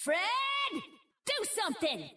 Fred! Do something!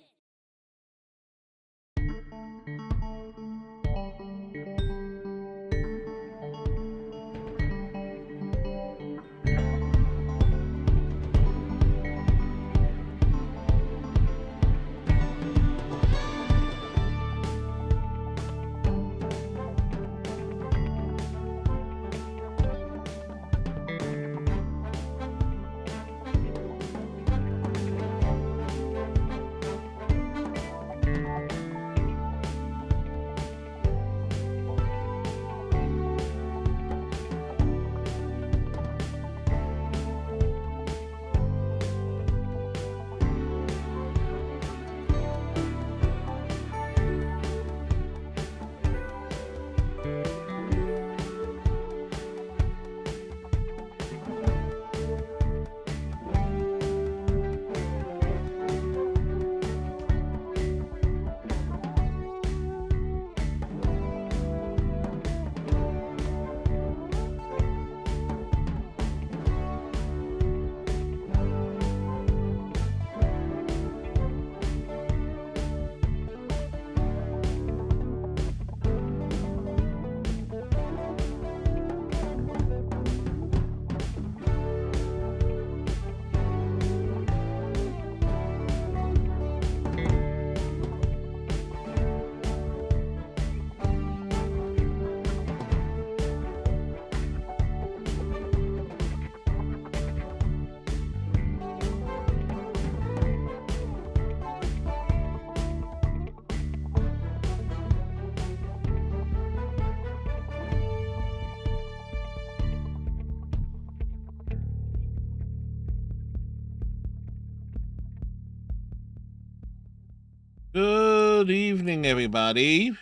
Good evening, everybody.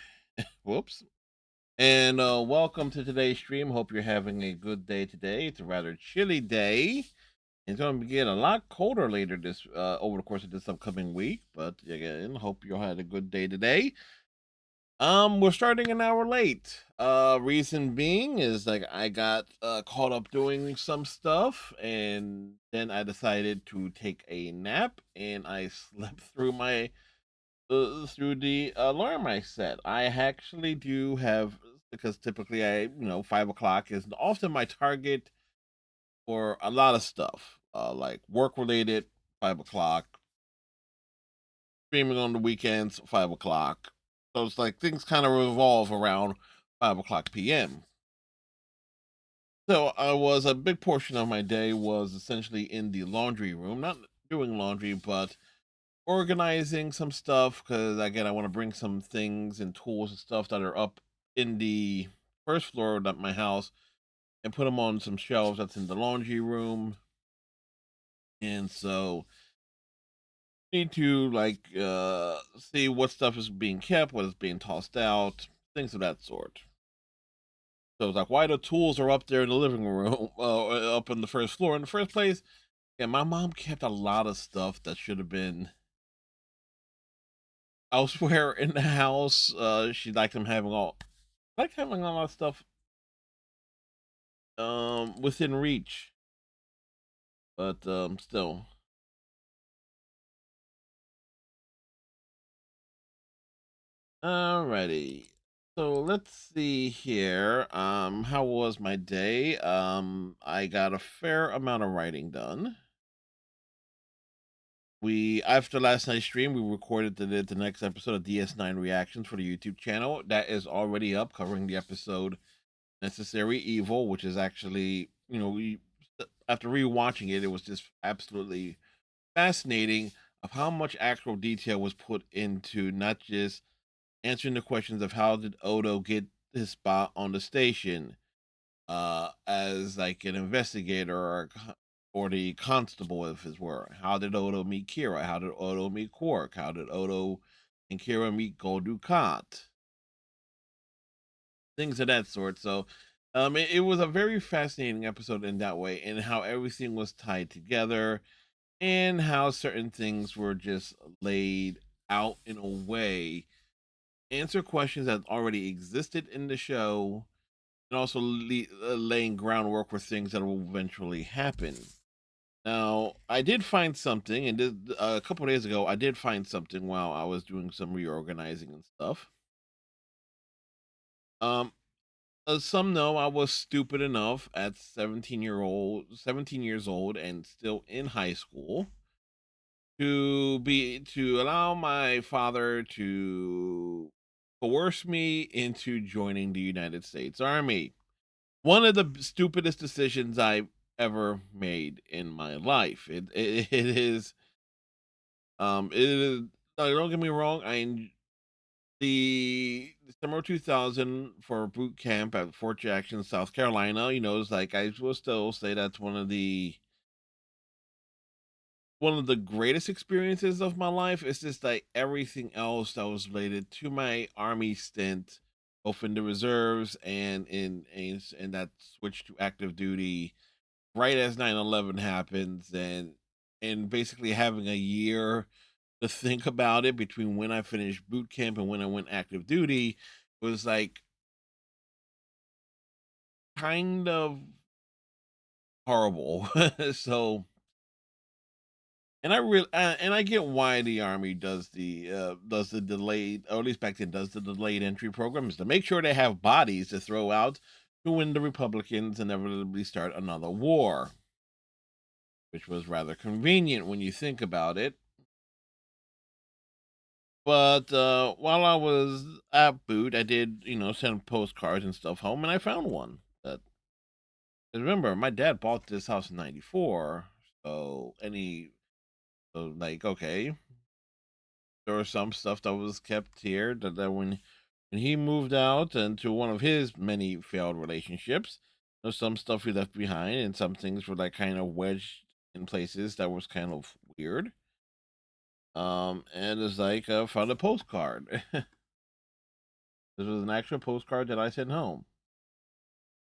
Whoops. And welcome to today's stream. Hope you're having a good day today. It's a rather chilly day. It's going to get a lot colder later this over the course of this upcoming week. But again, hope you all had a good day today. We're starting an hour late. Reason being is like I got caught up doing some stuff, and then I decided to take a nap, and I slept through the alarm I set. I actually do have, because typically 5 o'clock is often my target for a lot of stuff, like work related, 5 o'clock, streaming on the weekends, 5 o'clock. So it's like things kind of revolve around 5 o'clock p.m. So I was a big portion of my day was essentially in the laundry room, not doing laundry, but organizing some stuff because again I want to bring some things and tools and stuff that are up in the first floor of my house and put them on some shelves that's in the laundry room. And so need to see what stuff is being kept, what is being tossed out, things of that sort. So it's like why the tools are up there in the living room, up on the first floor in the first place. Yeah, my mom kept a lot of stuff that should have been elsewhere in the house. She liked them having all like having a lot of stuff within reach. But still. Alrighty. So let's see here. How was my day? I got a fair amount of writing done. We after last night's stream, we recorded the next episode of DS9 reactions for the YouTube channel. That is already up, covering the episode Necessary Evil, which is actually, we after rewatching it, it was just absolutely fascinating of how much actual detail was put into not just answering the questions of how did Odo get his spot on the station as like an investigator or the constable if it were. How did Odo meet Kira? How did Odo meet Quark? How did Odo and Kira meet Gul Dukat? Things of that sort. So it was a very fascinating episode in that way, and how everything was tied together, and how certain things were just laid out in a way, answer questions that already existed in the show, and also laying groundwork for things that will eventually happen. Now, I did find something, and a couple days ago, I did find something while I was doing some reorganizing and stuff. Um, some know I was stupid enough at 17 years old, and still in high school to allow my father to coerce me into joining the United States Army. One of the stupidest decisions I've ever made in my life. It is it is don't get me wrong, the December 2000 for boot camp at Fort Jackson, South Carolina, it's like I will still say that's one of the greatest experiences of my life. It's just like everything else that was related to my army stint, both in the reserves and in that switch to active duty right as 9/11 happens, and basically having a year to think about it between when I finished boot camp and when I went active duty was like kind of horrible. So, and I get why the army does the delayed, or at least back then does the delayed entry programs to make sure they have bodies to throw out to when the Republicans inevitably start another war, which was rather convenient when you think about it. But while I was at boot, I did send postcards and stuff home, and I found one that. 'Cause remember, my dad bought this house in '94, so like okay, there was some stuff that was kept here that when he moved out into one of his many failed relationships, there's some stuff he left behind, and some things were like kind of wedged in places that was kind of weird. And it's like found a postcard. This was an actual postcard that I sent home.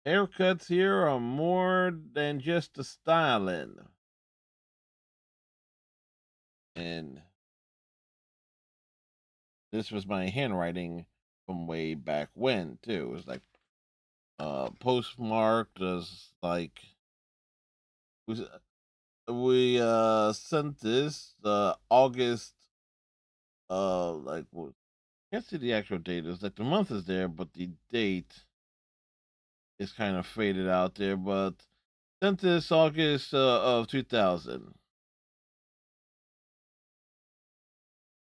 Haircuts here are more than just the styling, and this was my handwriting from way back when too. It was like postmarked as like we we sent this August like what I can't see the actual date. It's like the month is there, but the date is kind of faded out there. But sent this August of 2000.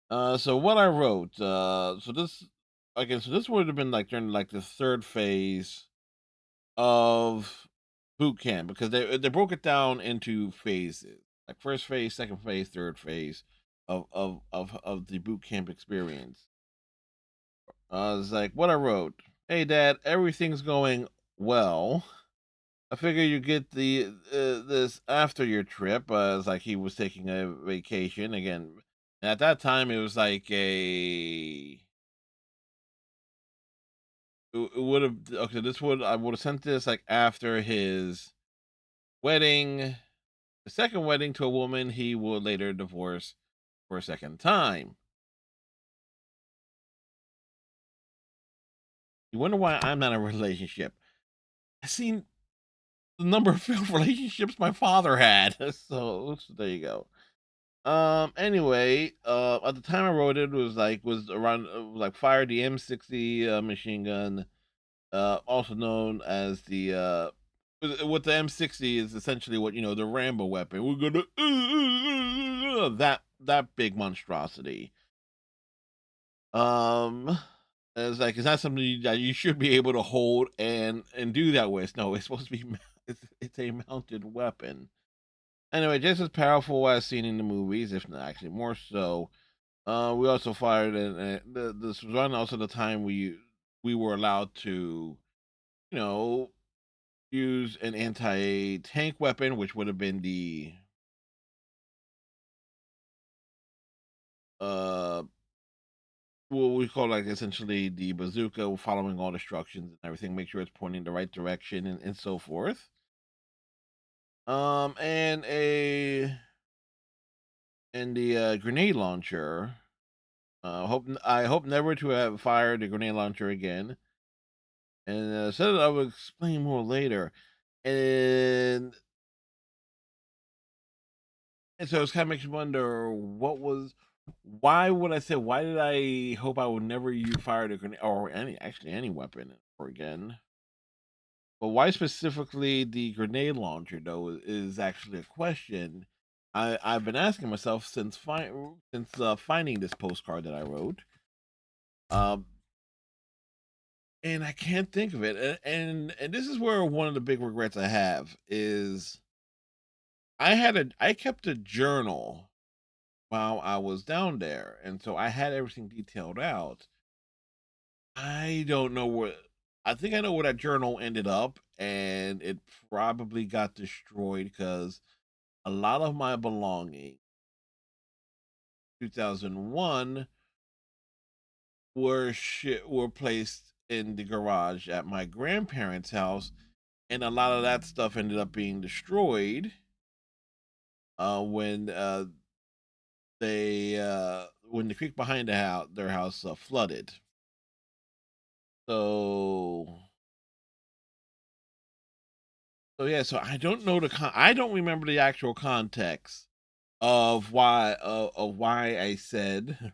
So what I wrote, so this would have been like during like the third phase of boot camp because they broke it down into phases, like first phase, second phase, third phase of the boot camp experience. It's like what I wrote. Hey, Dad, everything's going well. I figure you get this after your trip. It's like he was taking a vacation again. And at that time, it was like it would have okay. This would I would have sent this like after his wedding, the second wedding to a woman he would later divorce for a second time. You wonder why I'm not in a relationship. I seen the number of failed relationships my father had. So there you go. Anyway, at the time I wrote it was around like fire the M60 machine gun, also known as the what the M60 is essentially what the Rambo weapon. We're gonna that big monstrosity. Um, and it's like it's not something that you should be able to hold and do that with. No, it's supposed to be it's a mounted weapon. Anyway, just as powerful as seen in the movies, if not actually more so. We also fired, and this was around also the time we were allowed to, you know, use an anti-tank weapon, which would have been the uh what we call like essentially the bazooka, following all instructions and everything, make sure it's pointing the right direction and so forth. And a and the grenade launcher. I hope never to have fired a grenade launcher again. And said I would explain more later. And And so it's kind of makes you wonder why would I say, why did I hope I would never use fire a grenade or any weapon ever again? But why specifically the grenade launcher though is actually a question I've been asking myself since finding this postcard that I wrote. Um, and I can't think of it. And this is where one of the big regrets I have is I kept a journal while I was down there, and so I had everything detailed out. I don't know where. I think I know where that journal ended up, and it probably got destroyed because a lot of my belongings, 2001, were placed in the garage at my grandparents' house, and a lot of that stuff ended up being destroyed when when the creek behind their house flooded. So so I don't know I don't remember the actual context of why I said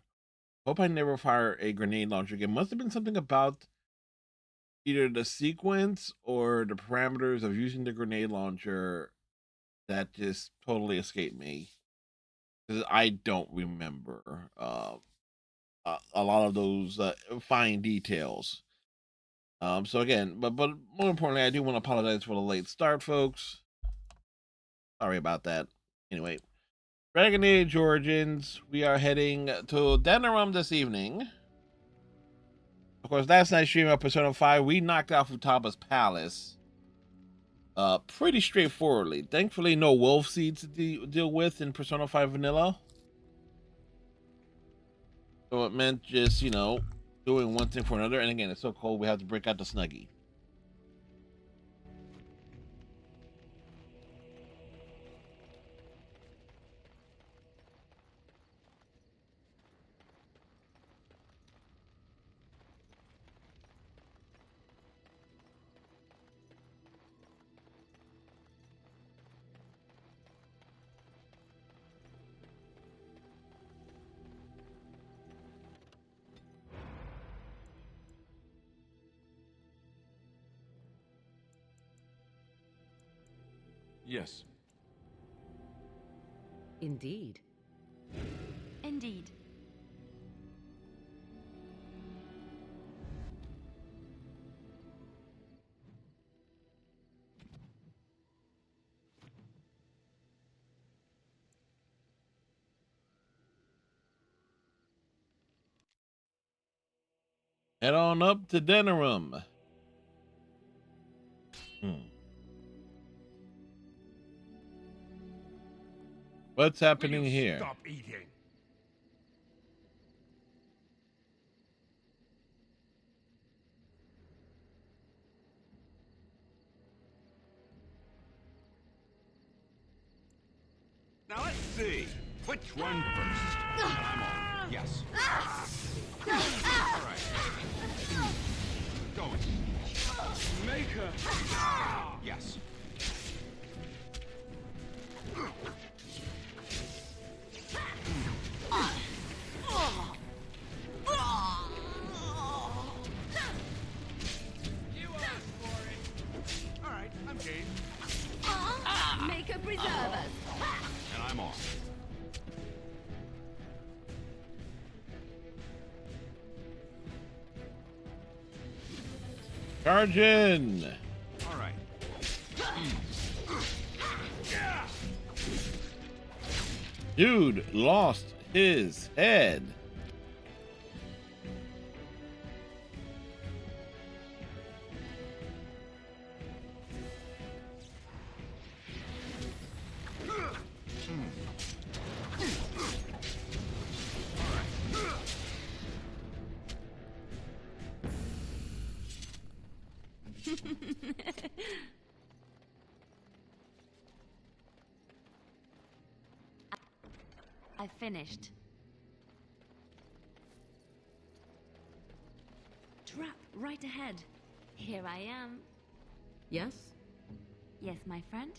hope I never fire a grenade launcher again. Must have been something about either the sequence or the parameters of using the grenade launcher that just totally escaped me because I don't remember a lot of those fine details. So again, but more importantly, I do want to apologize for the late start, folks. Sorry about that. Anyway, Dragon Age Origins. We are heading to Denerim this evening. Of course, last night's stream of Persona 5, we knocked out Futaba's palace. Pretty straightforwardly. Thankfully, no wolf seeds to deal with in Persona 5 Vanilla. So it meant just, doing one thing for another. And again, it's so cold, we have to break out the Snuggie. Yes. Indeed. Indeed. Head on up to Denerim. What's happening here? Stop eating. Now let's see. Which one first? I'm on. Yes. All right. Going. Maker. Yes. You asked for it. All right, I'm game. Make a preserve us. And I'm off. Charge in! All right. Dude lost his head. I finished. Trap right ahead. Here I am. Yes? Yes, my friend?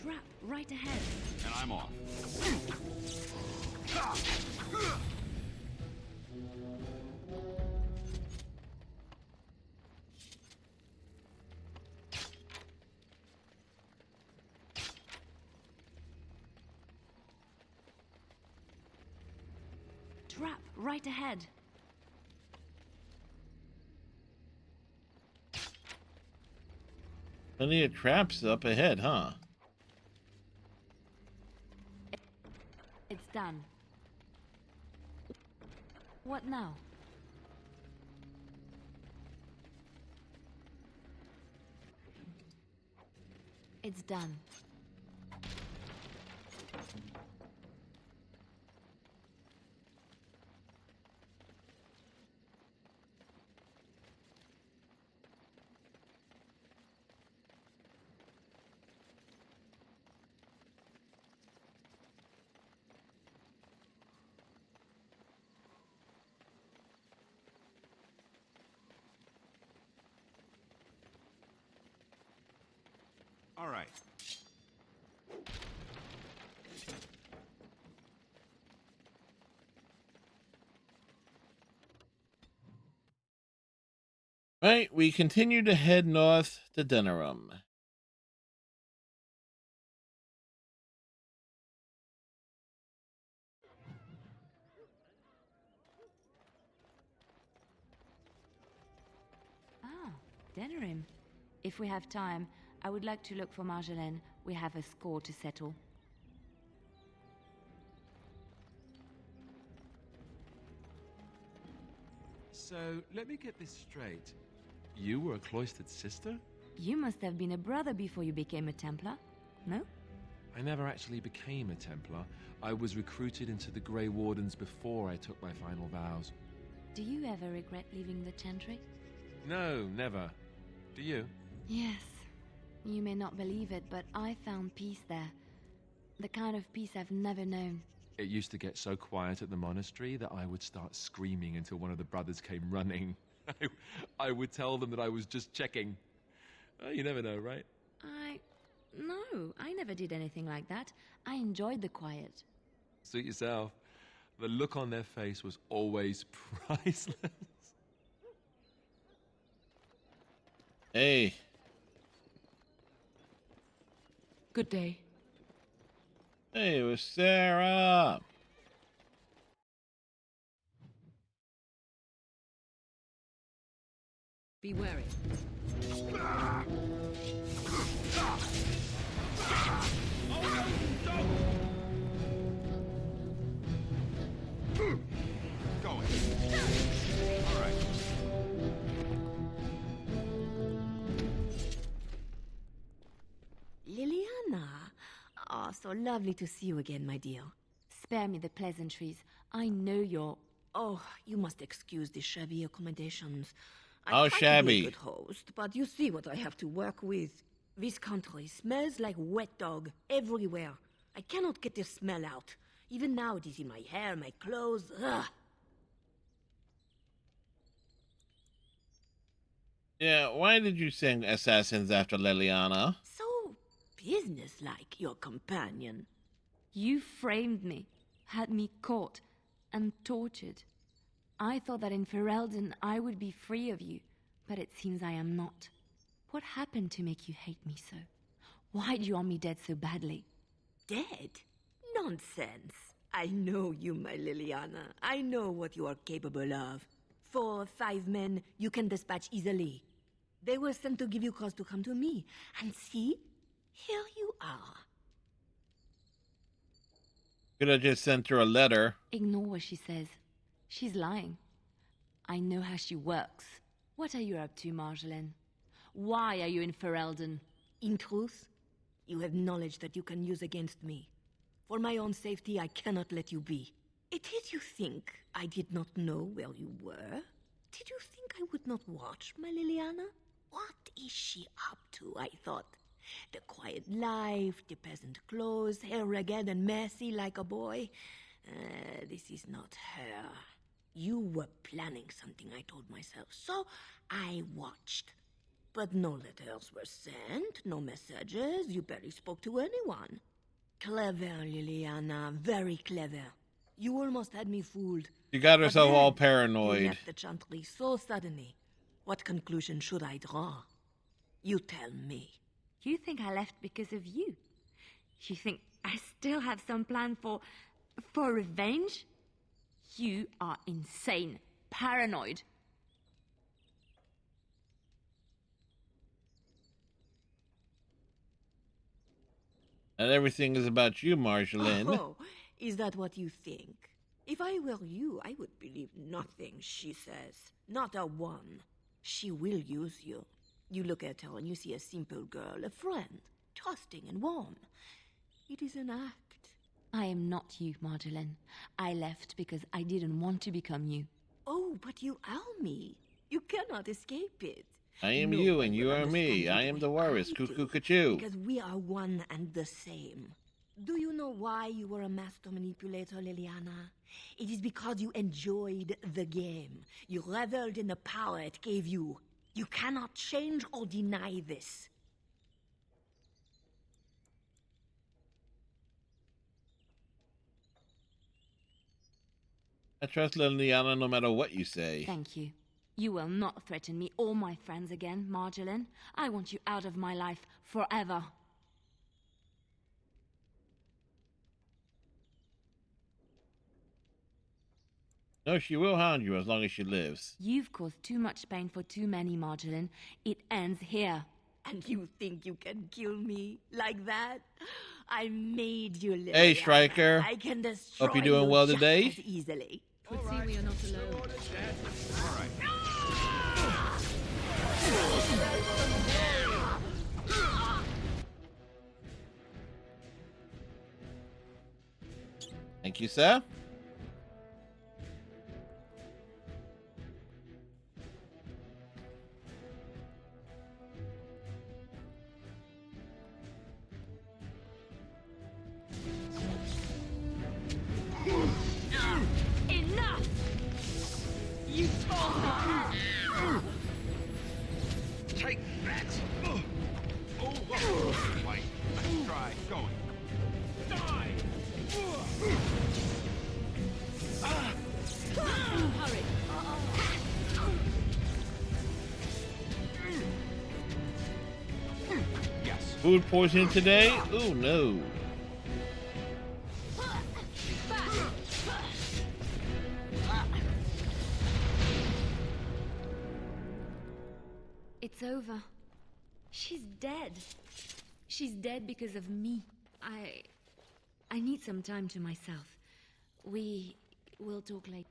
Trap right ahead. And I'm off. Trap right ahead. Plenty of traps up ahead, huh? It's done. What now? It's done. All right. Right, we continue to head north to Denerim. Ah, Denerim. If we have time, I would like to look for Marjolaine. We have a score to settle. So, let me get this straight. You were a cloistered sister? You must have been a brother before you became a Templar, no? I never actually became a Templar. I was recruited into the Grey Wardens before I took my final vows. Do you ever regret leaving the Chantry? No, never. Do you? Yes. You may not believe it, but I found peace there. The kind of peace I've never known. It used to get so quiet at the monastery that I would start screaming until one of the brothers came running. I would tell them that I was just checking. You never know, right? No, I never did anything like that. I enjoyed the quiet. Suit yourself. The look on their face was always priceless. Hey, Good day. hey, it was Sarah. Be wary. Going. All right. Liliana! Ah, so lovely to see you again, my dear. Spare me the pleasantries. I know you're... Oh, you must excuse the shabby accommodations. How I try to be shabby? a good host, but you see what I have to work with. This country smells like wet dog everywhere. I cannot get the smell out. Even now it is in my hair, my clothes. Ugh. Yeah, why did you send assassins after Liliana? So businesslike, your companion. You framed me, had me caught, and tortured. I thought that in Ferelden I would be free of you, but it seems I am not. What happened to make you hate me so? Why do you want me dead so badly? Dead? Nonsense. I know you, my Liliana. I know what you are capable of. 4 or 5 men you can dispatch easily. They were sent to give you cause to come to me. And see, here you are. Could have just sent her a letter. Ignore what she says. She's lying. I know how she works. What are you up to, Marjolaine? Why are you in Ferelden? In truth, you have knowledge that you can use against me. For my own safety, I cannot let you be. Did you think I did not know where you were? Did you think I would not watch, my Liliana? What is she up to, I thought? The quiet life, the peasant clothes, hair ragged and messy like a boy. This is not her. You were planning something, I told myself, so I watched. But no letters were sent, no messages. You barely spoke to anyone. Clever, Liliana, very clever. You almost had me fooled. She got But herself all then, paranoid. You left the Chantry so suddenly. What conclusion should I draw? You tell me. You think I left because of you? You think I still have some plan for revenge? You are insane, paranoid. And everything is about you, Marjolaine. Oh, is that what you think? If I were you, I would believe nothing she says. Not a one. She will use you. You look at her and you see a simple girl, a friend, trusting and warm. It is an act. I am not you, Marjolaine. I left because I didn't want to become you. Oh, but you are me. You cannot escape it. I am No you one and you will are me. understand I it am the the way Warris. I Cuckoo do, cuckoo. Because we are one and the same. Do you know why you were a master manipulator, Liliana? It is because you enjoyed the game. You reveled in the power it gave you. You cannot change or deny this. I trust Liliana no matter what you say. Thank you. You will not threaten me or my friends again, Marjolaine. I want you out of my life forever. No, she will hound you as long as she lives. You've caused too much pain for too many, Marjolaine. It ends here. And you think you can kill me like that? I made you, Liliana. Hey, Striker. I can destroy Hope you're doing you well just today. as easily. But see, we are not alone. All right. Thank you, sir. Enough! You told me! Take that! Oh, Mike, let's try going. Die! Hurry. Yes. Food poisoning today? Ooh, no. It's over. She's dead. She's dead because of me. I need some time to myself. We will talk later.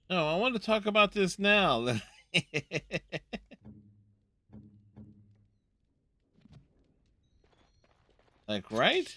No, I want to talk about this now. Like, right?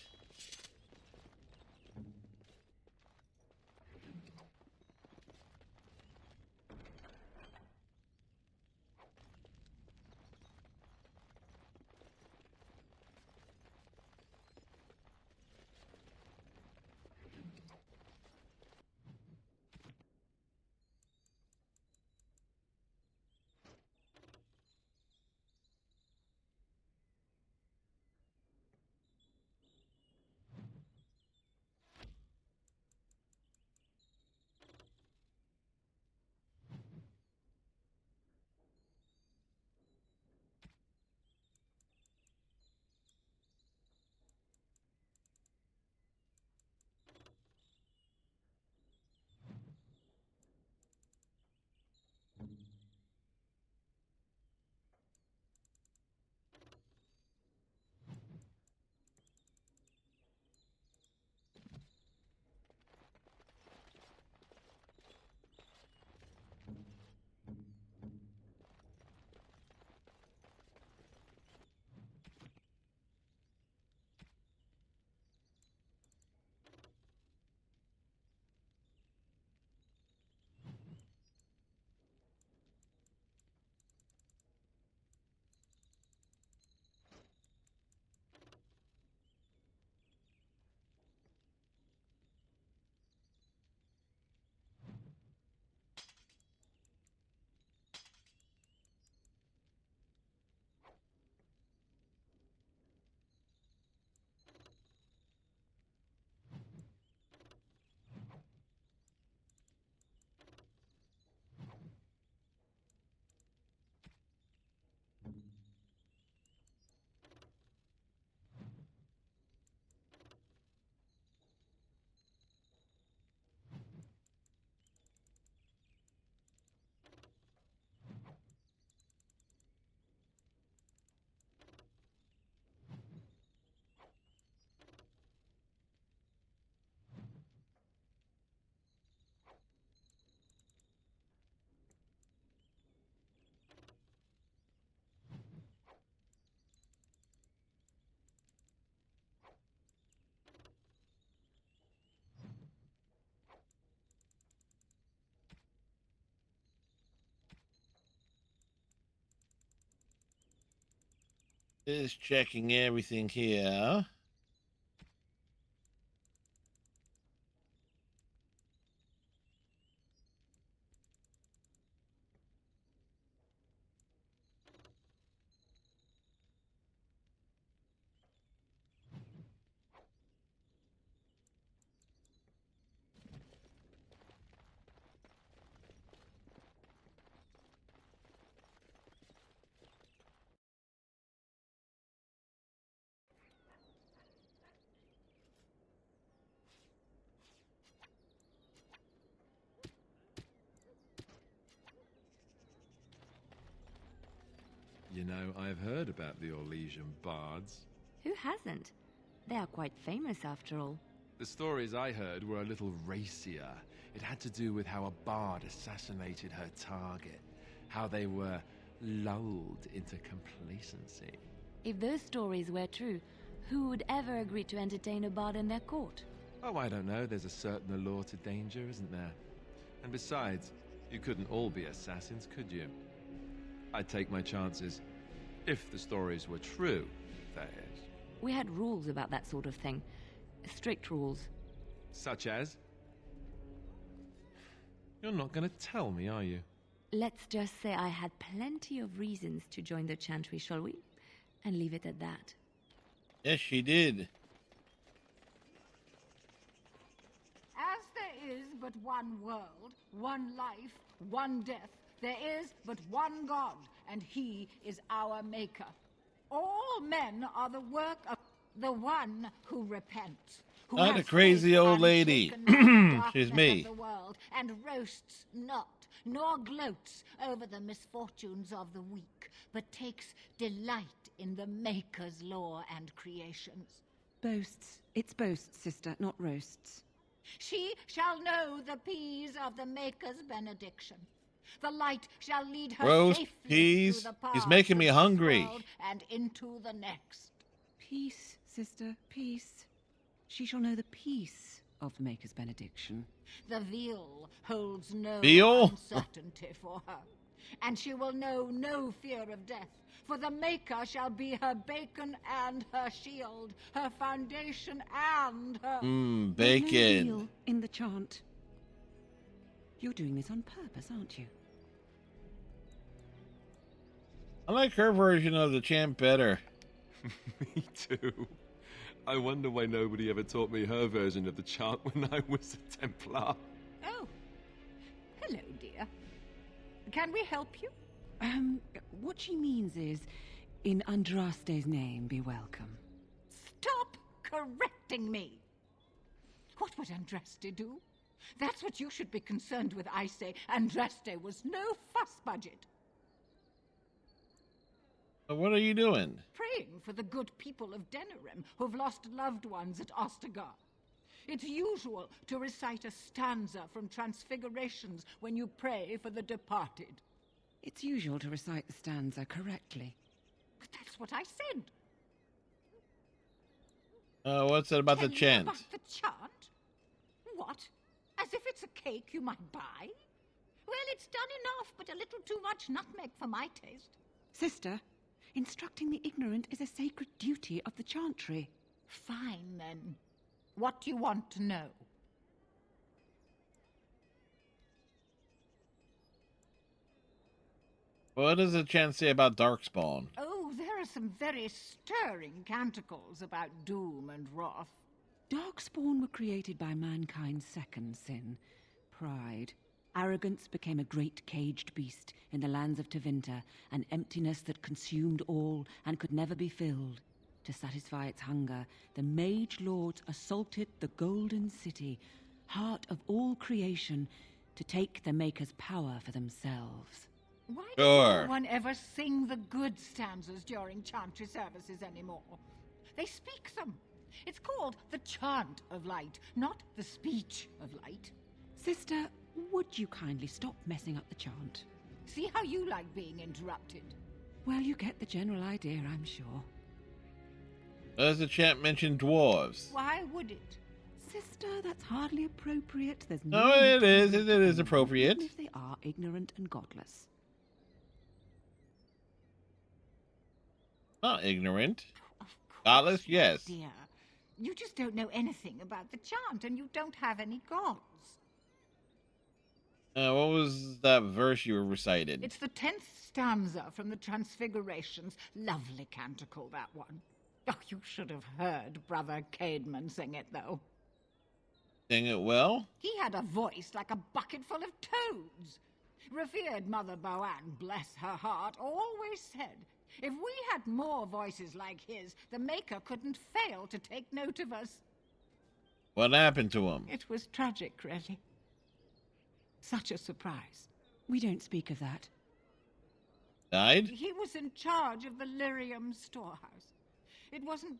Is checking everything here. You know, I've heard about the Orlesian bards. Who hasn't? They are quite famous after all. The stories I heard were a little racier. It had to do with how a bard assassinated her target, how they were lulled into complacency. If those stories were true, who would ever agree to entertain a bard in their court? Oh, I don't know. There's a certain allure to danger, isn't there? And besides, you couldn't all be assassins, could you? I'd take my chances. If the stories were true, that is. We had rules about that sort of thing. Strict rules. Such as? You're not going to tell me, are you? Let's just say I had plenty of reasons to join the Chantry, shall we? And leave it at that. Yes, she did. As there is but one world, one life, one death, there is but one God, and he is our maker. All men are the work of the one who repents. Who Not has a crazy faith old lady. unshaken by the She's darkness me. of the world, and roasts not, nor gloats over the misfortunes of the weak, but takes delight in the Maker's law and creations. Boasts. It's boasts, sister, not roasts. She shall know the peas of the Maker's benediction. The light shall lead her Roast safely peas? through the He's paths making me of this hungry. world and into the next. Peace, sister, peace. She shall know the peace of the Maker's benediction. The veal holds no Veal? uncertainty for her, and she will know no fear of death, for the Maker shall be her bacon and her shield, her foundation and her... There's no Bacon. veal in the chant. You're doing this on purpose, aren't you? I like her version of the chant better. Me too. I wonder why nobody ever taught me her version of the chant when I was a Templar. Oh, hello, dear. Can we help you? What she means is, in Andraste's name, be welcome. Stop correcting me. What would Andraste do? That's what you should be concerned with, I say. Andraste was no fuss budget. What are you doing? Praying for the good people of Denerim who've lost loved ones at Ostagar. It's usual to recite a stanza from Transfigurations when you pray for the departed. It's usual to recite the stanza correctly. But that's what I said. What's it about Tell the you chant? About the chant? What? As if it's a cake you might buy? Well, it's done enough, but a little too much nutmeg for my taste. Sister, instructing the ignorant is a sacred duty of the chantry. Fine, then. What do you want to know? What does the chant say about Darkspawn? Oh, there are some very stirring canticles about doom and wrath. Darkspawn were created by mankind's second sin, pride. Arrogance became a great caged beast in the lands of Tevinter, an emptiness that consumed all and could never be filled. To satisfy its hunger, the mage lords assaulted the Golden City, heart of all creation, to take the Maker's power for themselves. Why Sure. does no one ever sing the good stanzas during chantry services anymore? They speak them. It's called the chant of light, not the speech of light. Sister, would you kindly stop messing up the chant? See how you like being interrupted. Well, you get the general idea, I'm sure. Does the chant mention dwarves? Why would it? Sister, that's hardly appropriate. There's No, need it to is. mention It is them, appropriate. even if they are ignorant and godless. Not ignorant. Of course, Godless, my yes. dear. You just don't know anything about the chant, and you don't have any gods. What was that verse you recited? It's the 10th stanza from the Transfigurations. Lovely canticle, that one. Oh, you should have heard Brother Caedmon sing it, though. Sing it well? He had a voice like a bucket full of toads. Revered Mother Boanne, bless her heart, always said, if we had more voices like his, the Maker couldn't fail to take note of us. What happened to him? It was tragic, really. Such a surprise. We don't speak of that. Died? He was in charge of the lyrium storehouse. It wasn't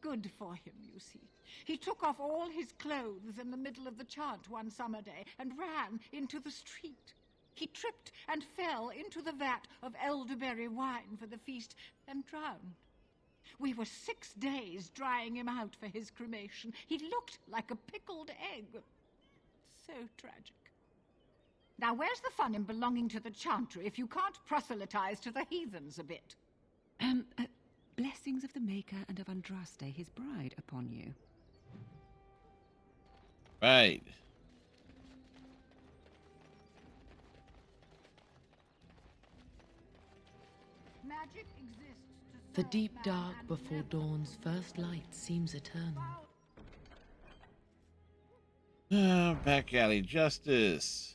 good for him, you see. He took off all his clothes in the middle of the chant one summer day and ran into the street. He tripped and fell into the vat of elderberry wine for the feast and drowned. We were 6 days drying him out for his cremation. He looked like a pickled egg. So tragic. Now, where's the fun in belonging to the chantry if you can't proselytize to the heathens a bit? Blessings of the Maker and of Andraste, his bride, upon you. Right. Magic exists to The serve deep man dark and before never dawn's first light seems eternal. Back alley justice.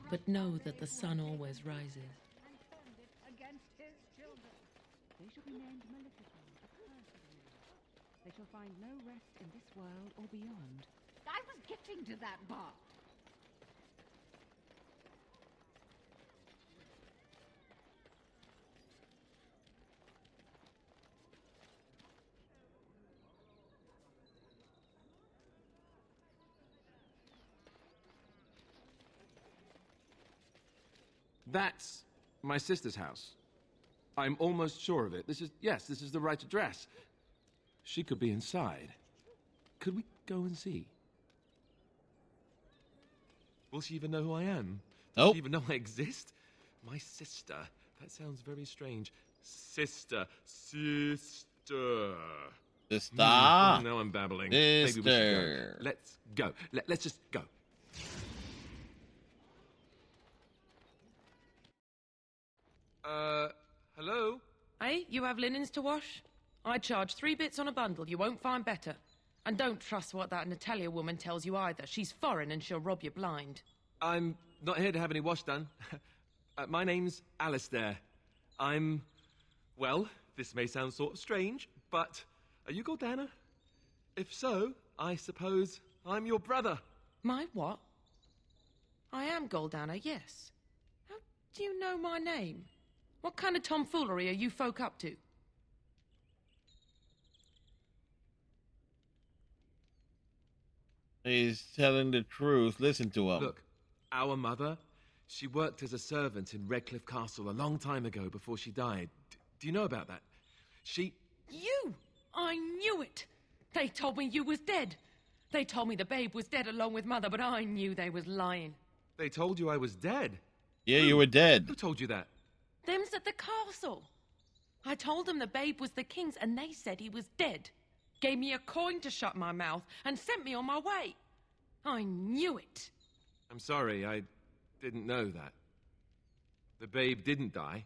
But know that the sun always rises. and turned it against his children. They shall be named Maleficent, a curse of you. They shall find no rest in this world or beyond. I was getting to that part. That's my sister's house. I'm almost sure of it. This is the right address. She could be inside. Could we go and see? Will she even know who I am? Does Nope. she even know I exist? My sister. That sounds very strange. Sister. Sister. Sister. Now I'm babbling. Maybe we should Sister. go. Let's go. Let's just go. Hello? Hey, you have linens to wash? I charge 3 bits on a bundle. You won't find better. And don't trust what that Natalia woman tells you either. She's foreign and she'll rob you blind. I'm not here to have any wash done. My name's Alistair. Well, this may sound sort of strange, but are you Gordana? If so, I suppose I'm your brother. My what? I am Goldana, yes. How do you know my name? What kind of tomfoolery are you folk up to? He's telling the truth. Listen to him. Look, our mother, she worked as a servant in Redcliffe Castle a long time ago before she died. Do you know about that? You! I knew it! They told me you was dead. They told me the babe was dead along with mother, but I knew they was lying. They told you I was dead? Yeah, you were dead. Who told you that? Them's at the castle. I told them the babe was the king's, and they said he was dead. Gave me a coin to shut my mouth, and sent me on my way. I knew it. I'm sorry, I didn't know that. The babe didn't die.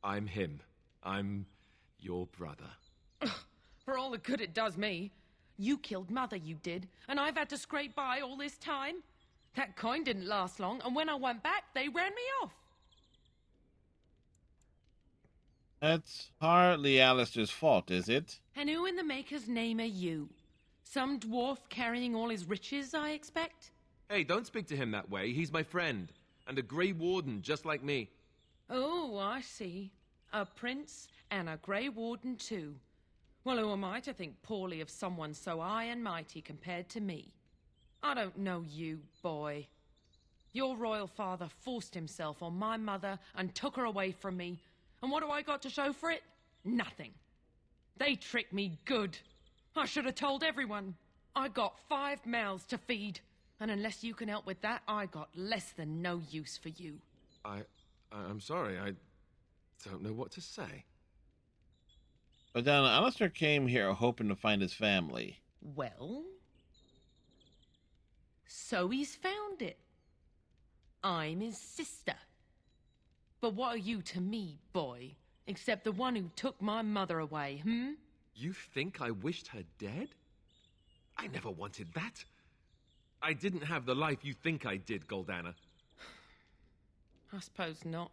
I'm him. I'm your brother. For all the good it does me. You killed mother, you did, and I've had to scrape by all this time. That coin didn't last long, and when I went back, they ran me off. That's hardly Alistair's fault, is it? And who in the Maker's name are you? Some dwarf carrying all his riches, I expect? Hey, don't speak to him that way. He's my friend. And a Grey Warden, just like me. Oh, I see. A prince and a Grey Warden, too. Well, who am I to think poorly of someone so high and mighty compared to me? I don't know you, boy. Your royal father forced himself on my mother and took her away from me. And what do I got to show for it? Nothing. They tricked me good. I should have told everyone. I got 5 mouths to feed. And unless you can help with that, I got less than no use for you. I'm sorry, I don't know what to say. But then Alistair came here hoping to find his family. Well, so he's found it. I'm his sister. But what are you to me, boy, except the one who took my mother away, hmm? You think I wished her dead? I never wanted that. I didn't have the life you think I did, Goldana. I suppose not.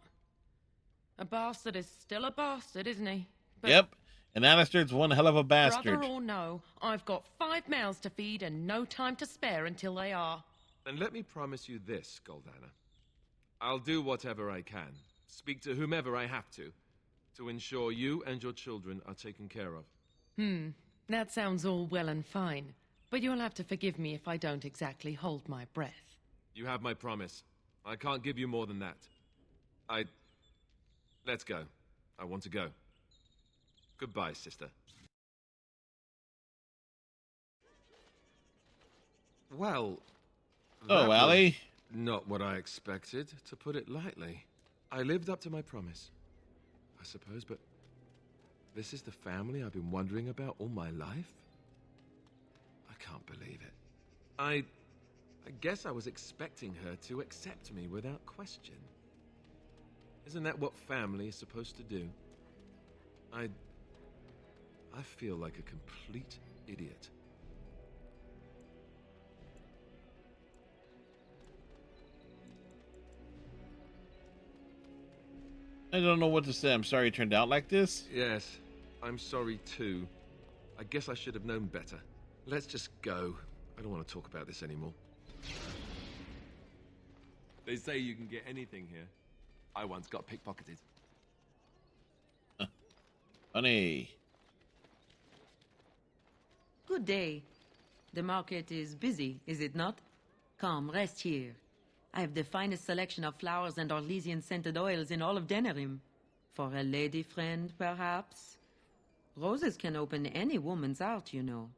A bastard is still a bastard, isn't he? But Yep, and Alistair's one hell of a bastard. brother or no, I've got 5 mouths to feed and no time to spare until they are. And let me promise you this, Goldana. I'll do whatever I can, speak to whomever I have to ensure you and your children are taken care of. That sounds all well and fine, but you'll have to forgive me if I don't exactly hold my breath. You have my promise. I can't give you more than that. Let's go. I want to go. Goodbye, sister. Well... Oh, Allie? Not what I expected, to put it lightly. I lived up to my promise, I suppose, but this is the family I've been wondering about all my life? I can't believe it. I guess I was expecting her to accept me without question. Isn't that what family is supposed to do? I feel like a complete idiot. I don't know what to say. I'm sorry it turned out like this. Yes, I'm sorry too. I guess I should have known better. Let's just go. I don't want to talk about this anymore. They say you can get anything here. I once got pickpocketed. Funny. Good day. The market is busy, is it not? Come, rest here. I have the finest selection of flowers and Orlesian-scented oils in all of Denerim. For a lady friend, perhaps? Roses can open any woman's heart, you know.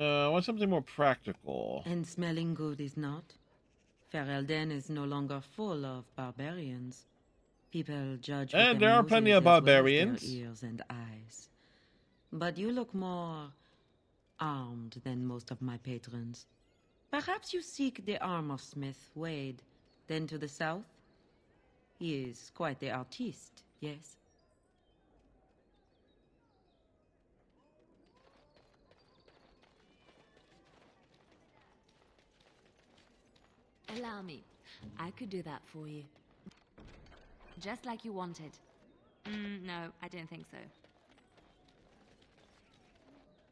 I want something more practical. And smelling good is not? Ferelden is no longer full of barbarians. People judge with And their there are plenty noses of as well as barbarians. their ears and eyes. But you look more armed than most of my patrons. Perhaps you seek the armorsmith, Wade. Then to the south? He is quite the artiste, yes? Allow me. I could do that for you. Just like you wanted. No, I don't think so.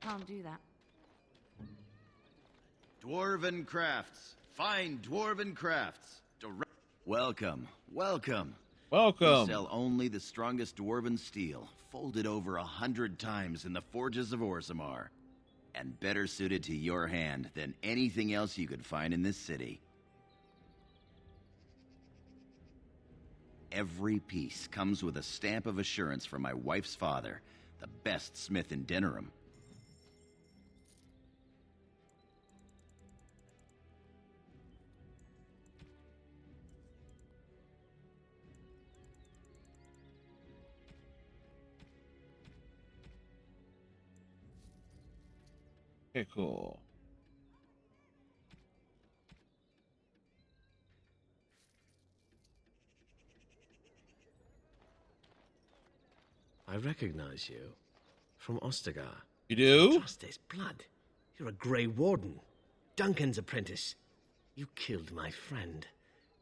Can't do that. Dwarven crafts. Fine dwarven crafts. Welcome. Welcome. Welcome. We sell only the strongest dwarven steel, folded over 100 times in the forges of Orzammar, and better suited to your hand than anything else you could find in this city. Every piece comes with a stamp of assurance from my wife's father, the best smith in Denerim. Okay, cool. I recognize you from Ostagar. You do? Trust his blood. You're a Grey Warden, Duncan's apprentice. You killed my friend,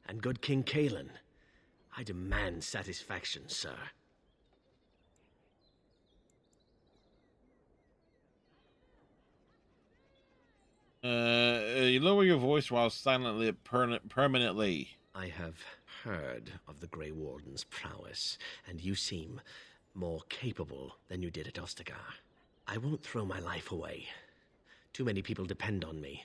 and good King Cailan. I demand satisfaction, sir. You lower your voice while silently permanently. I have heard of the Grey Warden's prowess, and you seem more capable than you did at Ostagar. I won't throw my life away. Too many people depend on me,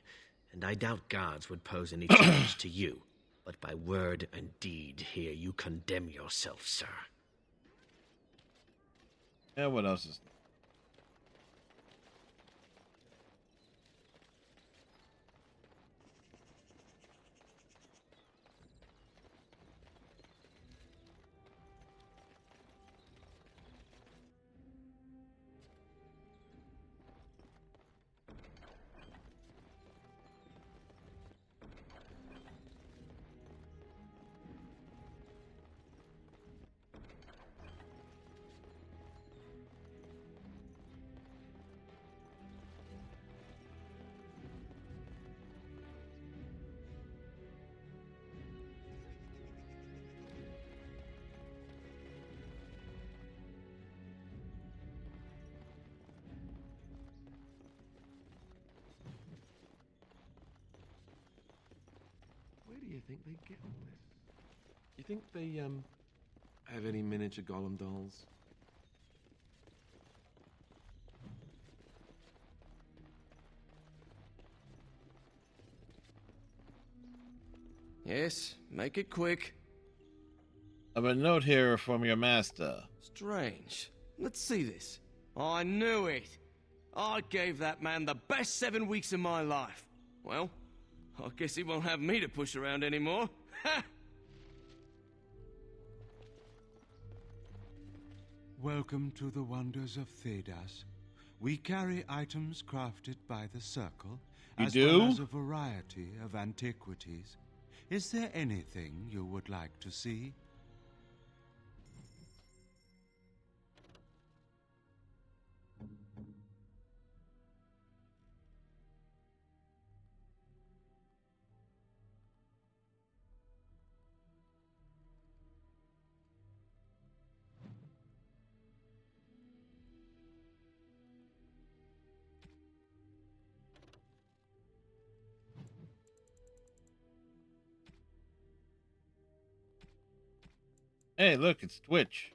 and I doubt guards would pose any challenge to you. But by word and deed here, you condemn yourself, sir. Yeah, what else is... Where do you think they get all this? You think they, have any miniature golem dolls? Yes, make it quick. I have a note here from your master. Strange. Let's see this. I knew it. I gave that man the best 7 weeks of my life. Well, I guess he won't have me to push around anymore. Ha! Welcome to the wonders of Thedas. We carry items crafted by the Circle, as well as a variety of antiquities. Is there anything you would like to see? Hey, look, it's Twitch.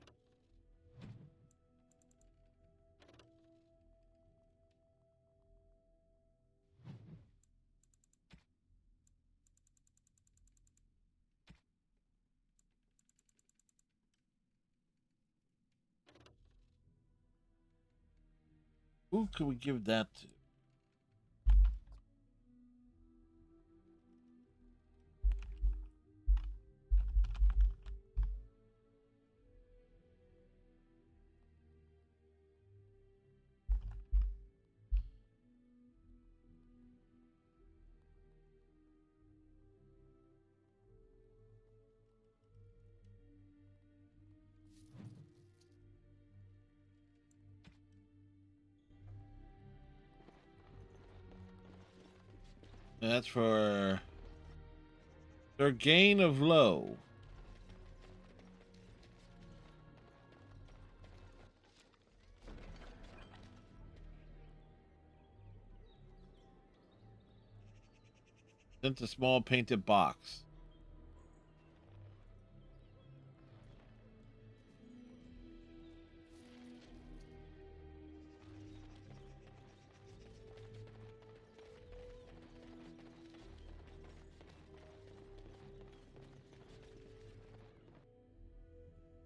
Who could we give that to? That's for their gain of low. Sent a small painted box.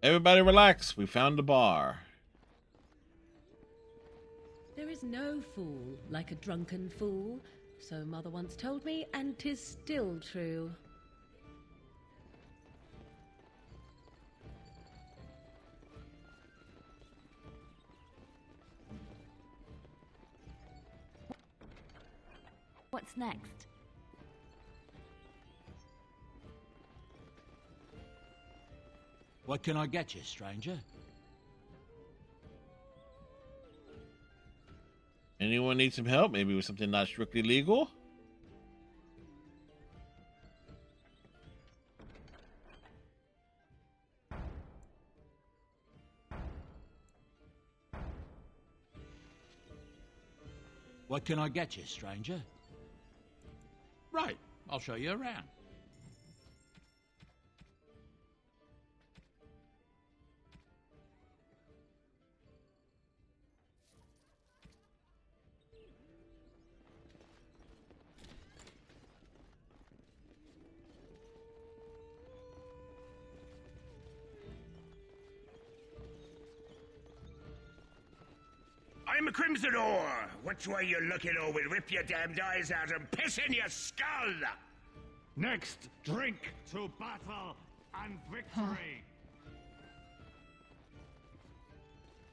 Everybody relax. We found a bar. There is no fool like a drunken fool, so Mother once told me, and 'tis still true. What's next? What can I get you, stranger? Anyone need some help? Maybe with something not strictly legal? What can I get you, stranger? Right, I'll show you around. I'm a Crimsonor. Which way you looking, or we'll rip your damned eyes out and piss in your skull? Next, drink to battle and victory.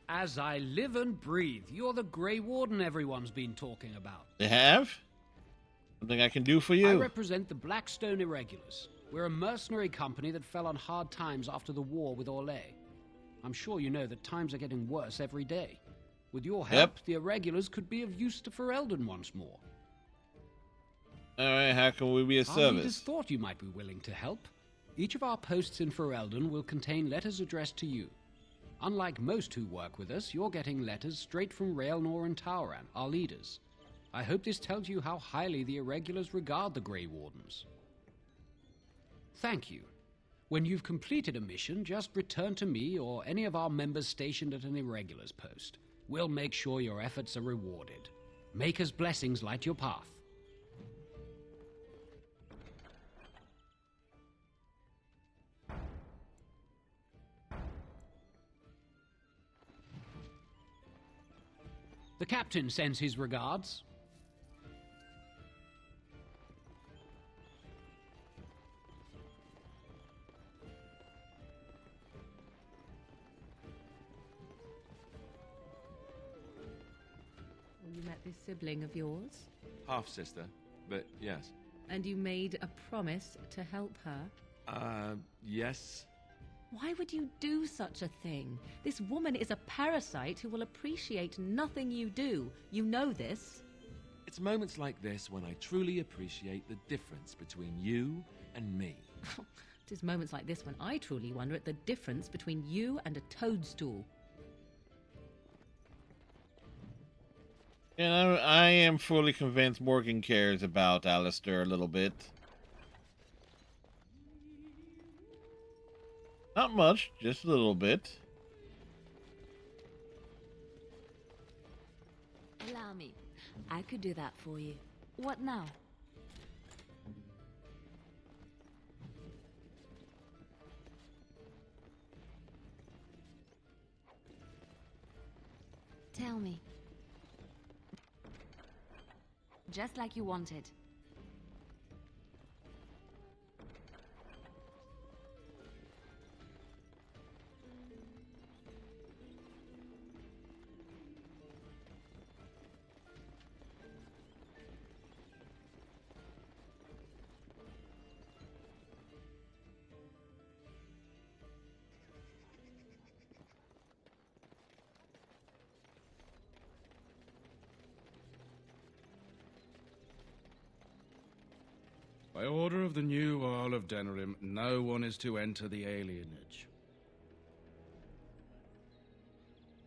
As I live and breathe, you're the Grey Warden everyone's been talking about. They have? Something I can do for I you? represent the Blackstone Irregulars. We're a mercenary company that fell on hard times after the war with Orlais. I'm sure you know that times are getting worse every day. With your help, the Irregulars could be of use to Ferelden once more. Alright, how can we be of Our service? leaders thought you might be willing to help. Each of our posts in Ferelden will contain letters addressed to you. Unlike most who work with us, you're getting letters straight from Raelnor and Tauran, our leaders. I hope this tells you how highly the Irregulars regard the Grey Wardens. Thank you. When you've completed a mission, just return to me or any of our members stationed at an Irregulars post. We'll make sure your efforts are rewarded. Maker's blessings light your path. The captain sends his regards. You met this sibling of yours? Half-sister, but yes. And you made a promise to help her? Yes. Why would you do such a thing? This woman is a parasite who will appreciate nothing you do. You know this. It's moments like this when I truly appreciate the difference between you and me. It is moments like this when I truly wonder at the difference between you and a toadstool. And I am fully convinced Morgan cares about Alistair a little bit. Not much, just a little bit. Allow me. I could do that for you. What now? Tell me. Just like you wanted. By order of the new Earl of Denerim, no one is to enter the alienage.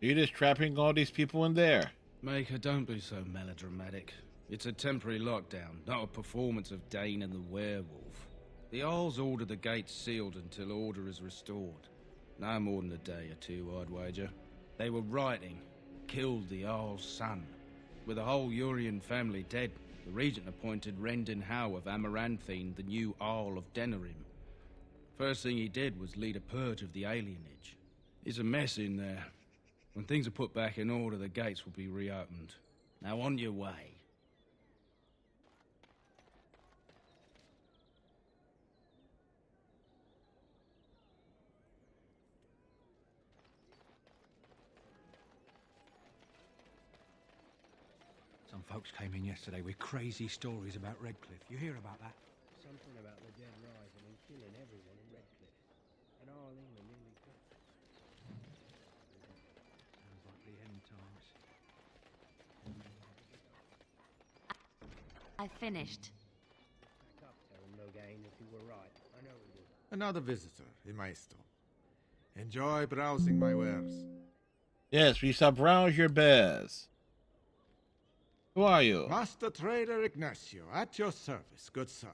You're just trapping all these people in there. Maker, don't be so melodramatic. It's a temporary lockdown, not a performance of Dane and the werewolf. The Earls ordered the gates sealed until order is restored. No more than a day or two, I'd wager. They were writing, killed the Earl's son. With the whole Urian family dead, the regent appointed Rendon Howe of Amaranthine the new Earl of Denerim. First thing he did was lead a purge of the alienage. It's a mess in there. When things are put back in order, the gates will be reopened. Now on your way. Some folks came in yesterday with crazy stories about Redcliffe. You hear about that? Something about the dead rising and killing everyone in Redcliffe. And all England nearly cut. Sounds like the end times. I finished. Back up, tell him Logain, if you were right. I know he would. Another visitor, il maestro. Enjoy browsing my wares. Yes, we shall browse your bears. Who are you? Master Trader Ignacio, at your service, good sir.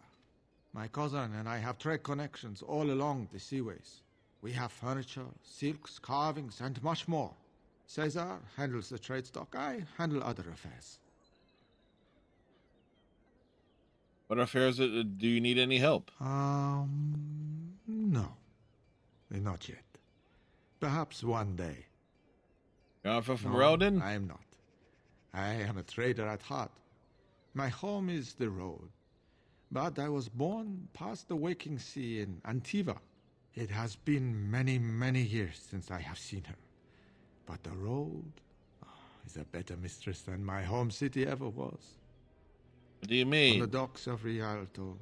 My cousin and I have trade connections all along the seaways. We have furniture, silks, carvings, and much more. Caesar handles the trade stock. I handle other affairs. What affairs do you need any help? No. Not yet. Perhaps one day. You're not from No, Ferelden? I am not. I am a trader at heart. My home is the road, but I was born past the waking sea in Antiva. It has been many, many years since I have seen her. But the road is a better mistress than my home city ever was. What do you mean? On the docks of Rialto,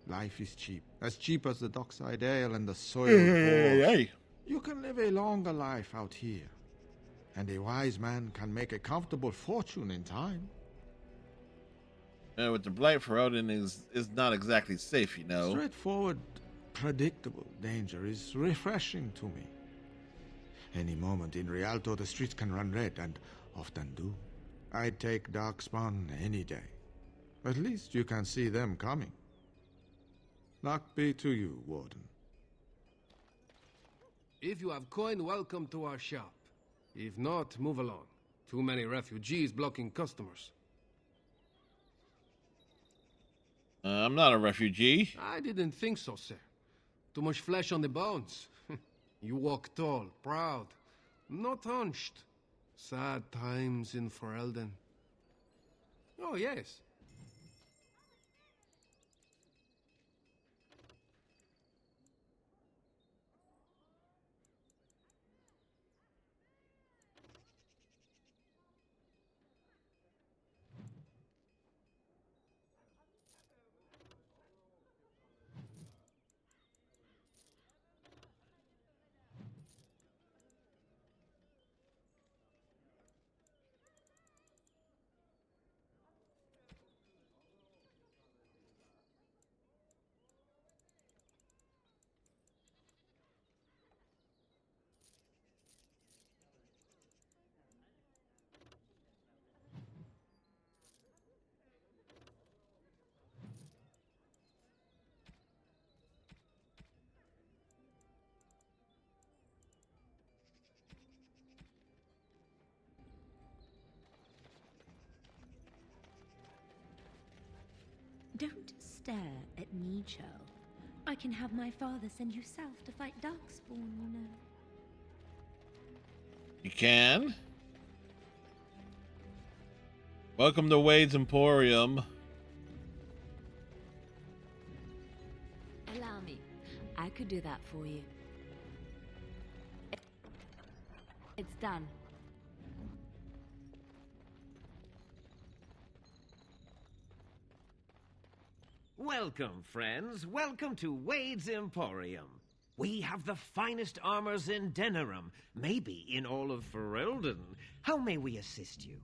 life is cheap. As cheap as the dockside ale and the soiled wharves. You can live a longer life out here. And a wise man can make a comfortable fortune in time. With the blight for Odin is not exactly safe, you know. Straightforward, predictable danger is refreshing to me. Any moment in Rialto, the streets can run red, and often do. I'd take Darkspawn any day. At least you can see them coming. Luck be to you, Warden. If you have coin, welcome to our shop. If not, move along. Too many refugees blocking customers. I'm not a refugee. I didn't think so, sir. Too much flesh on the bones. You walk tall, proud, not hunched. Sad times in Ferelden. Oh, yes. Don't stare at me, Churl. I can have my father send you south to fight Darkspawn, you know. You can? Welcome to Wade's Emporium. Allow me. I could do that for you. It's done. Welcome, friends. Welcome to Wade's Emporium. We have the finest armors in Denerim, maybe in all of Ferelden. How may we assist you?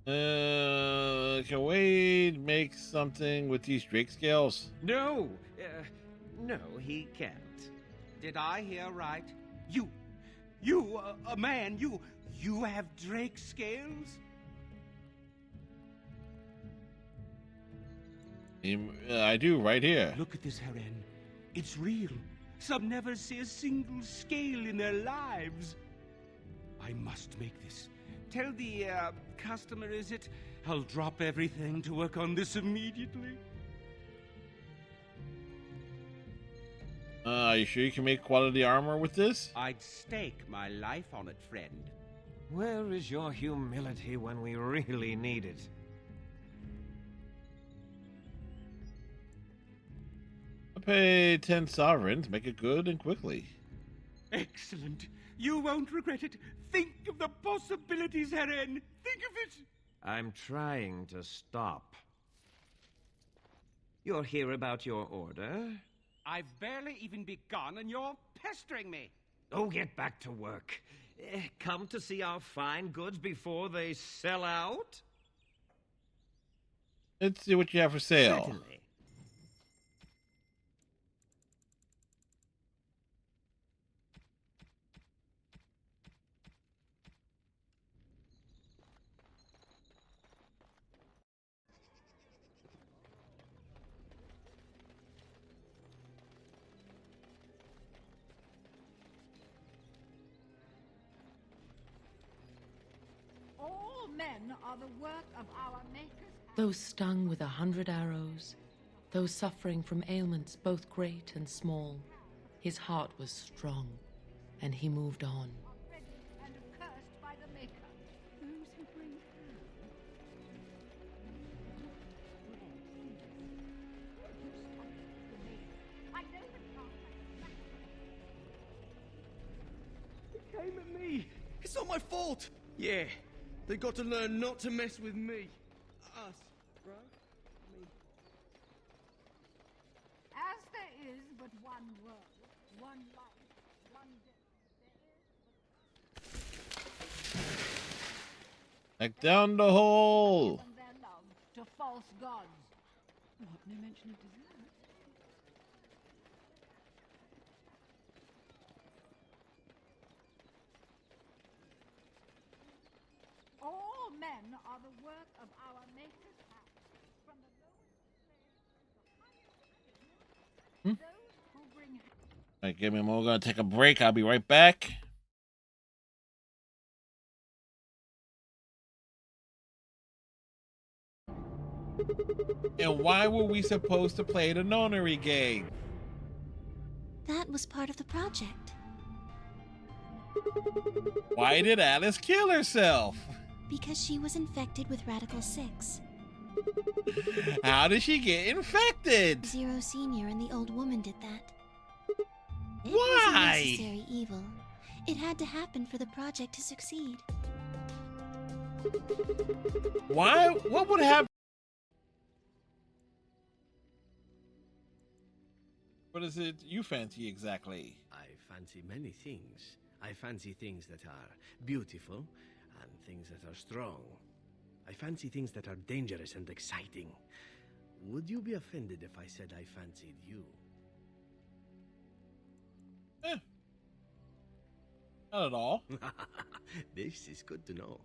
Can Wade make something with these Drake scales? No, no, he can't. Did I hear right? A man, you have Drake scales? I do, right here. Look at this, Heren. It's real. Some never see a single scale in their lives. I must make this. Tell the, customer, is it? I'll drop everything to work on this immediately. Are you sure you can make quality armor with this? I'd stake my life on it, friend. Where is your humility when we really need it? I'll pay 10 sovereigns, make it good and quickly. Excellent. You won't regret it. Think of the possibilities, Heren. Think of it. I'm trying to stop. You're here about your order? I've barely even begun and you're pestering me. Oh, get back to work. Come to see our fine goods before they sell out? Let's see what you have for sale. Certainly. All men are the work of our makers. Those stung with 100 arrows, those suffering from ailments both great and small, his heart was strong, and he moved on. And cursed by aim at me. It's not my fault. Yeah, they got to learn not to mess with me. Us, bro. Me. As there is but one world, one life, one death, Back down the hole. given their love to false gods. What, no mention of dessert? All men are the work of our Maker's hand. From the lowest slave to the highest king, those who bring All right, give me a moment. We're gonna take a break. I'll be right back. And why were we supposed to play the nonary game? That was part of the project. Why did Alice kill herself? Because she was infected with Radical 6. How did she get infected? Zero Senior and the old woman did that. It Why? was a necessary evil. It had to happen for the project to succeed. Why? What would happen? What is it you fancy exactly? I fancy many things. I fancy things that are beautiful and things that are strong. I fancy things that are dangerous and exciting. Would you be offended if I said I fancied you? Not at all. This is good to know.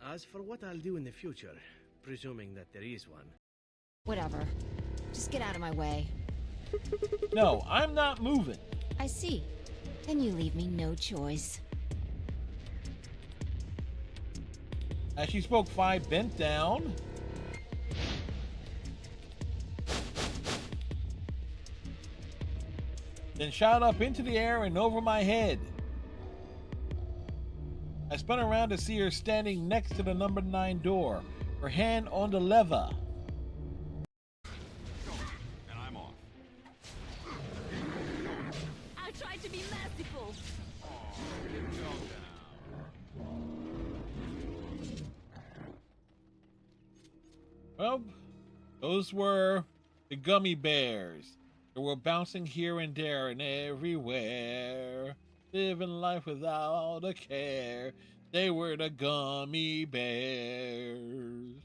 As for what I'll do in the future, presuming that there is one. Whatever. Just get out of my way. No, I'm not moving. I see. Then you leave me no choice. As she spoke, 5 bent down. Then shot up into the air and over my head. I spun around to see her standing next to the number 9 door, her hand on the lever. And I'm off. I tried to be merciful. Well, those were the gummy bears. They were bouncing here and there and everywhere, living life without a care. They were the gummy bears.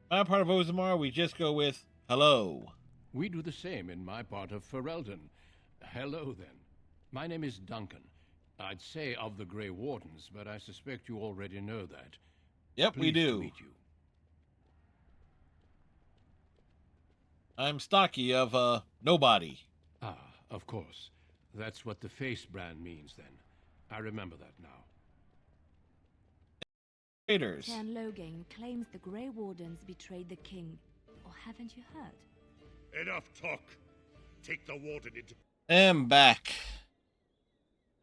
My part of Ozamar, we just go with hello. We do the same in my part of Ferelden. Hello, then. My name is Duncan. I'd say of the Grey Wardens, but I suspect you already know that. Yep, we Pleased to do. meet you. I'm Stocky of, nobody. Ah, of course. That's what the face brand means, then. I remember that now. Traitors. Clan Loghain claims the Grey Wardens betrayed the king. Or haven't you heard? Enough talk. Take the warden into... And back.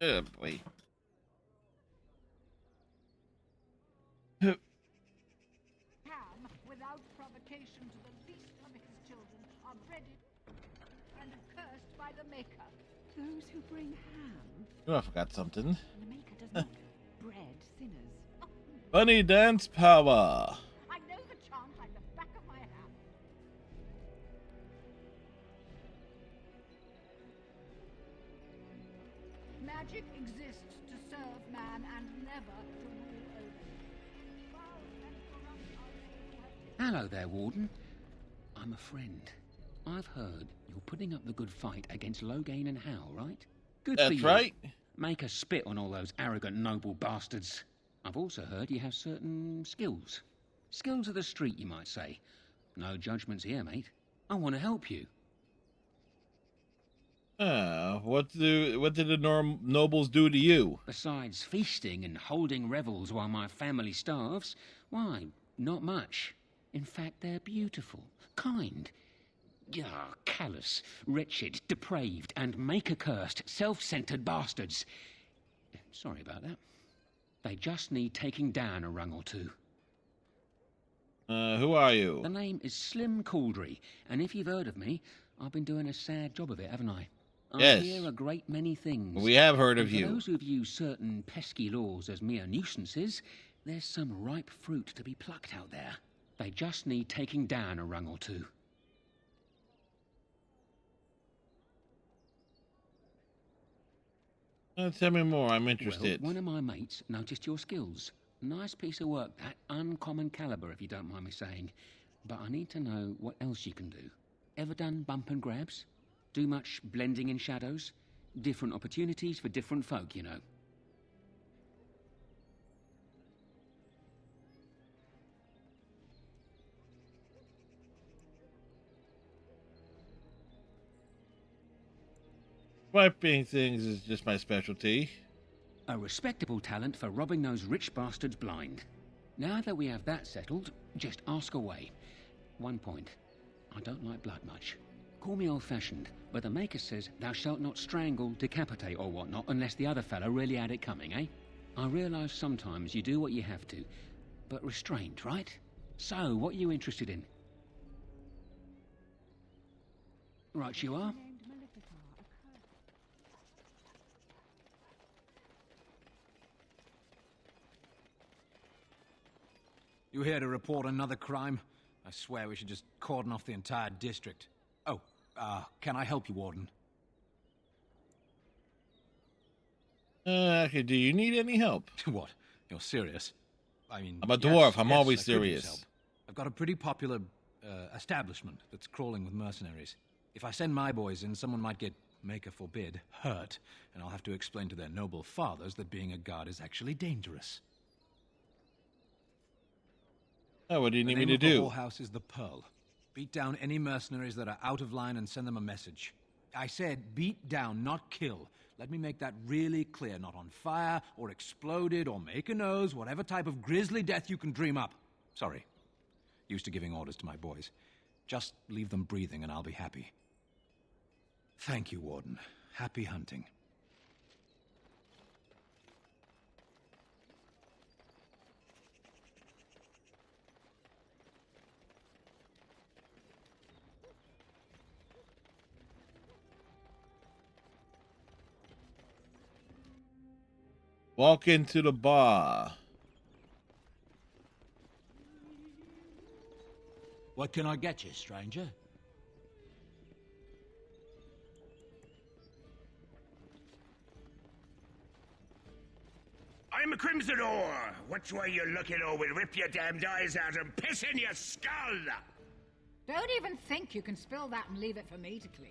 Oh, boy. Ham, without provocation to the least of his children, are breaded and cursed by the Maker. Those who bring ham. Oh, I forgot something. The Maker does not bread sinners. Bunny dance power. I know the chant like the back of my hand. Magic exists to serve man and never to rule over him. Foul and corrupt are they who have Hello there, Warden. I'm a friend. I've heard you're putting up the good fight against Loghain and Hal, right? Good for That's you. right. Make us spit on all those arrogant noble bastards. I've also heard you have certain skills. Skills of the street, you might say. No judgments here, mate. I want to help you. What did the nobles do to you? Besides feasting and holding revels while my family starves, why, not much. In fact, they're beautiful, kind, callous, wretched, depraved, and maker-cursed, self-centered bastards. Sorry about that. They just need taking down a rung or two. Who are you? The name is Slim Cauldry, and if you've heard of me, I've been doing a sad job of it, haven't I? Yes. I hear a great many things. We have heard of And for you. those who view certain pesky laws as mere nuisances, there's some ripe fruit to be plucked out there. They just need taking down a rung or two. Tell me more. I'm interested. Well, one of my mates noticed your skills. Nice piece of work, that. Uncommon caliber, if you don't mind me saying. But I need to know what else you can do. Ever done bump and grabs? Do much blending in shadows? Different opportunities for different folk, you know. Wiping things is just my specialty. A respectable talent for robbing those rich bastards blind. Now that we have that settled, just ask away. One point. I don't like blood much. Call me old-fashioned, but the Maker says thou shalt not strangle, decapitate or whatnot unless the other fellow really had it coming, eh? I realise sometimes you do what you have to, but restrained, right? So, what are you interested in? Right you are. You here to report another crime? I swear we should just cordon off the entire district. Oh, can I help you, Warden? Okay, do you need any help? What? You're serious? I mean, I'm a yes, dwarf. I'm yes, always I could use serious. help. I've got a pretty popular establishment that's crawling with mercenaries. If I send my boys in, someone might get, Maker forbid, hurt, and I'll have to explain to their noble fathers that being a guard is actually dangerous. Oh, what do you need me The to name do? of the whorehouse is the Pearl. Beat down any mercenaries that are out of line and send them a message. I said beat down, not kill. Let me make that really clear. Not on fire, or exploded, or make a nose, whatever type of grisly death you can dream up. Sorry. Used to giving orders to my boys. Just leave them breathing and I'll be happy. Thank you, Warden. Happy hunting. Walk into the bar. What can I get you, stranger? I'm a Crimsonor. Which way you looking, or we'll rip your damned eyes out and piss in your skull? Don't even think you can spill that and leave it for me to clean.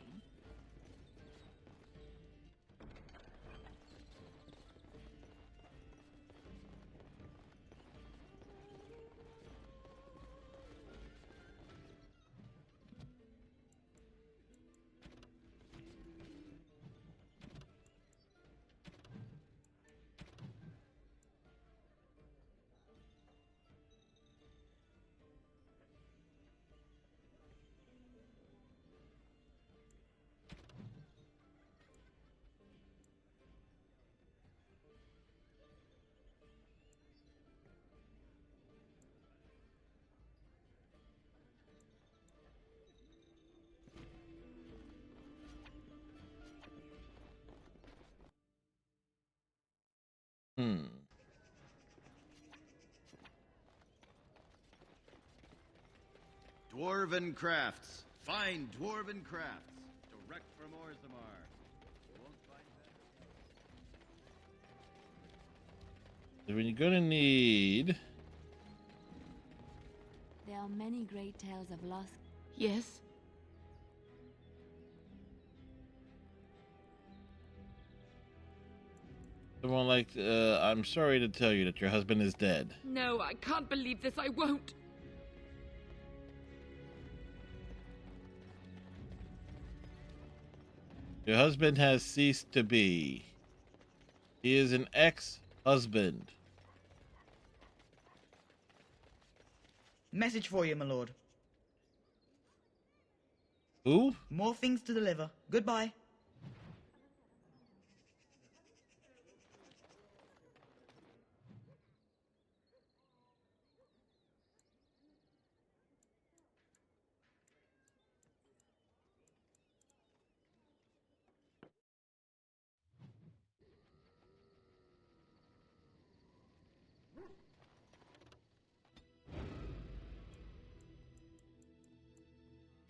Dwarven crafts. Fine dwarven crafts. Direct from Orzammar. You won't find that. When you're gonna need. There are many great tales of lost. Yes? Someone like, I'm sorry to tell you that your husband is dead. No, I can't believe this. I won't. Your husband has ceased to be. He is an ex-husband. Message for you, my lord. Who? More things to deliver. Goodbye.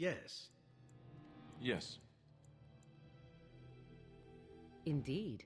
Yes. Yes. Indeed.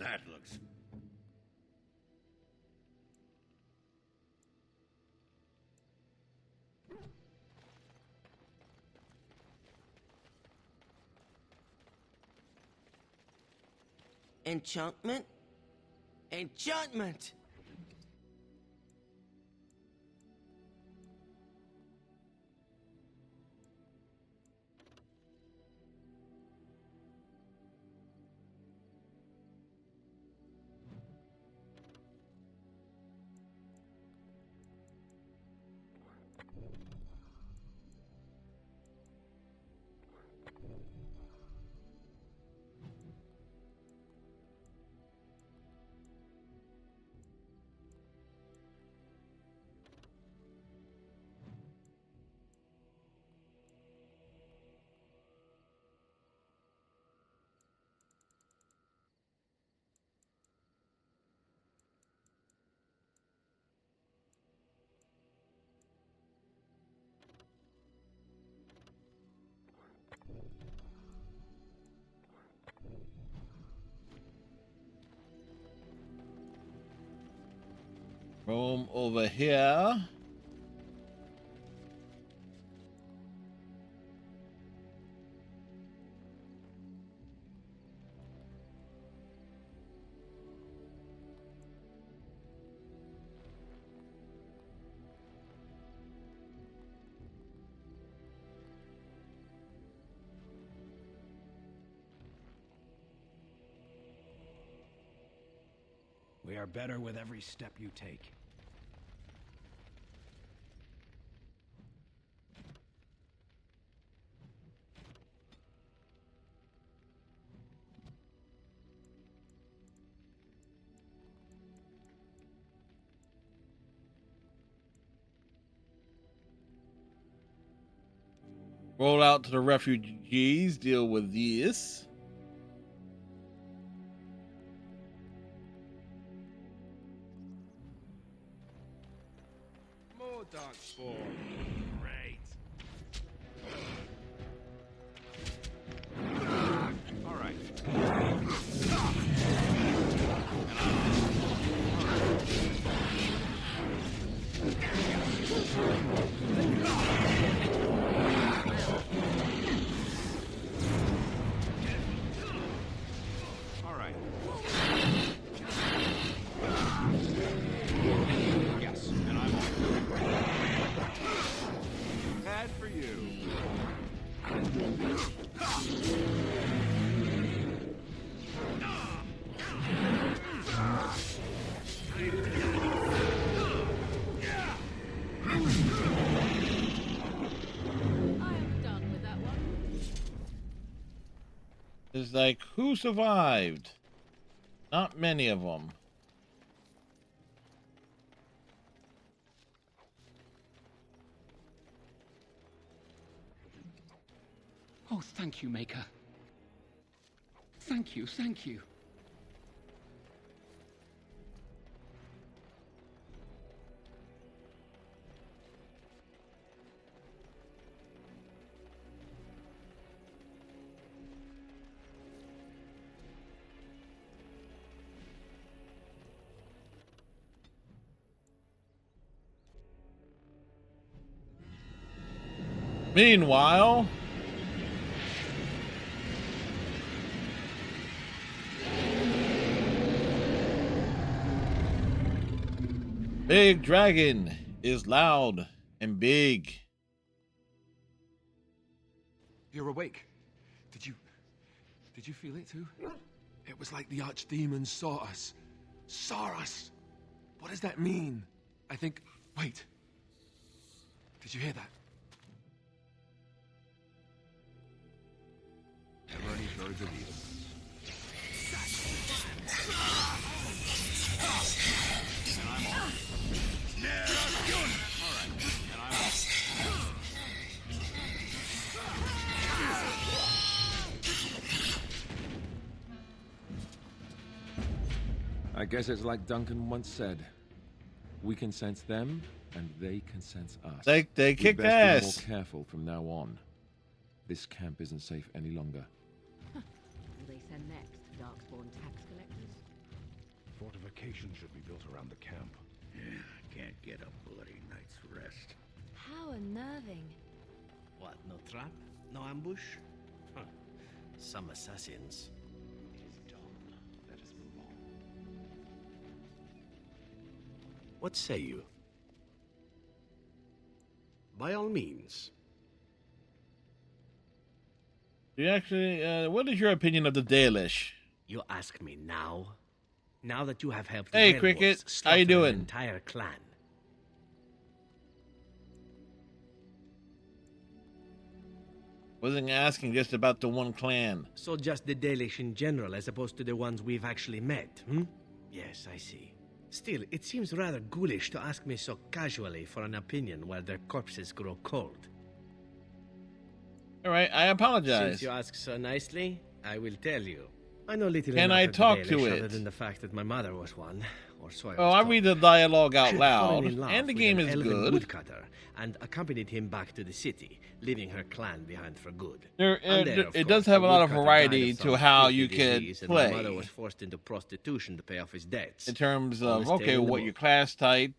That looks... Enchantment? Enchantment! Room over here. We are better with every step you take. Roll out to the refugees, deal with this. More darkspawn. Great. All right. All right. Yes, and I'm on. Bad for you. I'm done with that one. It's like, who survived? Not many of them. Oh, thank you, Maker. Thank you, thank you. Meanwhile, Big Dragon is loud and big. You're awake. Did you feel it too? It was like the archdemon saw us. Saw us. What does that mean? I think... Wait. Did you hear that? Never any shortage of evil. And I'm on. All right, and I'm on. I guess it's like Duncan once said. We can sense them, and they can sense us. They kick We'd best ass. be more careful from now on. This camp isn't safe any longer. Who they send next? Darkspawn tax collectors? Fortifications should be built around the camp. Yeah, can't get a bloody night's rest. How unnerving. What, no trap? No ambush? Huh. Some assassins. It is done. Let us move on. What say you? By all means. You actually, what is your opinion of the Dalish? You ask me now? Now that you have helped Hey, werewolves Cricket, how slaughter you an doing? entire clan. Wasn't asking just about the one clan. So just the Dalish in general, as opposed to the ones we've actually met, hmm? Yes, I see. Still, it seems rather ghoulish to ask me so casually for an opinion while their corpses grow cold. All right, I apologize. Since you ask so nicely, I will tell you. I know little Can enough I of the talk to Dalish it? other than the fact that my mother was one, or so I Oh, was I told. read the dialogue out She'd loud, fallen in love and the with game an is elven good. woodcutter, and accompanied him back to the city, leaving her clan behind for good. There, And then, of it course, does have the a lot of woodcutter variety died of to some how filthy you can disease, and my mother play. was forced into prostitution to pay off his debts. In terms All of, the okay, tale in the what your book. class type.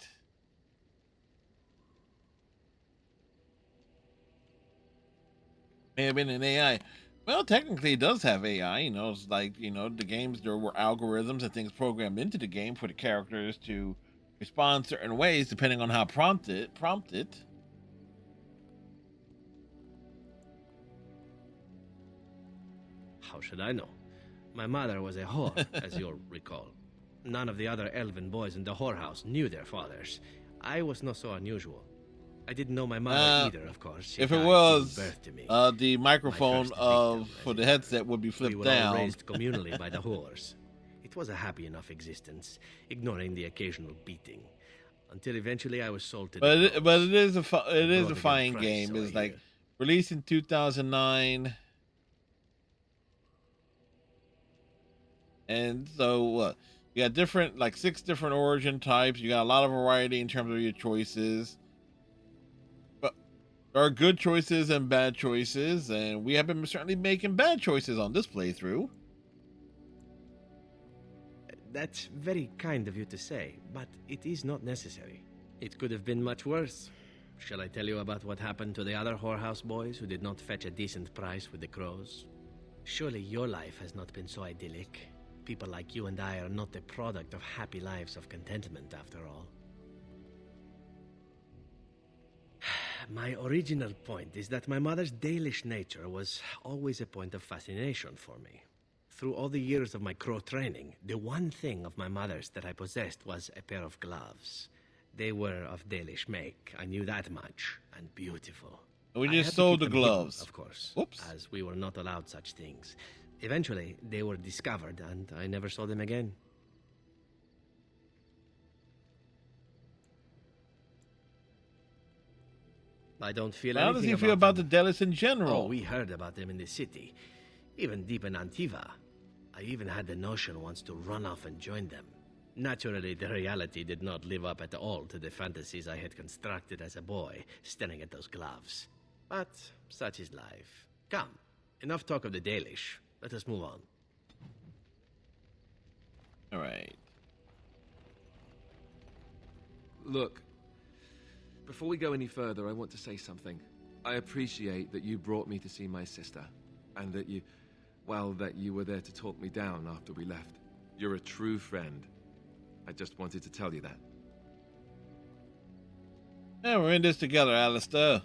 May have been an AI. Well, technically, it does have AI. You know, it's like, you know, the games, there were algorithms and things programmed into the game for the characters to respond certain ways depending on how prompted. How should I know? My mother was a whore, as you'll recall. None of the other elven boys in the whorehouse knew their fathers. I was not so unusual. I didn't know my mother either, of course. She If it died was, giving birth to me. the microphone for the headset would be We flipped were all down. raised communally by the whores. It was a happy enough existence, ignoring the occasional beating, until eventually I was sold to the But crows. it is a The it is blood a of fine Christ, game. so It's I like hear. Released in 2009. And so you got different, like 6 different origin types. You got a lot of variety in terms of your choices. But there are good choices and bad choices, and we have been certainly making bad choices on this playthrough. That's very kind of you to say, but it is not necessary. It could have been much worse. Shall I tell you about what happened to the other whorehouse boys who did not fetch a decent price with the crows? Surely your life has not been so idyllic. People like you and I are not the product of happy lives of contentment, after all. My original point is that my mother's Dalish nature was always a point of fascination for me. Through all the years of my crow training, the one thing of my mother's that I possessed was a pair of gloves. They were of Dalish make, I knew that much, and beautiful. We just sold the gloves. Hidden, of course. Whoops. As we were not allowed such things. Eventually, they were discovered, and I never saw them again. I don't feel anything. How does he feel about the Delis in general? Oh, we heard about them in the city. Even deep in Antiva. I even had the notion once to run off and join them. Naturally, the reality did not live up at all to the fantasies I had constructed as a boy, staring at those gloves. But such is life. Come, enough talk of the Dalish. Let us move on. All right. Look, before we go any further, I want to say something. I appreciate that you brought me to see my sister, and that you were there to talk me down after we left. You're a true friend. I just wanted to tell you that. Yeah, we're in this together, Alistair.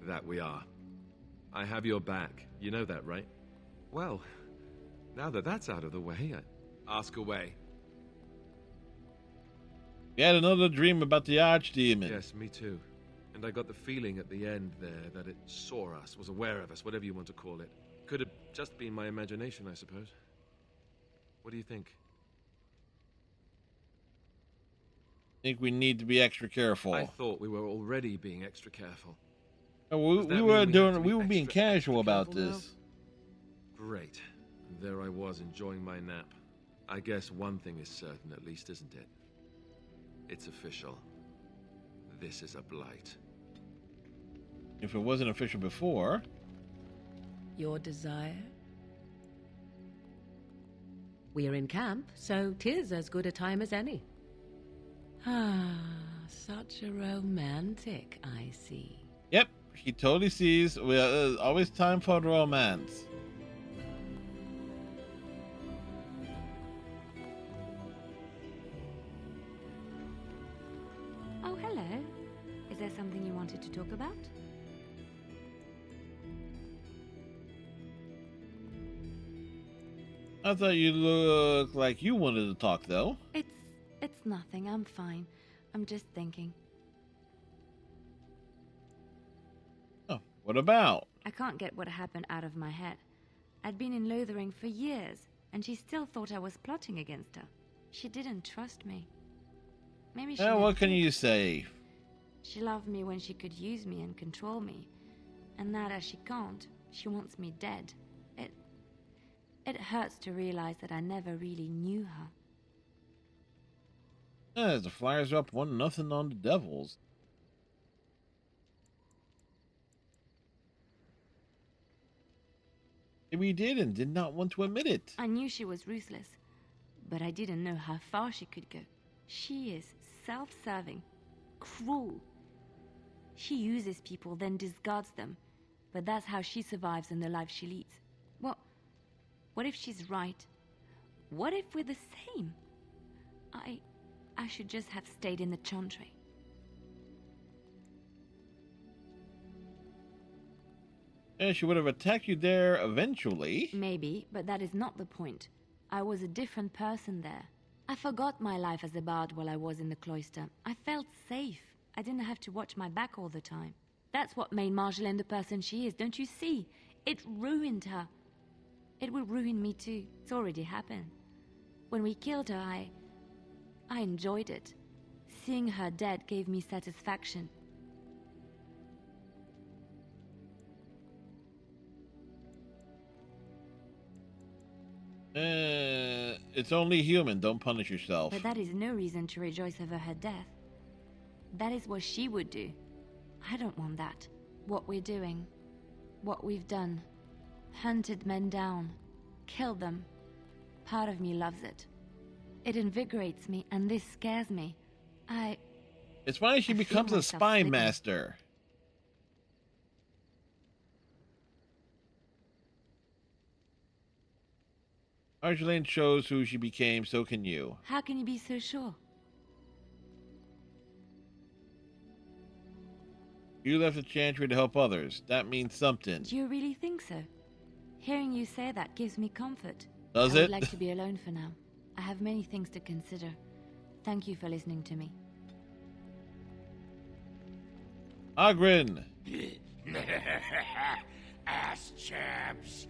That we are. I have your back. You know that, right? Well, now that that's out of the way, ask away. You had another dream about the Archdemon. Yes, me too. And I got the feeling at the end there that it saw us, was aware of us, whatever you want to call it. Could have just been my imagination, I suppose. What do you think? I think we need to be extra careful. I thought we were already being extra careful. We were being casual about this. Great. There I was enjoying my nap. I guess one thing is certain at least, isn't it? It's official. This is a blight. If it wasn't official before. Your desire? We're in camp, so 'tis as good a time as any. Ah, such a romantic, I see. Yep, he totally sees. There's always time for romance. Oh, hello. Is there something you wanted to talk about? I thought you looked like you wanted to talk, though. It's nothing. I'm fine. I'm just thinking. Oh, what about? I can't get what happened out of my head. I'd been in Lothering for years, and she still thought I was plotting against her. She didn't trust me. Maybe she... What can you say? She loved me when she could use me and control me. And now that she can't, she wants me dead. It hurts to realize that I never really knew her. As the Flyers are up 1-0 on the Devils. Maybe he did and did not want to admit it. I knew she was ruthless, but I didn't know how far she could go. She is self-serving, cruel. She uses people, then discards them. But that's how she survives in the life she leads. What if she's right? What if we're the same? I should just have stayed in the Chantry. Yeah, she would have attacked you there eventually. Maybe, but that is not the point. I was a different person there. I forgot my life as a bard while I was in the cloister. I felt safe. I didn't have to watch my back all the time. That's what made Marjolaine the person she is, don't you see? It ruined her. It will ruin me too. It's already happened. When we killed her, I enjoyed it. Seeing her dead gave me satisfaction. It's only human. Don't punish yourself. But that is no reason to rejoice over her death. That is what she would do. I don't want that. What we're doing. What we've done. Hunted men down. Killed them. Part of me loves it. It invigorates me, and this scares me. It's why she becomes a spy master. Argeline shows who she became, so can you. How can you be so sure? You left the Chantry to help others. That means something. Do you really think so? Hearing you say that gives me comfort. Does I it? would like to be alone for now. I have many things to consider. Thank you for listening to me. Ogren! Ass chaps.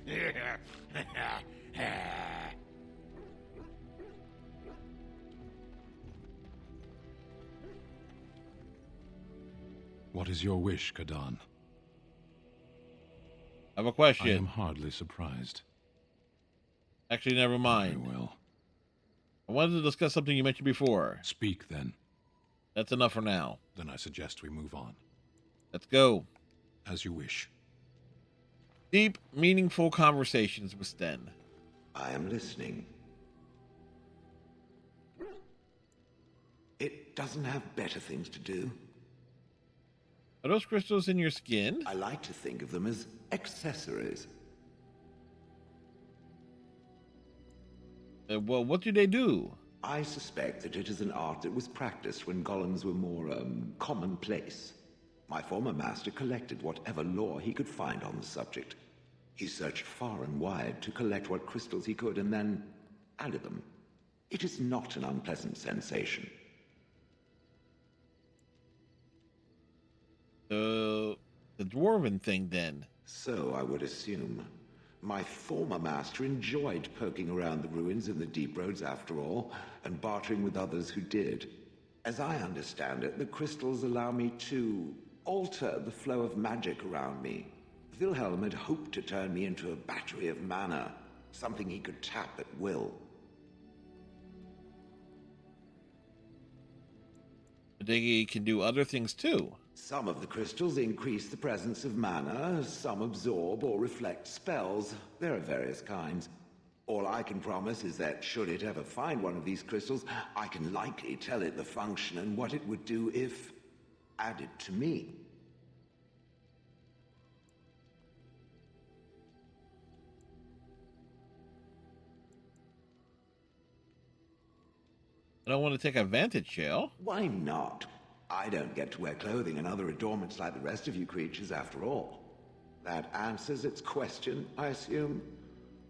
What is your wish, Kadan? I have a question. I am hardly surprised. Actually, never mind. Very well. I wanted to discuss something you mentioned before. Speak, then. That's enough for now. Then I suggest we move on. Let's go. As you wish. Deep, meaningful conversations with Sten. I am listening. It doesn't have better things to do. Are those crystals in your skin? I like to think of them as accessories. Well, what do they do? I suspect that it is an art that was practiced when golems were more, commonplace. My former master collected whatever lore he could find on the subject. He searched far and wide to collect what crystals he could and then added them. It is not an unpleasant sensation. The dwarven thing, then. So I would assume. My former master enjoyed poking around the ruins in the deep roads after all, and bartering with others who did. As I understand it, the crystals allow me to alter the flow of magic around me. Wilhelm had hoped to turn me into a battery of mana, something he could tap at will. They can do other things too. Some of the crystals increase the presence of mana, some absorb or reflect spells. There are various kinds. All I can promise is that should it ever find one of these crystals, I can likely tell it the function and what it would do if added to me. I don't want to take advantage, Shale. Why not? I don't get to wear clothing and other adornments like the rest of you creatures, after all. That answers its question, I assume?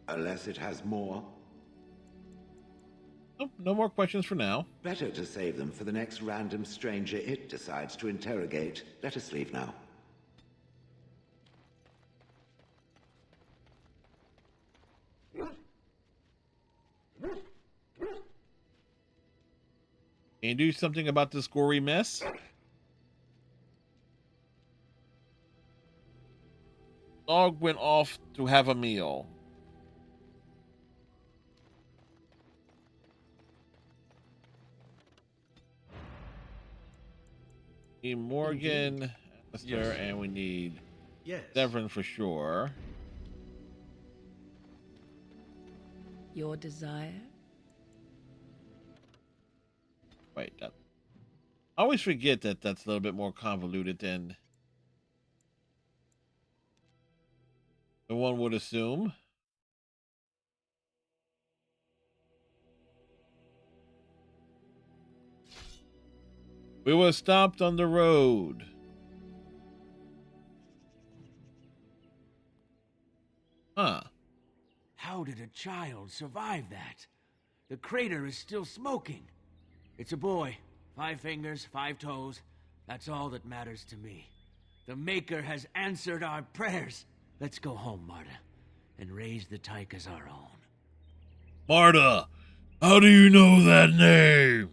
Unless it has more. Nope, no more questions for now. Better to save them for the next random stranger it decides to interrogate. Let us leave now. Can you do something about this gory mess? Dog went off to have a meal. Need Morgan, Esther, and we need Severin for sure. Your desire? Wait, I always forget that that's a little bit more convoluted than one would assume. We were stopped on the road. Huh. How did a child survive that? The crater is still smoking. It's a boy. 5 fingers, 5 toes. That's all that matters to me. The Maker has answered our prayers. Let's go home, Marta, and raise the Tyke as our own. Marta, how do you know that name?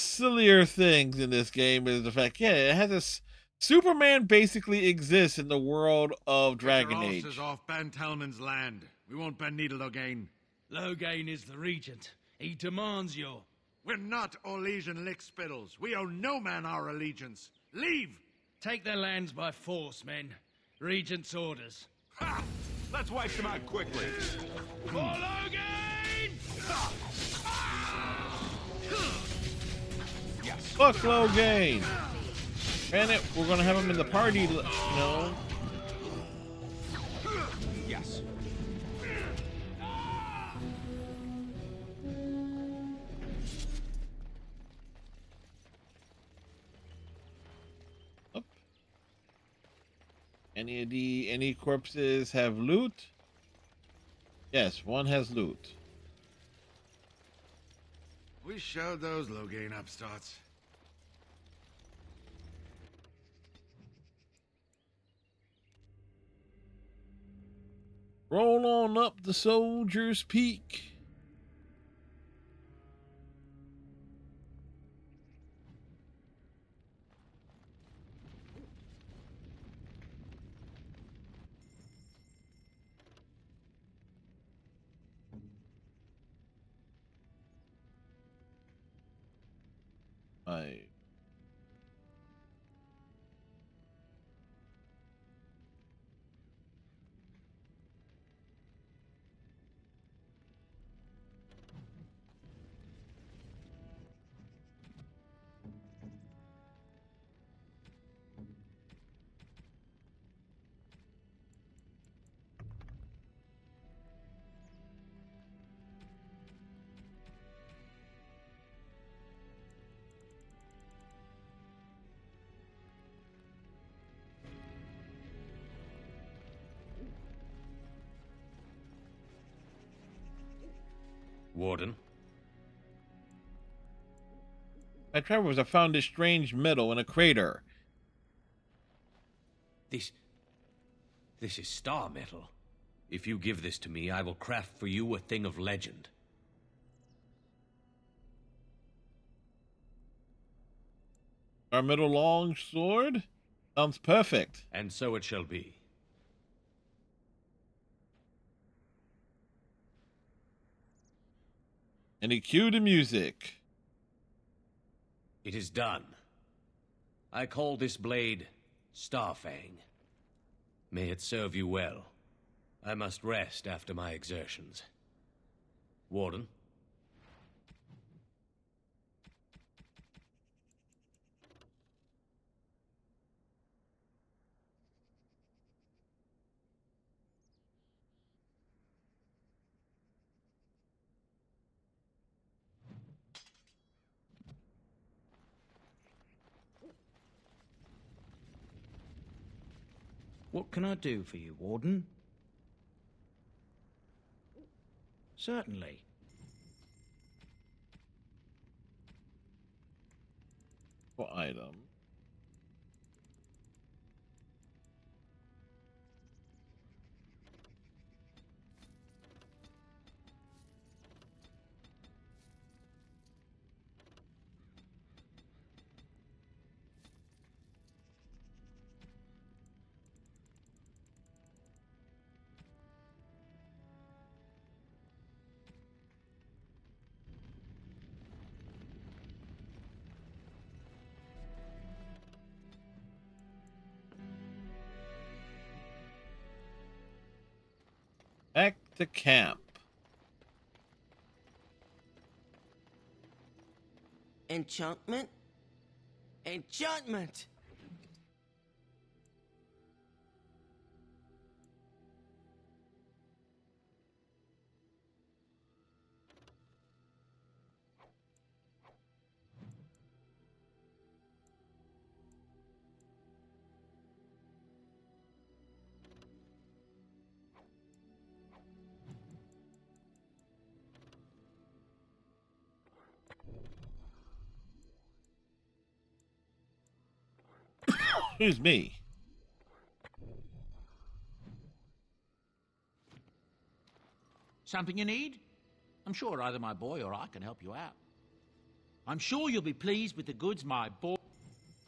sillier things in this game is the fact, yeah, it has this. Superman basically exists in the world of Dragon Get your Age. asses off Ben Talman's land. We won't bend needle Logain. Logain is the regent. He demands your... We're not Orlesian lickspittles. We owe no man our allegiance. Leave! Take their lands by force, men. Regent's orders. Ha! Let's wipe them out quickly. For Logain! Yes. Fuck Logain. Granted, we're gonna have him in the party, you know. Yes. Up. Any corpses have loot? Yes, one has loot. We showed those Logain upstarts. Roll on up the Soldier's Peak. I Warden? My travels, I found this strange metal in a crater. This is star metal. If you give this to me, I will craft for you a thing of legend. Our middle long sword? Sounds perfect. And so it shall be. And he cued the music. It is done. I call this blade Starfang. May it serve you well. I must rest after my exertions. Warden? What can I do for you, Warden? Certainly. For item. Back to camp. Enchantment? Enchantment! Excuse me. Something you need? I'm sure either my boy or I can help you out. I'm sure you'll be pleased with the goods my boy...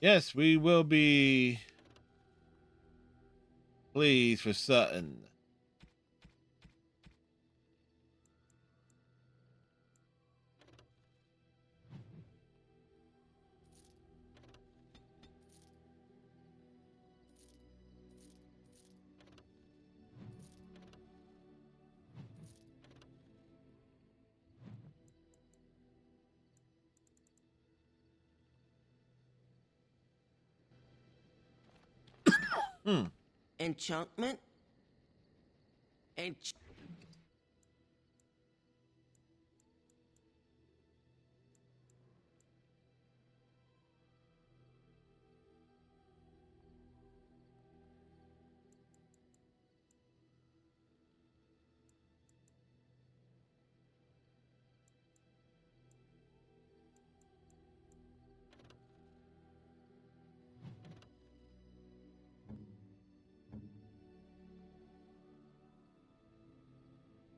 Yes, we will be pleased for Sutton. Enchantment?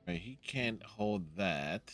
Right, he can't hold that.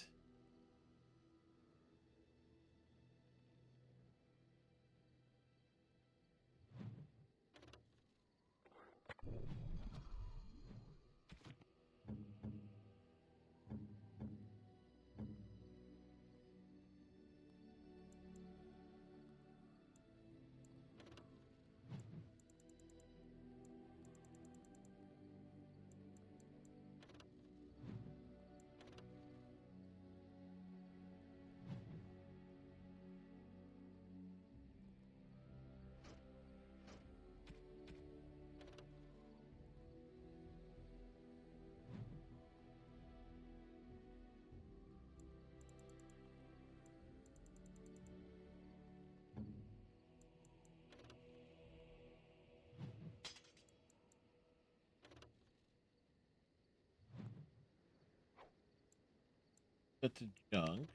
Put the junk.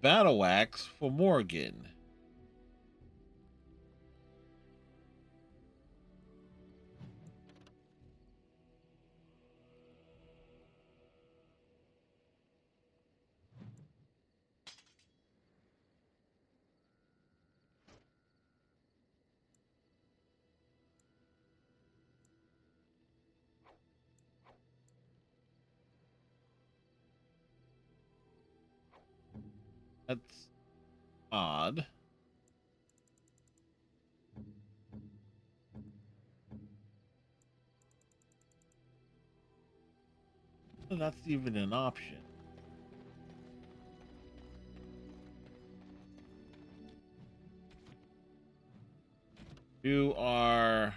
Battle axe for Morgan. That's odd. So that's even an option. You are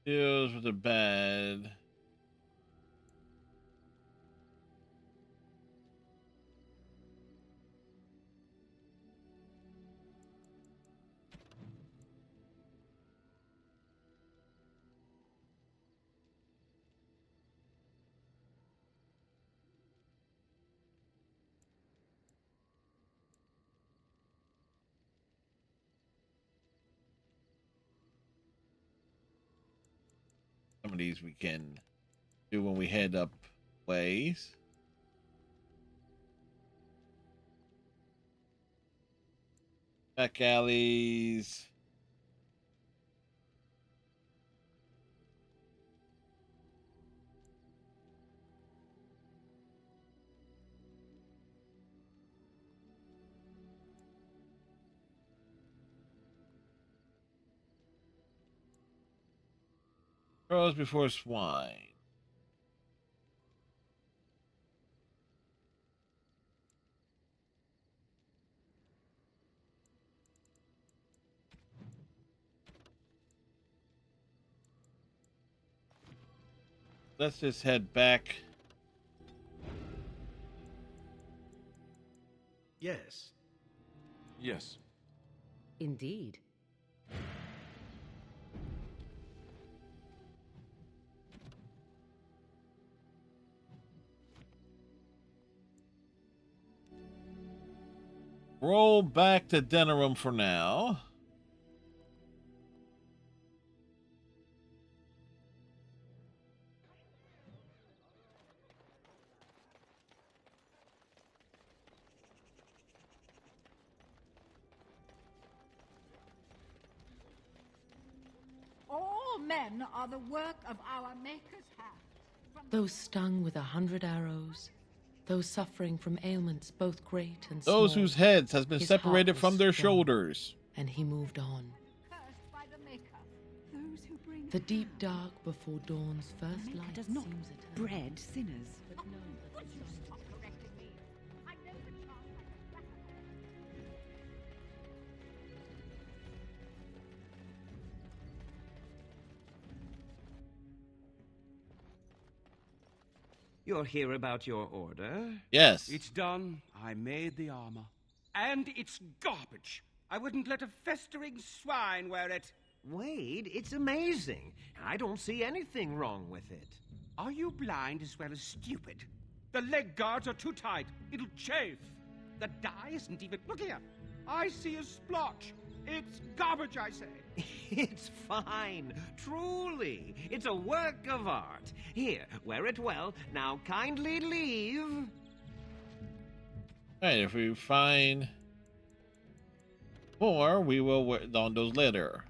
deals with the bad. Some of these we can do when we head up ways. Back alleys. Crows before swine. Let's just head back. Yes. Yes. Indeed. Roll back to Denerim for now. All men are the work of our Maker's hand. Those stung with 100 arrows, those suffering from ailments both great and small. Those whose heads has been His separated heart from was their strong, shoulders. and he moved on. Cursed by the Maker. Those who bring The deep dark before dawn's first light does not seems eternal. bread sinners. But know that Would you stop correcting me? I know the chance I can You're here about your order? Yes. It's done. I made the armor. And it's garbage. I wouldn't let a festering swine wear it. Wade, it's amazing. I don't see anything wrong with it. Are you blind as well as stupid? The leg guards are too tight. It'll chafe. The dye isn't even... Look here. I see a splotch. It's garbage, I say. It's fine. Truly. It's a work of art. Here, wear it well. Now kindly leave. Alright, if we find more, we will wear on those later.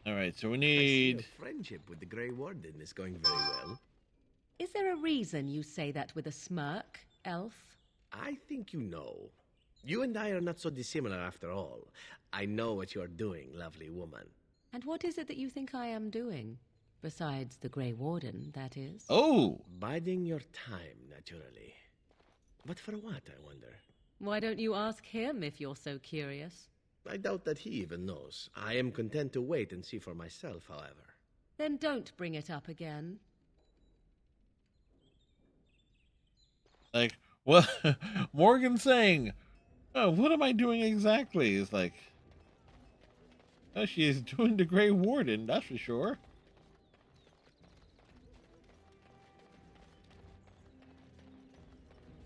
All right, so we need... I see your friendship with the Grey Warden is going very well. Is there a reason you say that with a smirk, elf? I think you know. You and I are not so dissimilar after all. I know what you're doing, lovely woman. And what is it that you think I am doing? Besides the Grey Warden, that is. Oh! Biding your time, naturally. But for what, I wonder? Why don't you ask him if you're so curious? I doubt that he even knows. I am content to wait and see for myself, however. Then don't bring it up again. Like, what? Morgan saying, oh, what am I doing exactly? It's like, oh, she is doing the Grey Warden, that's for sure.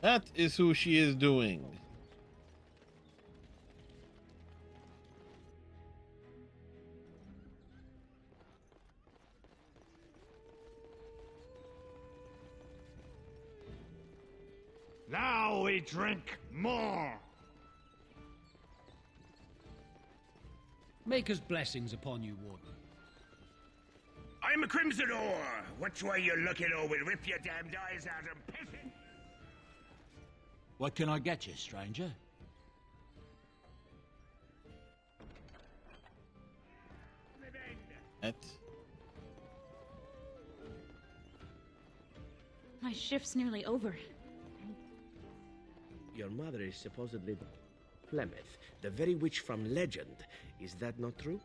That is who she is doing. Now we drink more. Maker's blessings upon you, Warden. I'm a Crimson Ore. Which way you looking, or we'll rip your damned eyes out and piss in? What can I get you, stranger? My shift's nearly over. Your mother is supposedly Flemeth, the very witch from legend. Is that not true?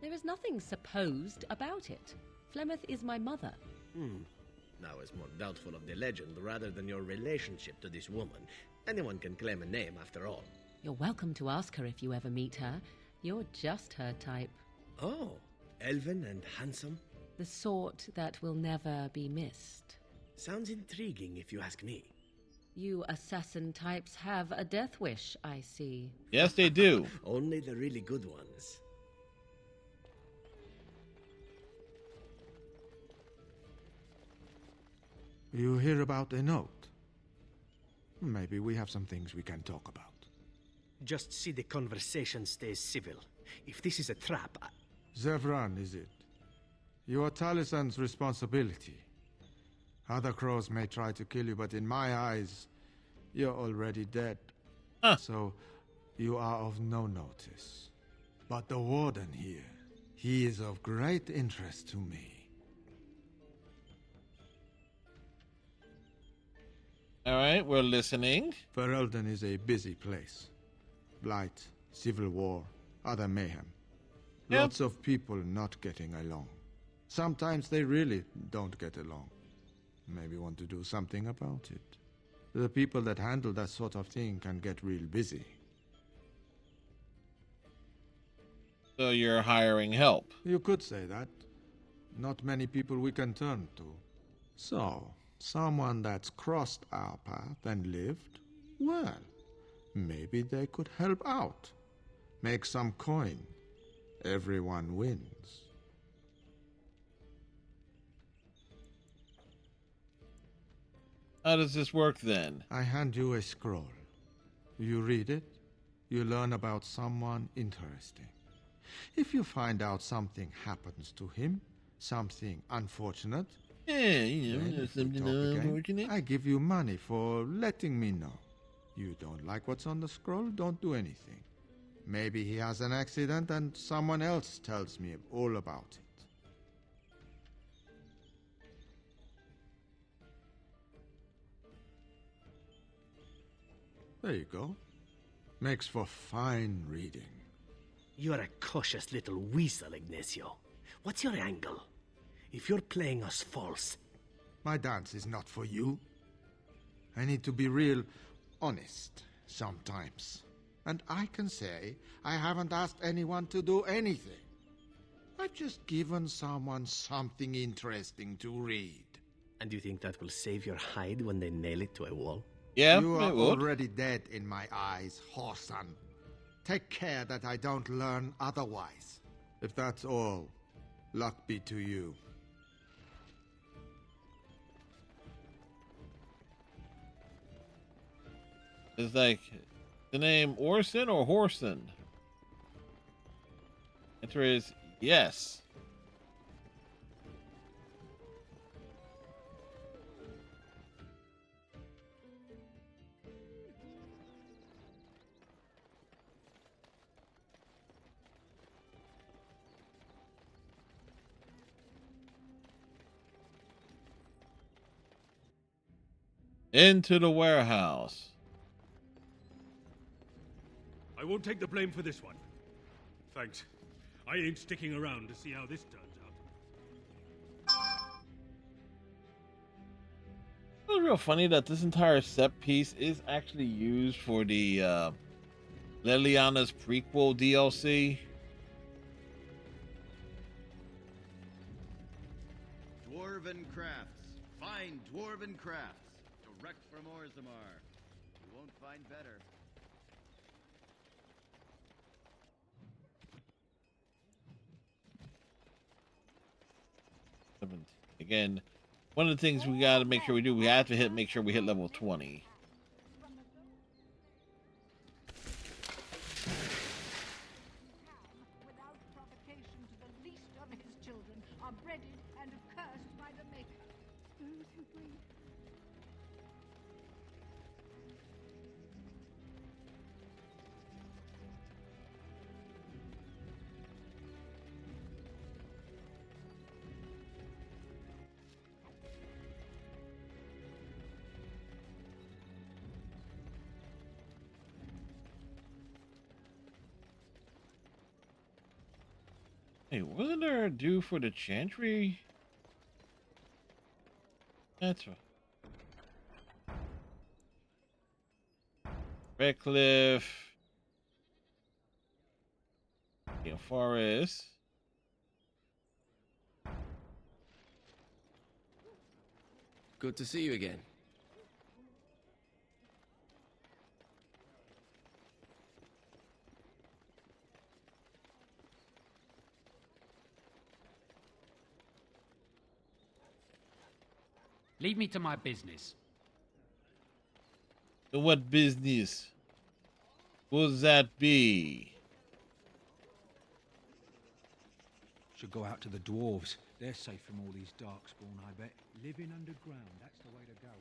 There is nothing supposed about it. Flemeth is my mother. Now is more doubtful of the legend rather than your relationship to this woman. Anyone can claim a name after all. You're welcome to ask her if you ever meet her. You're just her type. Oh, elven and handsome? The sort that will never be missed. Sounds intriguing if you ask me. You assassin types have a death wish, I see. Yes, they do. Only the really good ones. You hear about a note? Maybe we have some things we can talk about. Just see the conversation stays civil. If this is a trap, Zevran, is it? You are Talisan's responsibility. Other crows may try to kill you, but in my eyes, you're already dead. So, you are of no notice. But the warden here, he is of great interest to me. All right, we're listening. Ferelden is a busy place. Blight, civil war, other mayhem. Yep. Lots of people not getting along. Sometimes they really don't get along. Maybe want to do something about it. The people that handle that sort of thing can get real busy. So you're hiring help. You could say that. Not many people we can turn to. So, someone that's crossed our path and lived, well, maybe they could help out. Make some coin. Everyone wins. How does this work then? I hand you a scroll. You read it, you learn about someone interesting. If you find out something happens to him, something unfortunate, something unfortunate. I give you money for letting me know. You don't like what's on the scroll, don't do anything. Maybe he has an accident and someone else tells me all about it. There you go. Makes for fine reading. You're a cautious little weasel, Ignacio. What's your angle? If you're playing us false... My dance is not for you. I need to be real honest sometimes. And I can say I haven't asked anyone to do anything. I've just given someone something interesting to read. And you think that will save your hide when they nail it to a wall? Yeah, you are it would. already dead in my eyes, whoreson. Take care that I don't learn otherwise. If that's all, luck be to you. It's like the name Orson or Horson. Answer is yes. Into the warehouse. I won't take the blame for this one. Thanks. I ain't sticking around to see how this turns out. It's real funny that this entire set piece is actually used for the Liliana's prequel DLC. Dwarven crafts. Fine dwarven crafts. Direct from Orzammar. You won't find better. Again, one of the things we got to make sure we do, we have to make sure we hit level 20. Without provocation to the least of his children, are breaded and accursed by the Maker. Those who bring Hey, wasn't there a due for the Chantry? That's right. Redcliffe. Forest. Good to see you again. Leave me to my business. What business will that be? Should go out to the dwarves. They're safe from all these darkspawn, I bet. Living underground, that's the way to go.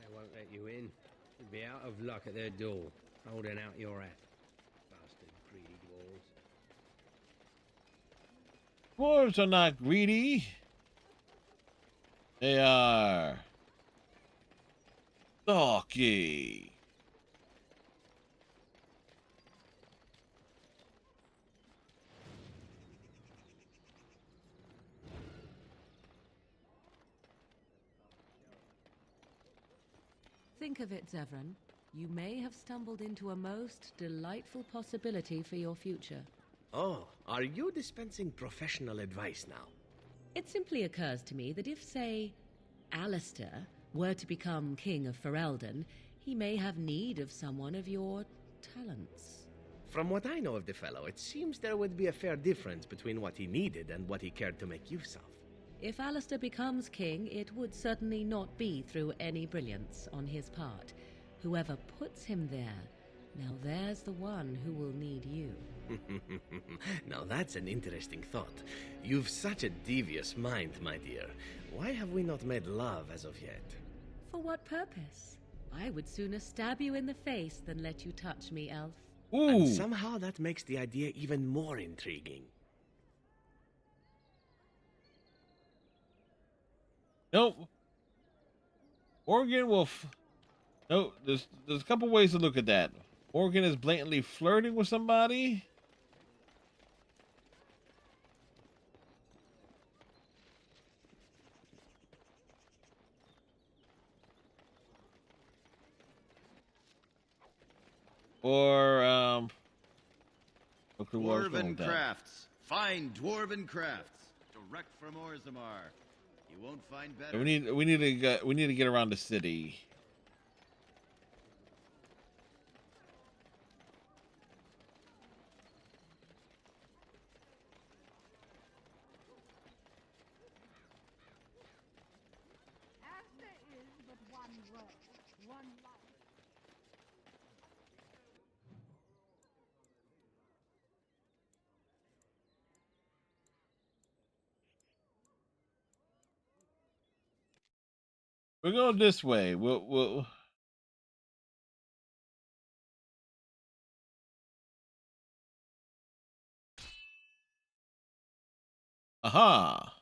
They won't let you in. You'll be out of luck at their door, holding out your hat. Bastard greedy dwarves. Dwarves are not greedy. They are stalky. Think of it, Zevran. You may have stumbled into a most delightful possibility for your future. Oh, are you dispensing professional advice now? It simply occurs to me that if, say, Alistair were to become King of Ferelden, he may have need of someone of your talents. From what I know of the fellow, it seems there would be a fair difference between what he needed and what he cared to make use of. If Alistair becomes king, it would certainly not be through any brilliance on his part. Whoever puts him there, now there's the one who will need you. Now that's an interesting thought. You've such a devious mind, my dear. Why have we not made love as of yet? For what purpose? I would sooner stab you in the face than let you touch me, elf. Ooh. And somehow that makes the idea even more intriguing. Nope. Morgan will. No, there's a couple ways to look at that. Morgan is blatantly flirting with somebody. Or Dwarven crafts. Find dwarven crafts. Direct from Orzammar. You won't find better. We need to get around the city. As there is but one world, one life. We're going this way. We'll. Aha.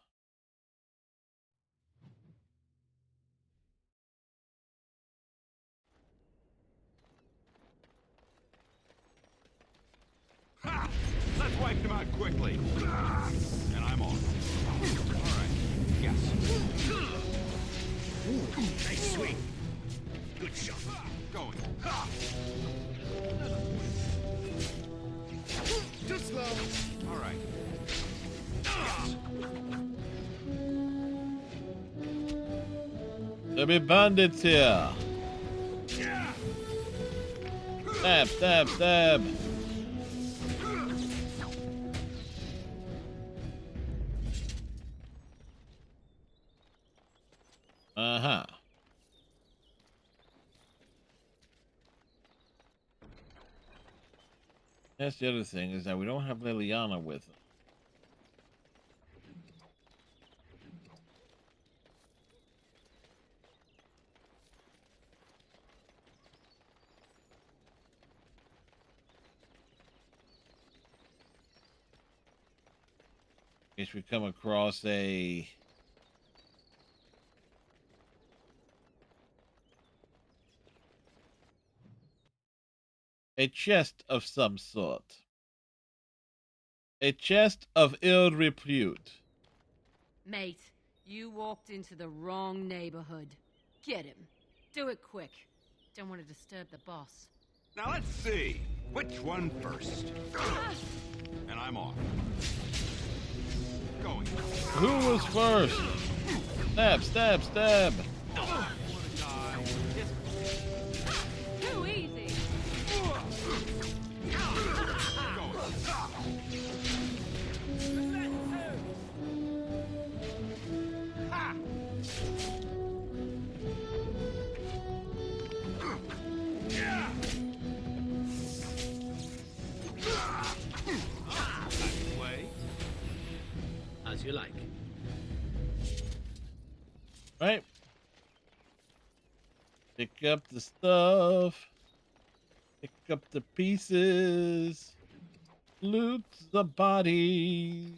Ha! Let's wipe them out quickly. And I'm on. All right. Yes. Nice swing. Good shot. Going. Too slow. All right. There be bandits here. Stab, stab, stab. Uh-huh. That's the other thing, is that we don't have Liliana with us. In case we come across a chest of some sort. A chest of ill repute. Mate, you walked into the wrong neighborhood. Get him. Do it quick. Don't want to disturb the boss. Now let's see. Which one first? And I'm off. Going. Who was first? Stab, stab, stab. Too easy. As you like. Right. Pick up the stuff. Pick up the pieces. Loot the body.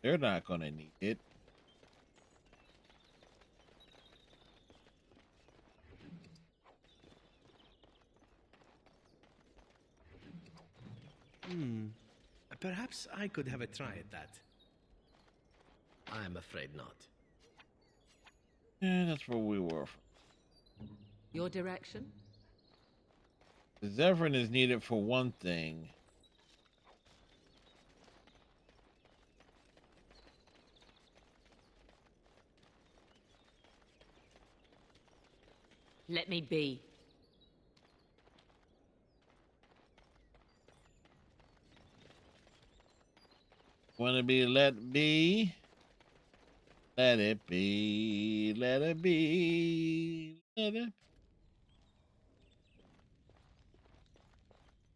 They're not gonna need it. Perhaps I could have a try at that. I'm afraid not. Yeah, that's where we were. Your direction? The Zephyrin is needed for one thing. Let me be. Want to be let be? Let it be. Let it be. Let it.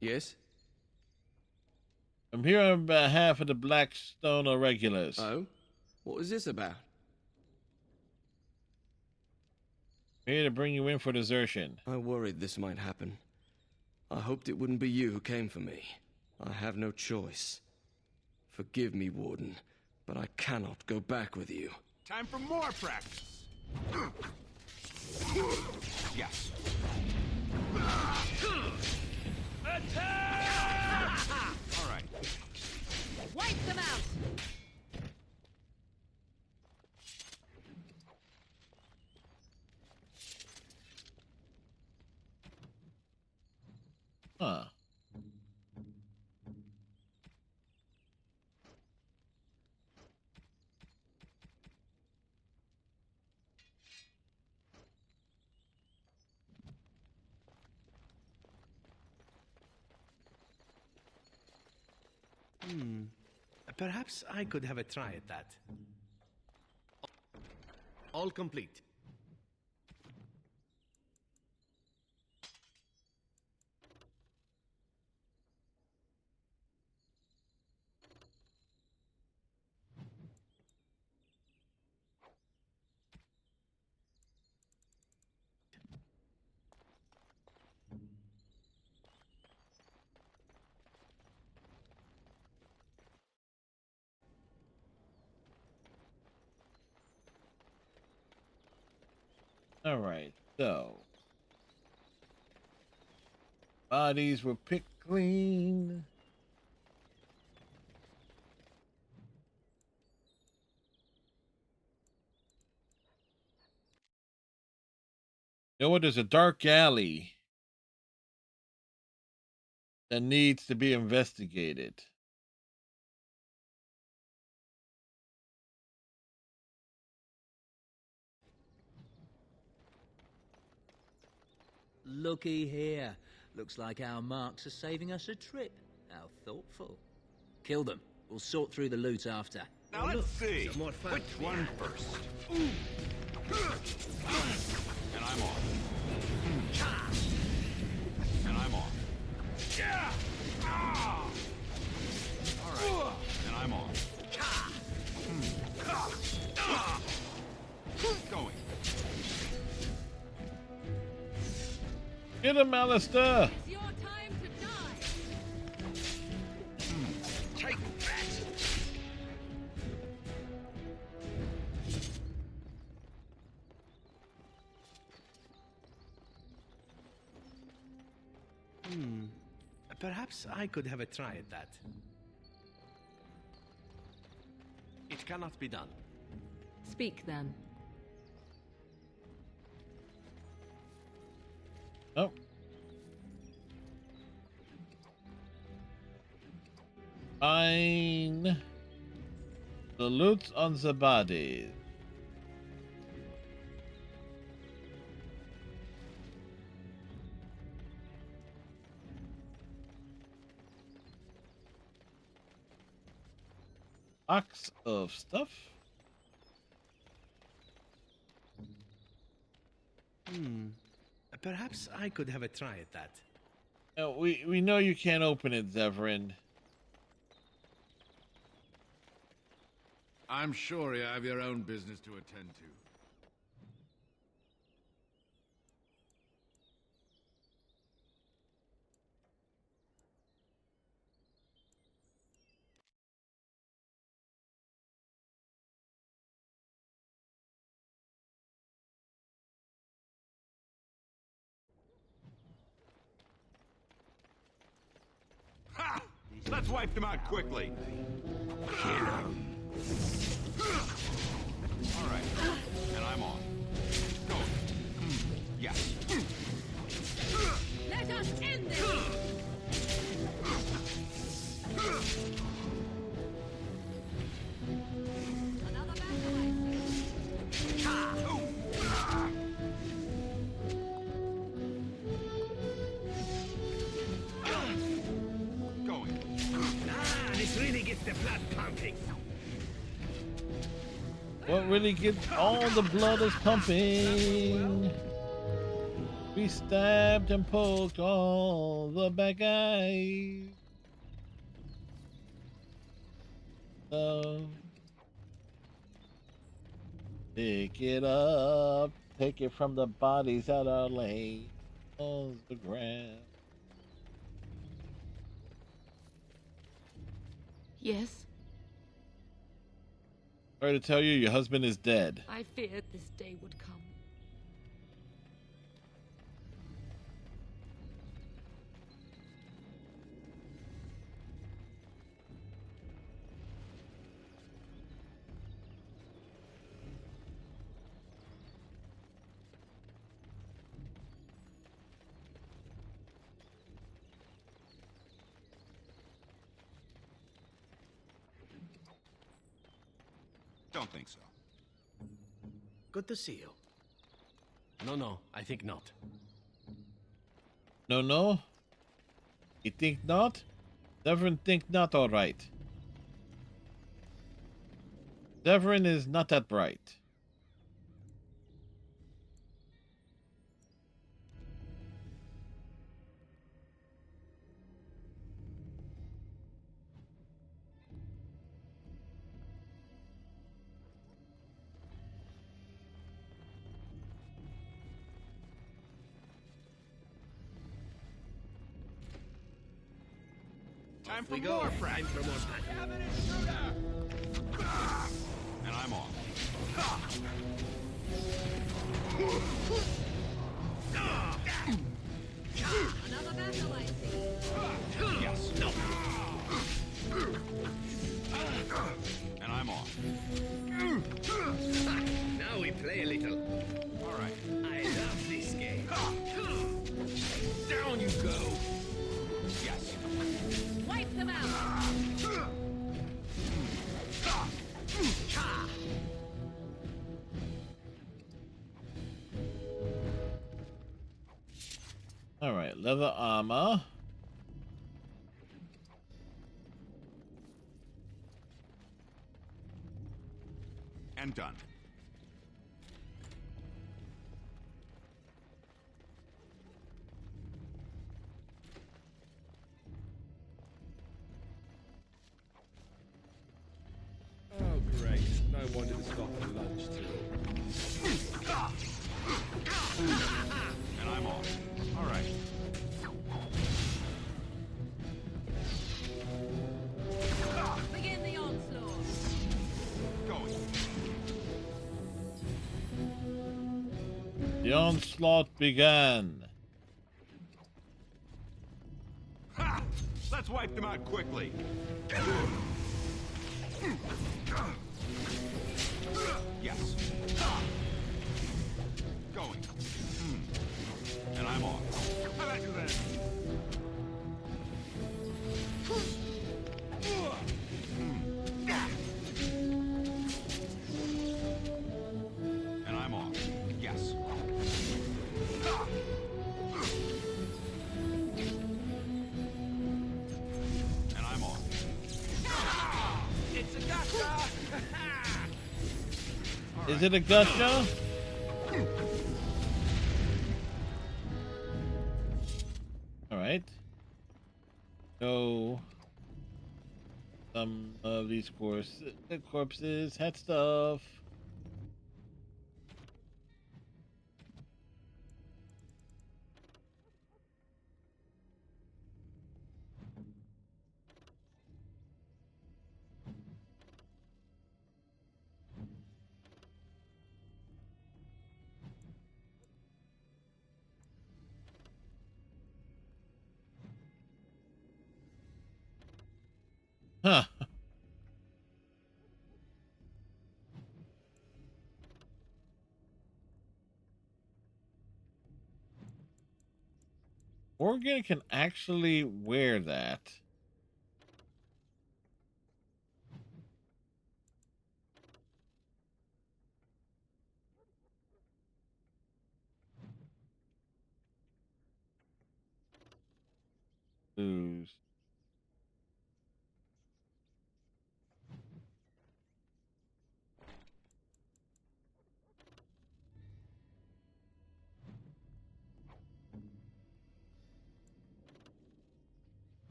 Yes? I'm here on behalf of the Blackstone Irregulars. Oh? What was this about? I'm here to bring you in for desertion. I worried this might happen. I hoped it wouldn't be you who came for me. I have no choice. Forgive me, Warden, but I cannot go back with you. Time for more practice. Yes. Attack! All right. Wipe them out! Huh. Perhaps I could have a try at that. All complete. All right, so bodies were picked clean. You know what? There's a dark alley that needs to be investigated. Looky here. Looks like our marks are saving us a trip. How thoughtful. Kill them. We'll sort through the loot after. Now let's see. Which one first? And I'm on. And I'm on. Yeah! Ah! All right. And I'm on. Going. Get him, Alistair! It's your time to die! Take that! Perhaps I could have a try at that. It cannot be done. Speak then. Oh. Fine. The loot on the bodies. Box of stuff. Perhaps I could have a try at that. We know you can't open it, Zephyrin. I'm sure you have your own business to attend to. Ha! Let's wipe them out quickly. Kill 'em. All right, and I'm on. Go. Yes. Let us end this! Another battle, Going. Ah, this really gets the blood pumping. What really gets all the blood is pumping? We stabbed and poked all the bad guys. So pick it up, take it from the bodies that are laying on the ground. Yes, Sorry to tell you, your husband is dead. I feared this day would come. Don't think so. Good to see you. No, I think not. No? You think not? Severin think not, all right. Severin is not that bright. Time for We go. more, friend. Time for more battle. And I'm on. Another battle, I see. Yes. And I'm on. Now we play a little. All right. I love this game. Down you go. Yes. Wipe them out! All right, leather armor. And done. Oh, great. No wonder to stop for lunch, too. And I'm on. All right. Begin the onslaught! Going. The onslaught began. Ha! Let's wipe them out quickly. Yes. Going. And I'm on. How about you then? And I'm on. Yes. And I'm on. It's a gotcha! Is it a gusher? All right. So Some of these corpses had stuff. Huh. Morgan can actually wear that. Lose.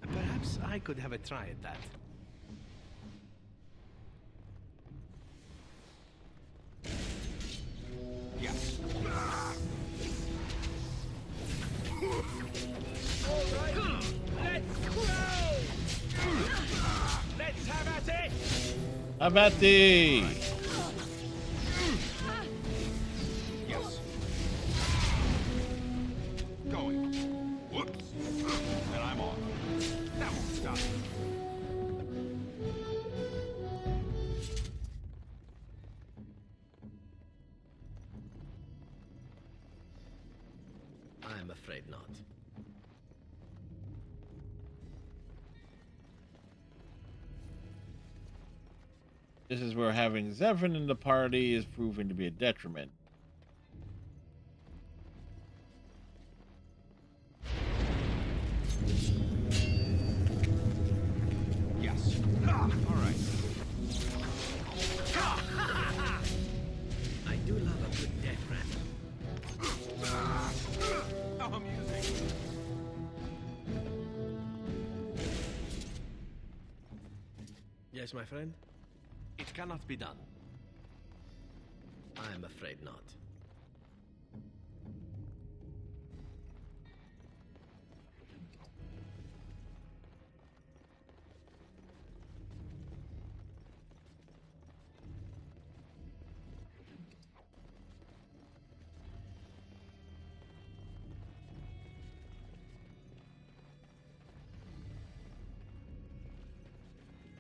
Perhaps I could have a try at that. Yes. Let's have at it! Abati! Yes. Going. Whoops. And I'm off. That won't stop. I'm afraid not. This is where having Zevran in the party is proving to be a detriment. Yes. All right. I do love a good death rat. How amusing. Yes, my friend? It cannot be done. I'm afraid not.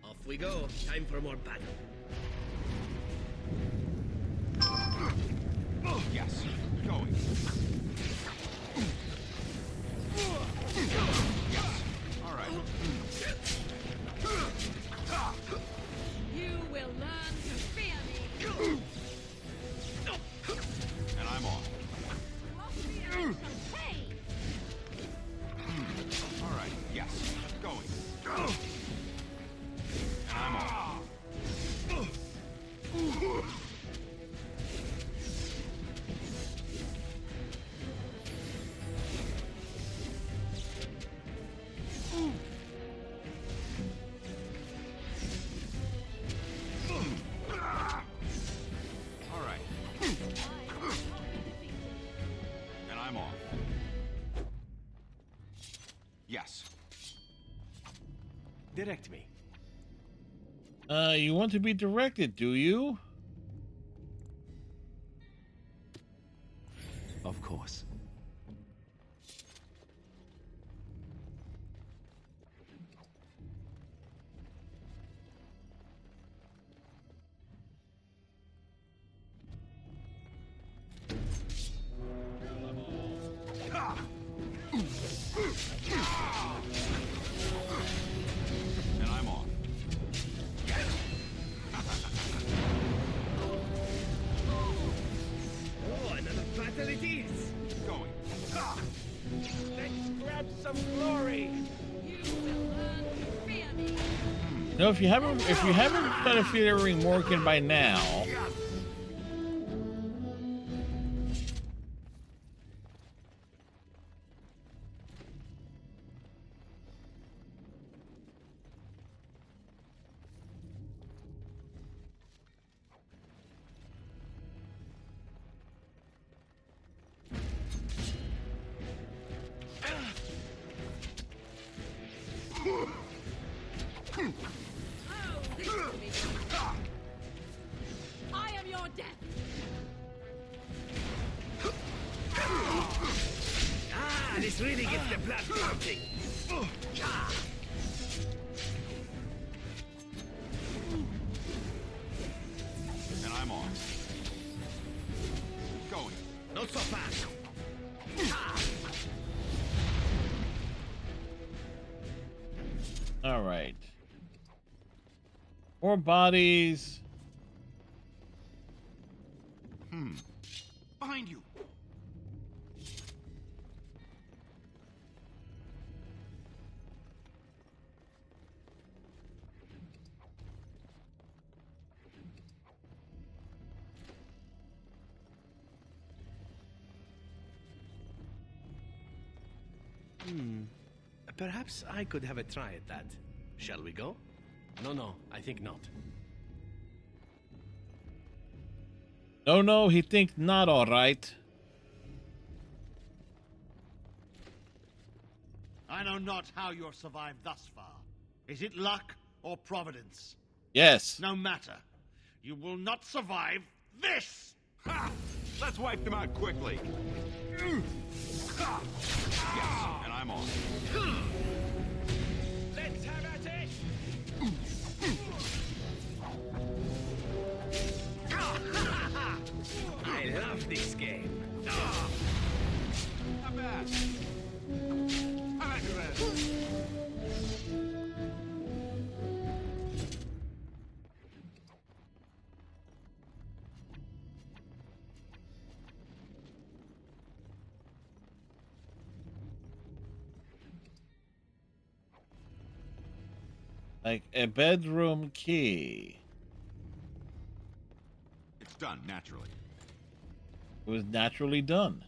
Off we go. Time for more battle. Yes. Going. Yes. All right. You will learn to fear me. And I'm off. All right. Yes. Going. And I'm off. All right. And I'm off. Yes. Direct me. You want to be directed, do you? Of course. And I'm off. want some glory. No, if you haven't started featuring Morgan by now, I am your death. Ah, this really gets the blood pumping. And I'm on. Going. Not so fast. all right. More bodies. Behind you. Perhaps I could have a try at that. Shall we go? No, I think not. No, he thinks not all right. I know not how you're survived thus far. Is it luck or providence? Yes. No matter. You will not survive this! Ha! Let's wipe them out quickly. Yes, and I'm on. Let's have at it. I love this game. Not bad. I like that. Like a bedroom key. It's done naturally. It was naturally done.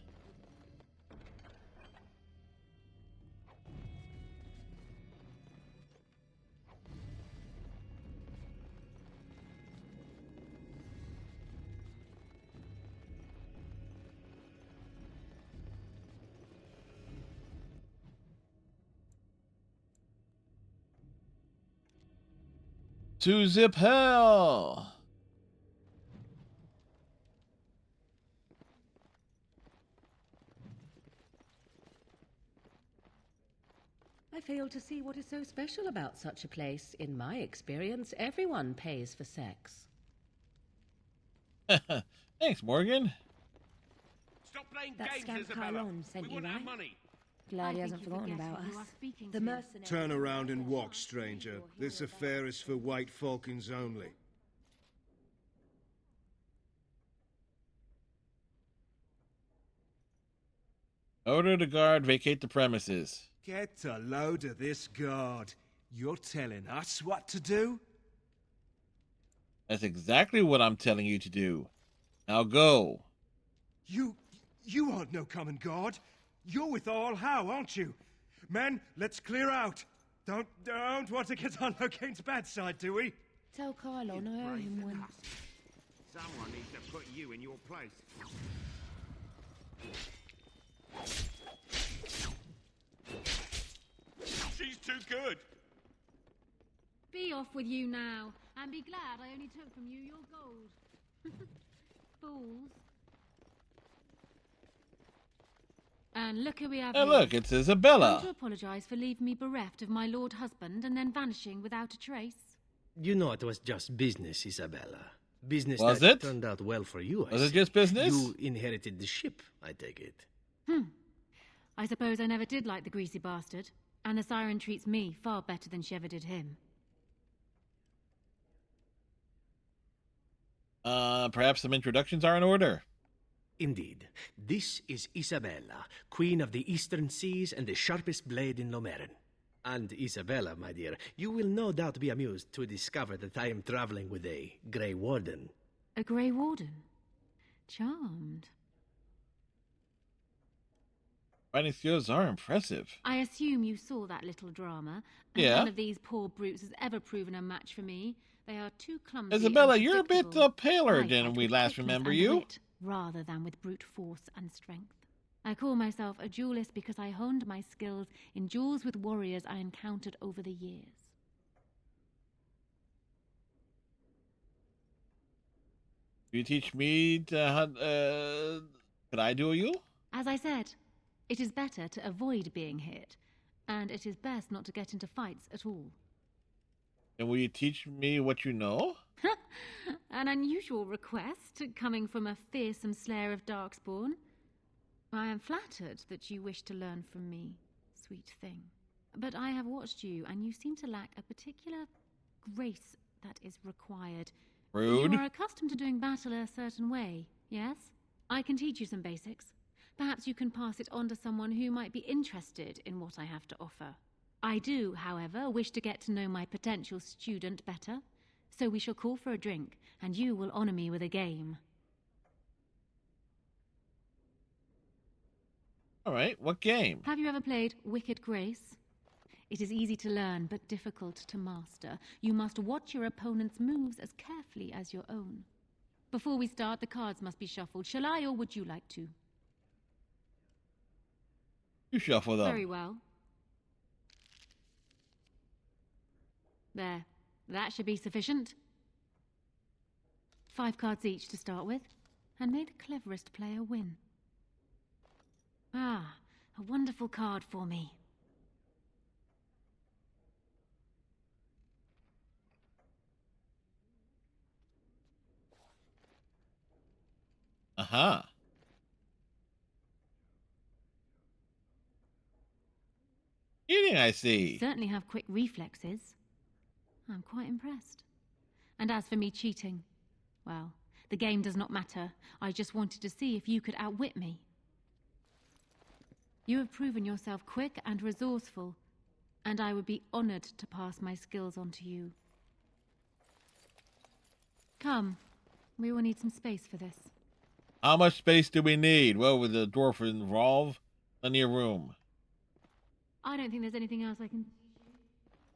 To zip hell. I fail to see what is so special about such a place. In my experience, everyone pays for sex. Thanks, Morgan. Stop playing That games, scamp Isabella. Kylon sent We you, want our right? money. Glad he I hasn't think you forgotten forget about who you us. are speaking The to. mercenaries. Turn around and walk, stranger. This affair is for White Falcons only. Order the guard vacate the premises. Get a load of this guard. You're telling us what to do? That's exactly what I'm telling you to do. Now go. You aren't no common guard. You're with All How, aren't you? Men, let's clear out. Don't want to get on Locane's bad side, do we? Tell Kylon I owe him one. Someone needs to put you in your place. She's too good. Be off with you now, and be glad I only took from you your gold. Fools. And look who we have Hey, here. look, it's Want Isabella. to apologise for leaving me bereft of my lord husband and then vanishing without a trace? You know it was just business, Isabella. Business Was that it? turned out well for you, I Was it see. just business? You inherited the ship, I take it. I suppose I never did like the greasy bastard, and the siren treats me far better than she ever did him. Perhaps some introductions are in order. Indeed. This is Isabella, Queen of the Eastern Seas and the sharpest blade in Lomerin. And Isabella, my dear, you will no doubt be amused to discover that I am traveling with a Grey Warden. A Grey Warden? Charmed. Fighting skills are impressive. I assume you saw that little drama. And Yeah. none of these poor brutes has ever proven a match for me. They are too clumsy. Isabella, and you're a bit predictable. paler I than fight we with last quickness remember and you. wit, rather than with brute force and strength. I call myself a duelist because I honed my skills in duels with warriors I encountered over the years. You teach me could I duel you? As I said, it is better to avoid being hit, and it is best not to get into fights at all. And will you teach me what you know? An unusual request, coming from a fearsome slayer of Darkspawn. I am flattered that you wish to learn from me, sweet thing. But I have watched you, and you seem to lack a particular grace that is required. Rude. You are accustomed to doing battle a certain way, yes? I can teach you some basics. Perhaps you can pass it on to someone who might be interested in what I have to offer. I do, however, wish to get to know my potential student better, so we shall call for a drink, and you will honor me with a game. All right, what game? Have you ever played Wicked Grace? It is easy to learn, but difficult to master. You must watch your opponent's moves as carefully as your own. Before we start, the cards must be shuffled. Shall I, or would you like to? You shuffle them. Very well. There. That should be sufficient. 5 cards each to start with, and may the cleverest player win. Ah, a wonderful card for me. Uh-huh. Eating, I see. Certainly have quick reflexes. I'm quite impressed. And as for me cheating, well, the game does not matter. I just wanted to see if you could outwit me. You have proven yourself quick and resourceful, and I would be honored to pass my skills on to you. Come, we will need some space for this. How much space do we need? Well, with the dwarf involved, plenty of room. I don't think there's anything else I can teach you.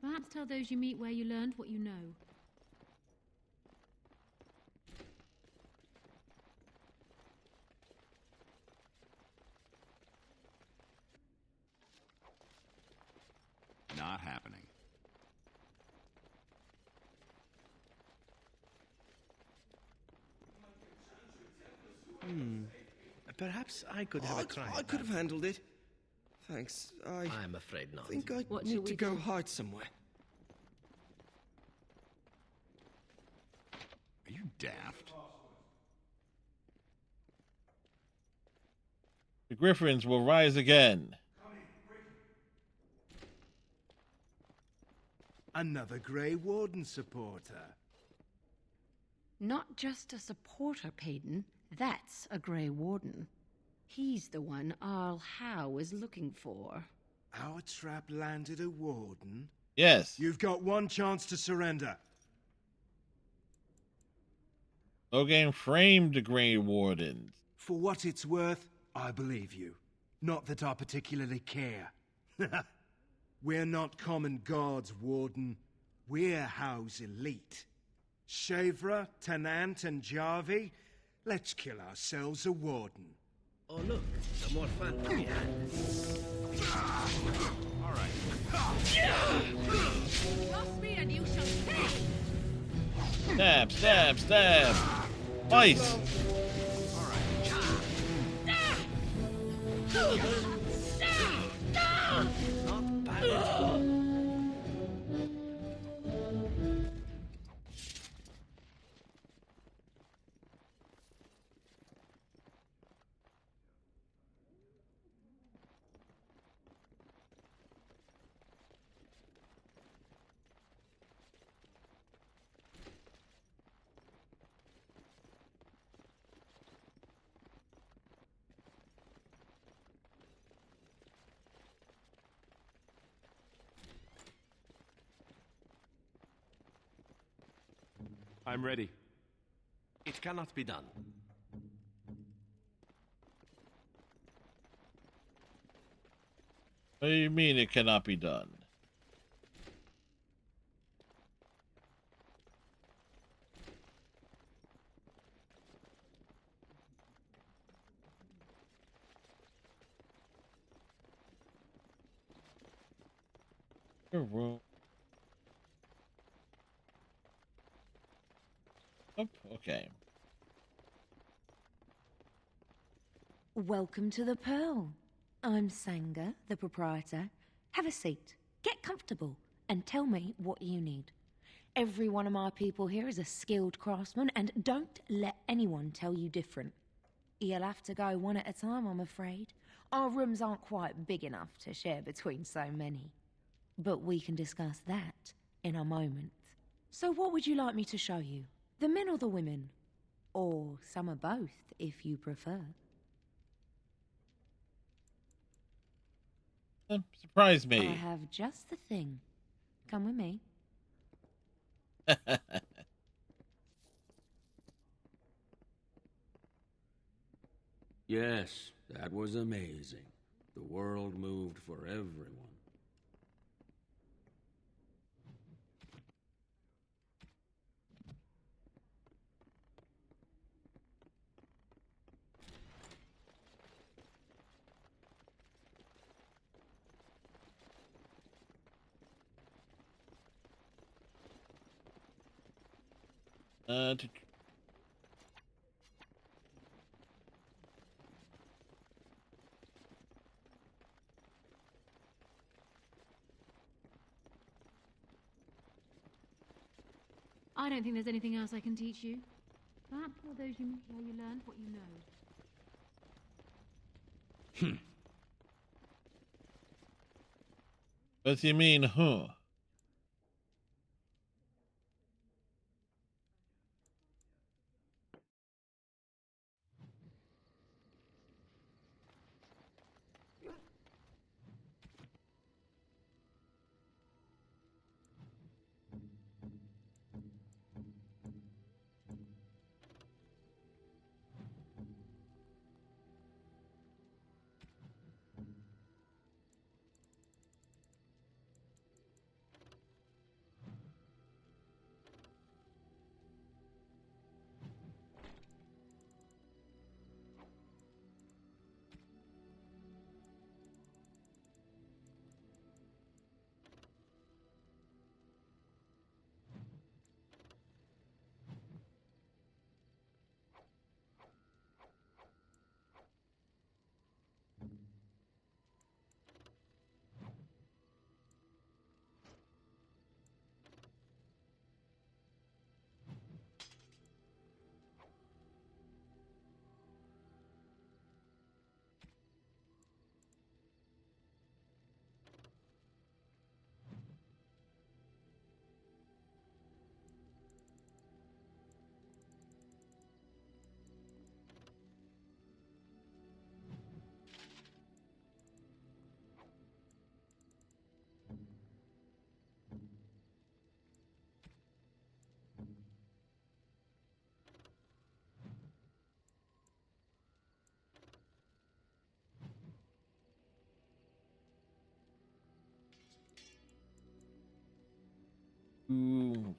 Perhaps tell those you meet where you learned what you know. Not happening. Perhaps I could have a try. I could have handled it. Thanks. I'm afraid not. I think I What shall need we to go do? hide somewhere. Are you daft? The Griffins will rise again. Another Grey Warden supporter. Not just a supporter, Payton. That's a Grey Warden. He's the one Arl Howe is looking for. Our trap landed a Warden? Yes. You've got one chance to surrender. Logan framed the Grey Wardens. For what it's worth, I believe you. Not that I particularly care. We're not common guards, Warden. We're Howe's elite. Shavra, Tenant, and Jarvie, let's kill ourselves a Warden. Oh, look, some more fun to be had. All right. Cross me and you shall pay! Stab, stab, stab. Twice. Not bad at all. I'm ready. It cannot be done. What do you mean it cannot be done? Your room. Oh, okay. Welcome to the Pearl. I'm Sanga, the proprietor. Have a seat, get comfortable, and tell me what you need. Every one of my people here is a skilled craftsman, and don't let anyone tell you different. You'll have to go one at a time, I'm afraid. Our rooms aren't quite big enough to share between so many. But we can discuss that in a moment. So what would you like me to show you? The men or the women? Or some of both, if you prefer. Surprise me. I have just the thing. Come with me. Yes, that was amazing. The world moved for everyone. Uh, I don't think there's anything else I can teach you. Perhaps for those you meet where you learned what you know. What do you mean, huh? Ooh.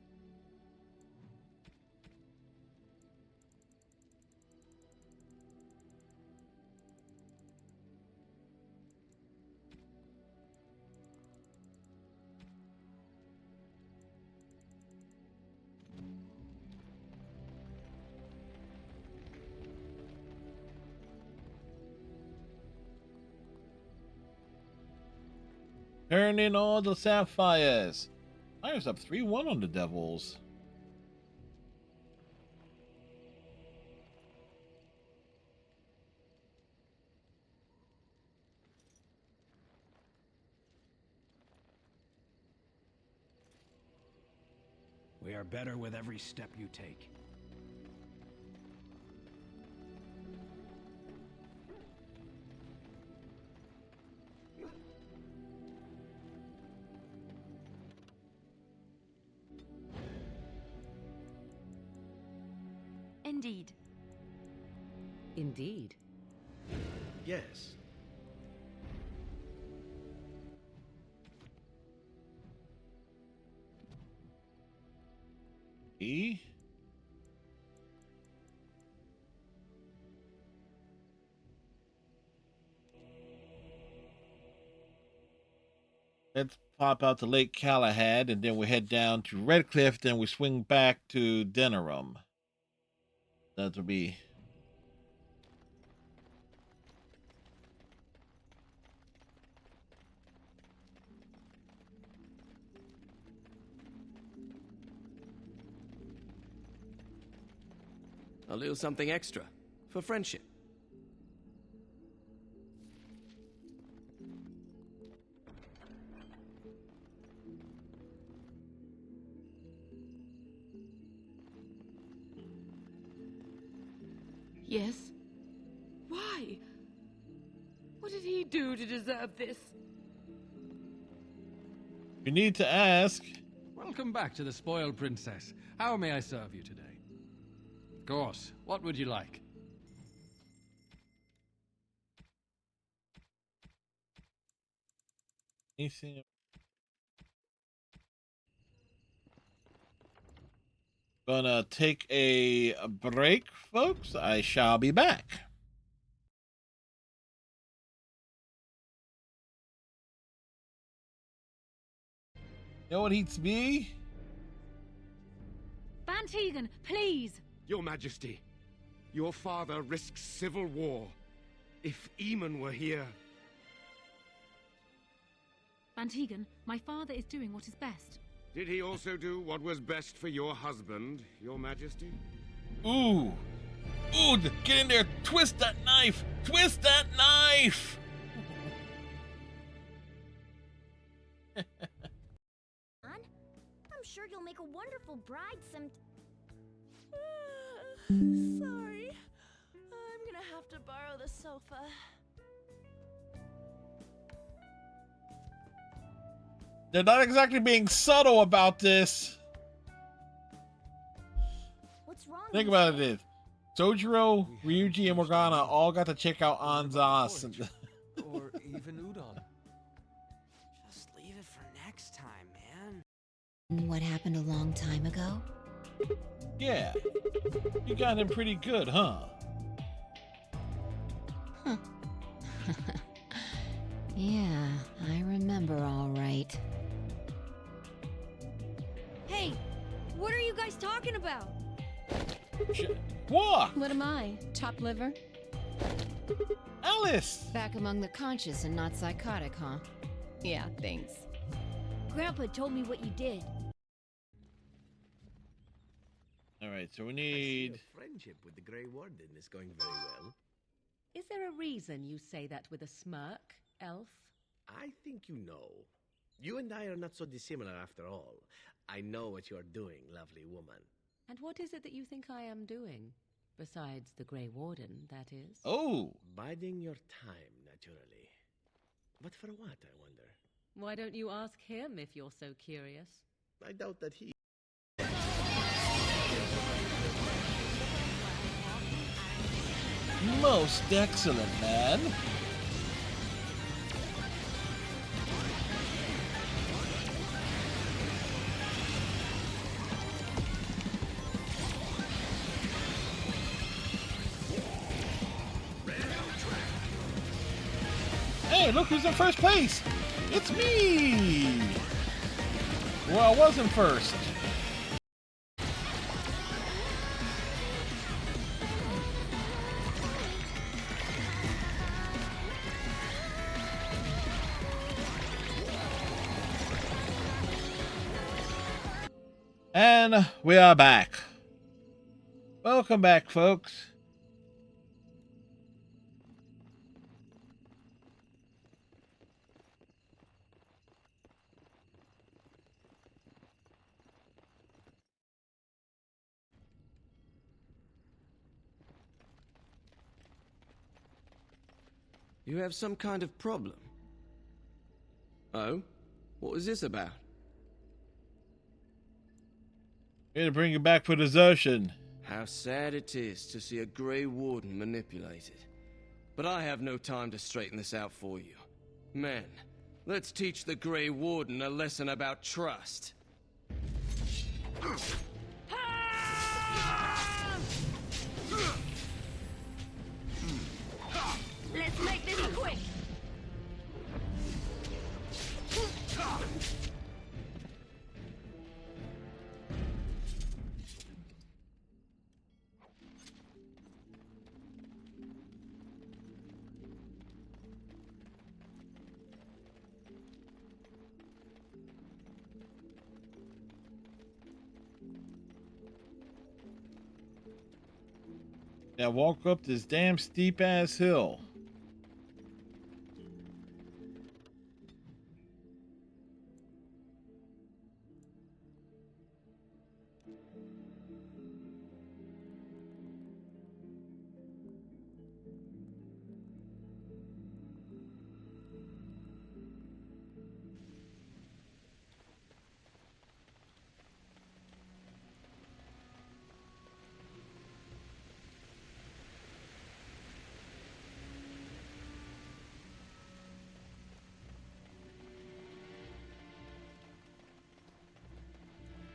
Turn in all the sapphires. Fire's up 3-1 on the Devils. We are better with every step you take. indeed. Indeed. Yes. E? Let's pop out to Lake Galahad, and then we head down to Redcliffe, then we swing back to Denerim. That'll be... A little something extra. For friendship. Yes? Why? What did he do to deserve this? You need to ask. Welcome back to the Spoiled Princess. How may I serve you today? Of course. What would you like? Anything? Gonna take a break, folks. I shall be back. You know what eats me? Van Tegan, please! Your Majesty, your father risks civil war. If Eamon were here... Van Tegan, my father is doing what is best. Did he also do what was best for your husband, your Majesty? Ooh. Ooh, get in there. Twist that knife. Twist that knife. I'm sure you'll make a wonderful bride some... Sorry. I'm gonna have to borrow the sofa. They're not exactly being subtle about this. What's wrong? Think about it. Sojiro, Ryuji, and Morgana all got to check out Anzas. Or even udon. Just leave it for next time, man. What happened a long time ago? Yeah. You got him pretty good, huh? Huh. Yeah, I remember all right. Hey, what are you guys talking about? What? What am I? Chopped liver? Alice! Back among the conscious and not psychotic, huh? Yeah, thanks. Grandpa told me what you did. Alright, so we need... friendship with the Grey Warden is going very well. Is there a reason you say that with a smirk, elf? I think you know. You and I are not so dissimilar after all. I know what you are doing, lovely woman. And what is it that you think I am doing? Besides the Grey Warden, that is. Oh! Biding your time, naturally. But for what, I wonder? Why don't you ask him if you're so curious? I doubt that he... Most excellent, man. Hey, look who's in first place! It's me! Well, I wasn't first. And we are back. Welcome back, folks. You have some kind of problem. Oh? What was this about? Here to bring you back for desertion. How sad it is to see a Grey Warden manipulated. But I have no time to straighten this out for you. Men, let's teach the Grey Warden a lesson about trust. Let's make this quick! Yeah, walk up this damn steep ass hill.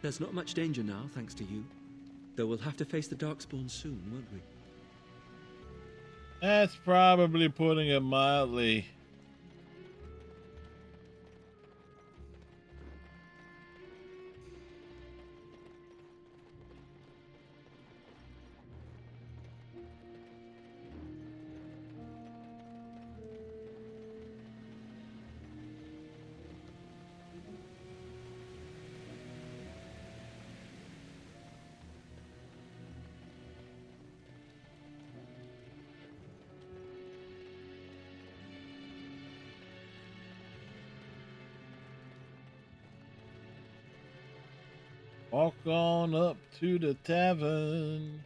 There's not much danger now, thanks to you. Though we'll have to face the Darkspawn soon, won't we? That's probably putting it mildly. Walk on up to the tavern.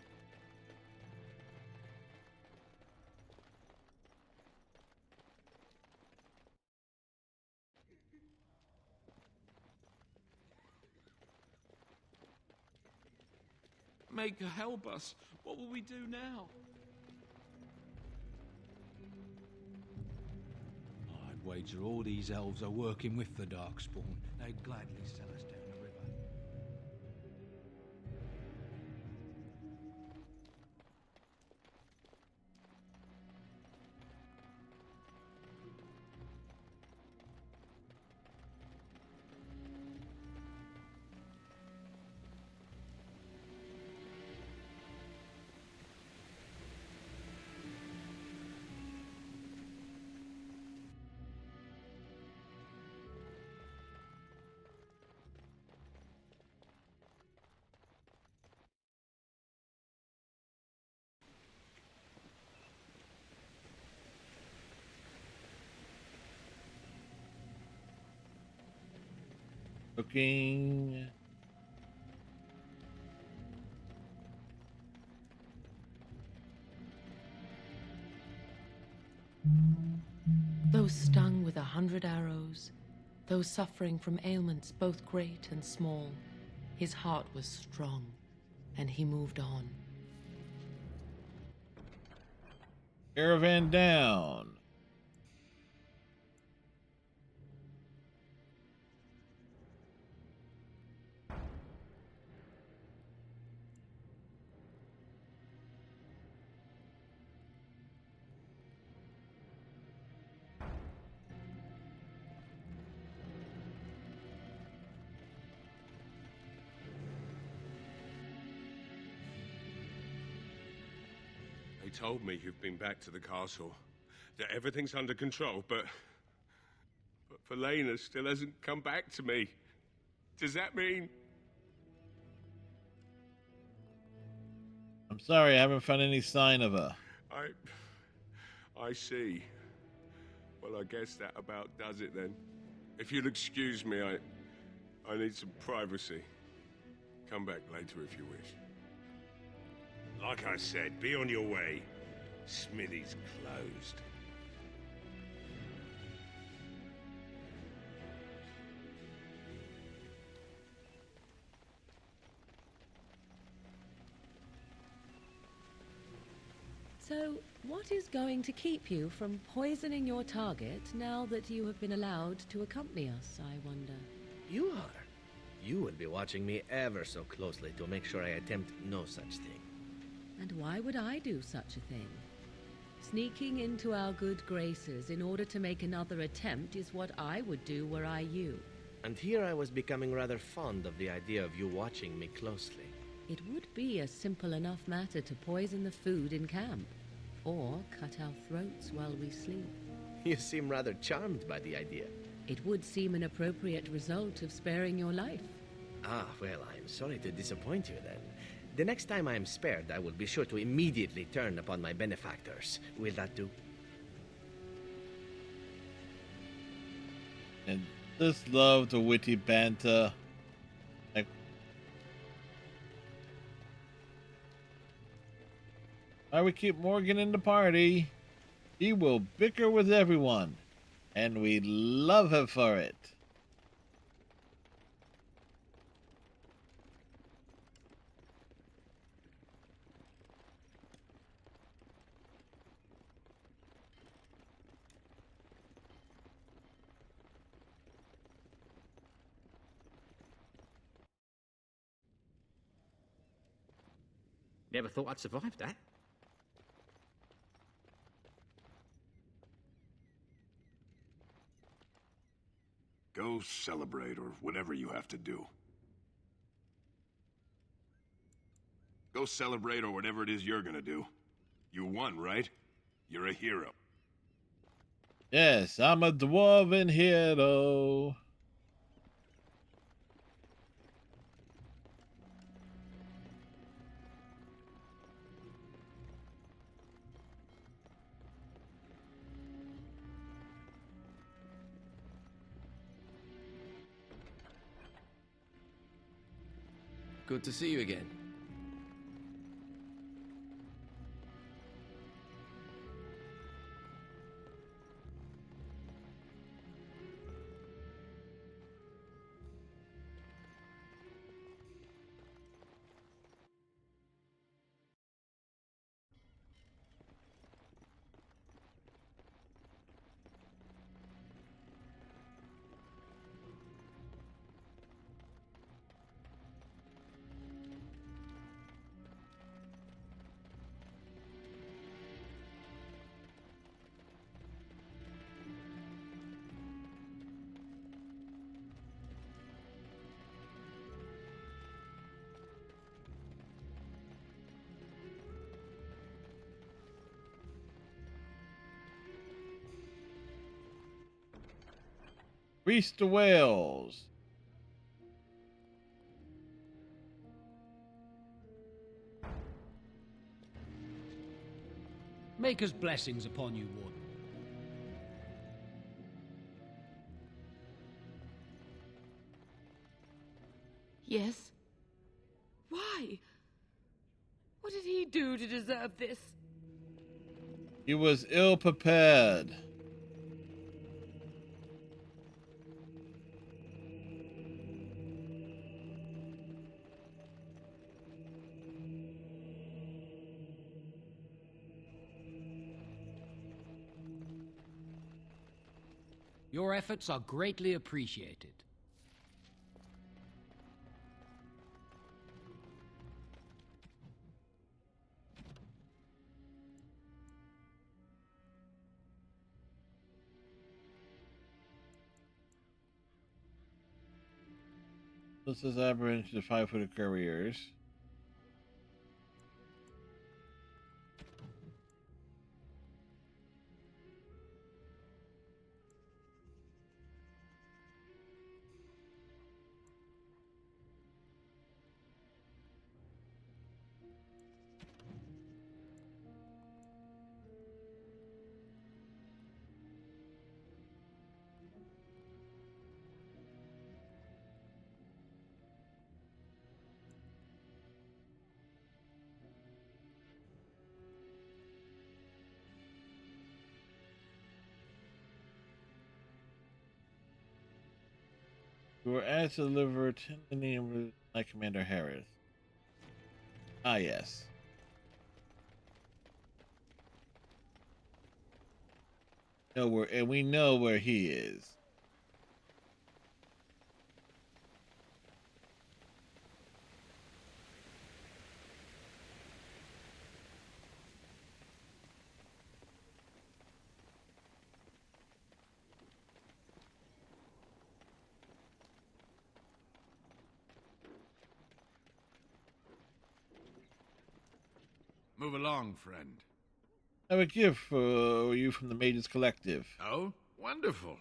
Make a help us. What will we do now? I'd wager all these elves are working with the Darkspawn. They'd gladly sell us down the river. Looking. Those stung with 100 arrows, those suffering from ailments both great and small, his heart was strong, and he moved on. Caravan down. They told me you've been back to the castle, that everything's under control, but Felena still hasn't come back to me. Does that mean... I'm sorry, I haven't found any sign of her. I see. Well, I guess that about does it then. If you'll excuse me, I need some privacy. Come back later if you wish. Like I said, be on your way. Smithy's closed. So, what is going to keep you from poisoning your target now that you have been allowed to accompany us, I wonder? You are. You will be watching me ever so closely to make sure I attempt no such thing. And why would I do such a thing? Sneaking into our good graces in order to make another attempt is what I would do were I you. And here I was becoming rather fond of the idea of you watching me closely. It would be a simple enough matter to poison the food in camp, or cut our throats while we sleep. You seem rather charmed by the idea. It would seem an appropriate result of sparing your life. Ah, well, I'm sorry to disappoint you then. The next time I am spared, I will be sure to immediately turn upon my benefactors. Will that do? And just love the witty banter. Like, why we keep Morgan in the party? He will bicker with everyone, and we love him for it. Never thought I'd survive that. Go celebrate, or whatever you have to do. Go celebrate, or whatever it is you're gonna do. You won, right? You're a hero. Yes, I'm a dwarven hero. Good to see you again. Reach the whales. Maker's blessings upon you, Warden. Yes? Why? What did he do to deserve this? He was ill prepared. Your efforts are greatly appreciated. This is aberrant to 5-footed careers. We were asked to deliver 10 Denerim by Commander Harris. Ah, yes. We know where he is. Move along, friend. I have a gift for you from the Mages Collective. Oh, wonderful.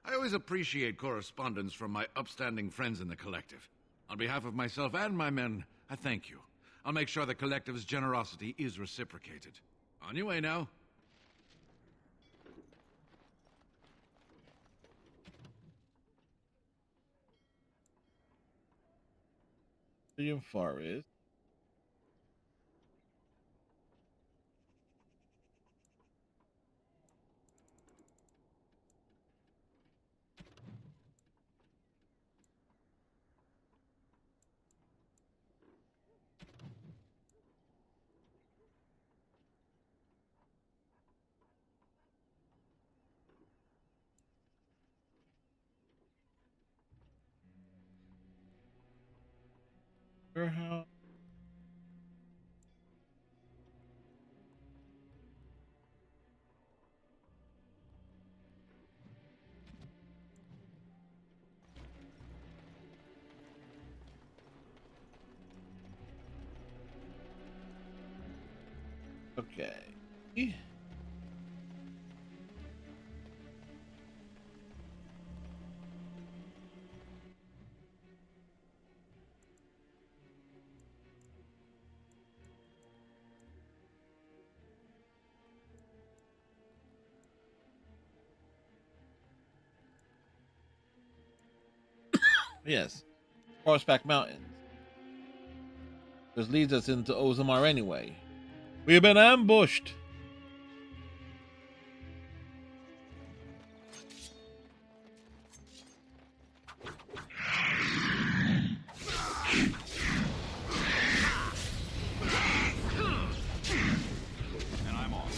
I always appreciate correspondence from my upstanding friends in the Collective. On behalf of myself and my men, I thank you. I'll make sure the Collective's generosity is reciprocated. On your way now. William Forrest. How? Okay. Yes. Horseback Mountains. This leads us into Ozamar anyway. We have been ambushed. And I'm on.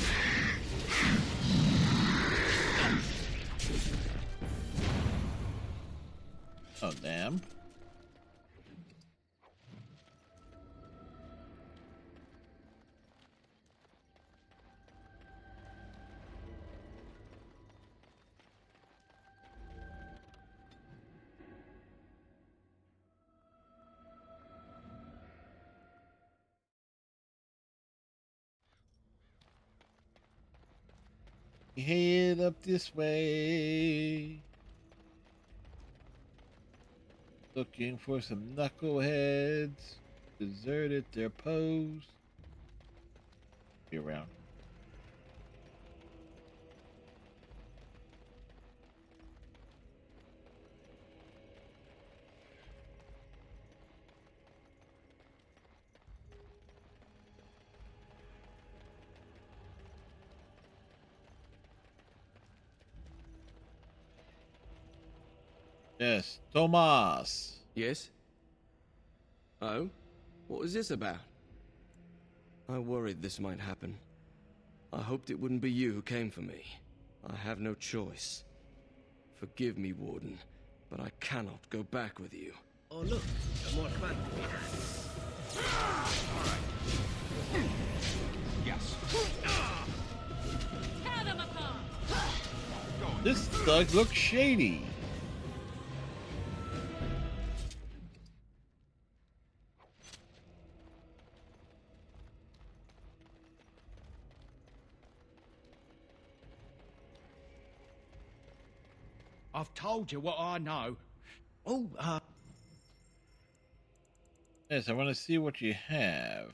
Oh, damn. Head up this way. Looking for some knuckleheads. Deserted their post. Be around. Yes, Tomas. Yes? Oh? What was this about? I worried this might happen. I hoped it wouldn't be you who came for me. I have no choice. Forgive me, Warden, but I cannot go back with you. Oh, look, more fun. Yes. Tear them apart! This thug looks shady. I've told you what I know. Oh, Yes, I want to see what you have.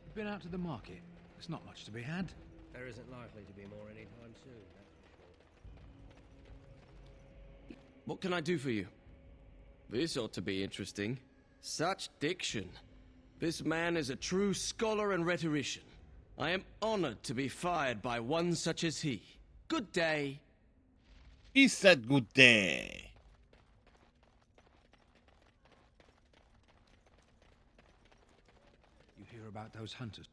You've been out to the market. There's not much to be had. There isn't likely to be more anytime soon, that's for sure. What can I do for you? This ought to be interesting. Such diction. This man is a true scholar and rhetorician. I am honored to be fired by one such as he. Good day. He said good day. You hear about those hunters?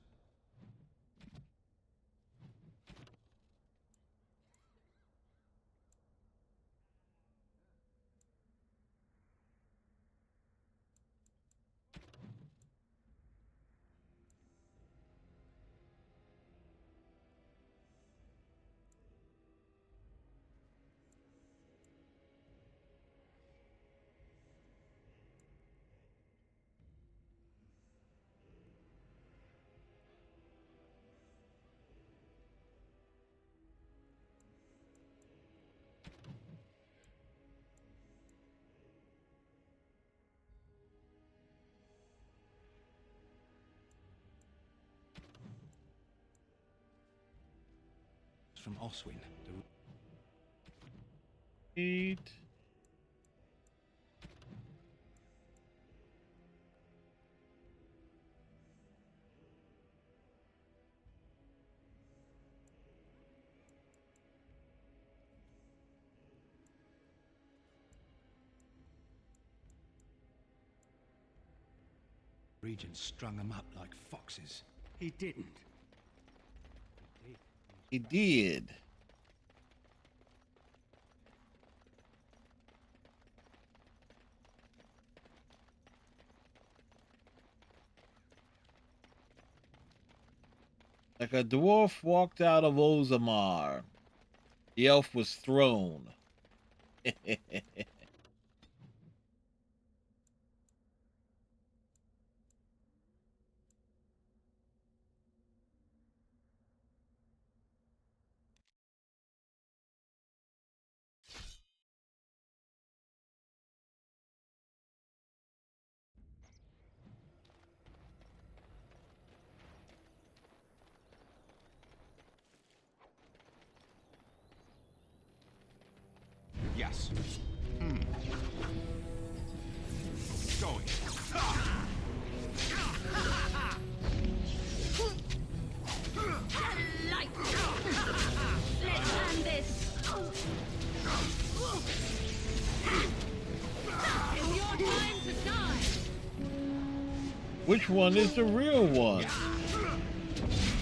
From Oswin. Eat. Regent strung them up like foxes. He didn't. He did. Like a dwarf walked out of Ozamar, the elf was thrown. Yes. Going. Light! Let's end this! It's your time to die! Which one is the real one?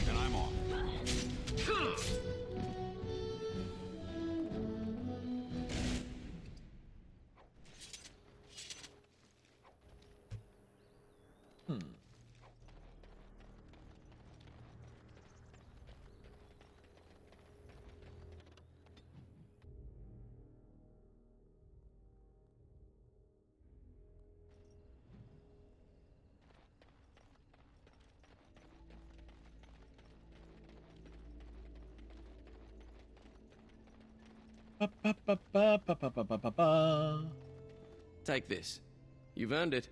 Then I'm off. Take this. You've earned it.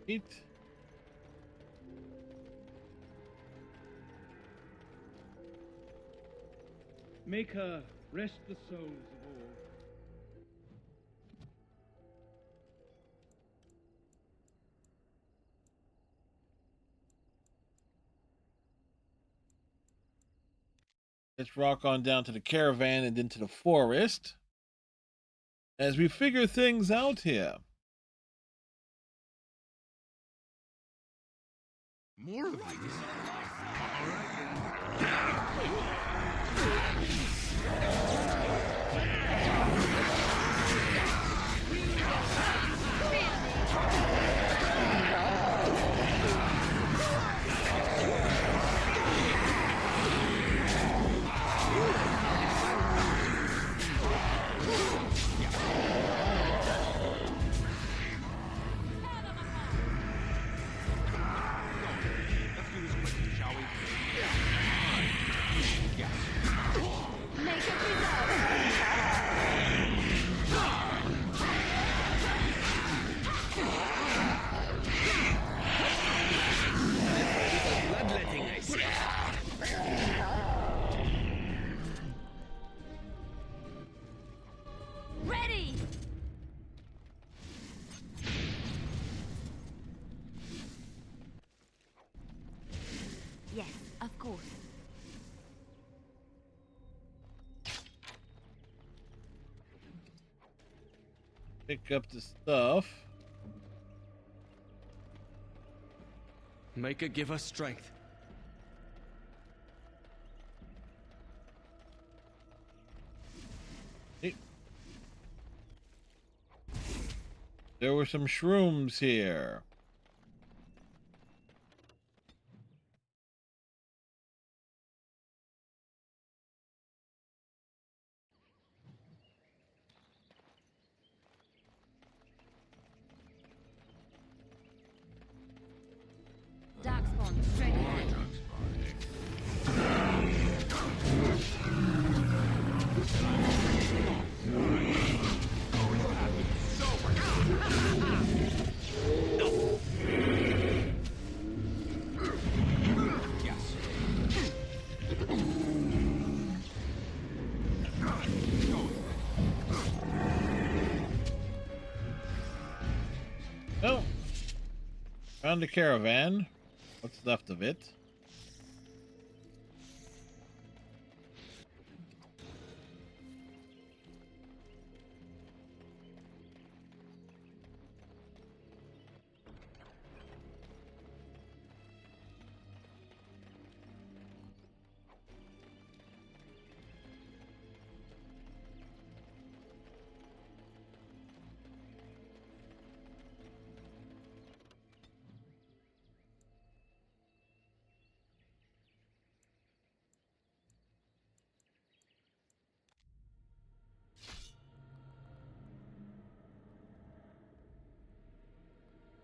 Eat. Make her rest the souls of all. Let's rock on down to the caravan and then to the forest as we figure things out here. More of these? Ready! Yes, of course. Pick up the stuff. Make it give us strength. There were some shrooms here. Darkspawn, straight ahead. Oh, found the caravan. What's left of it?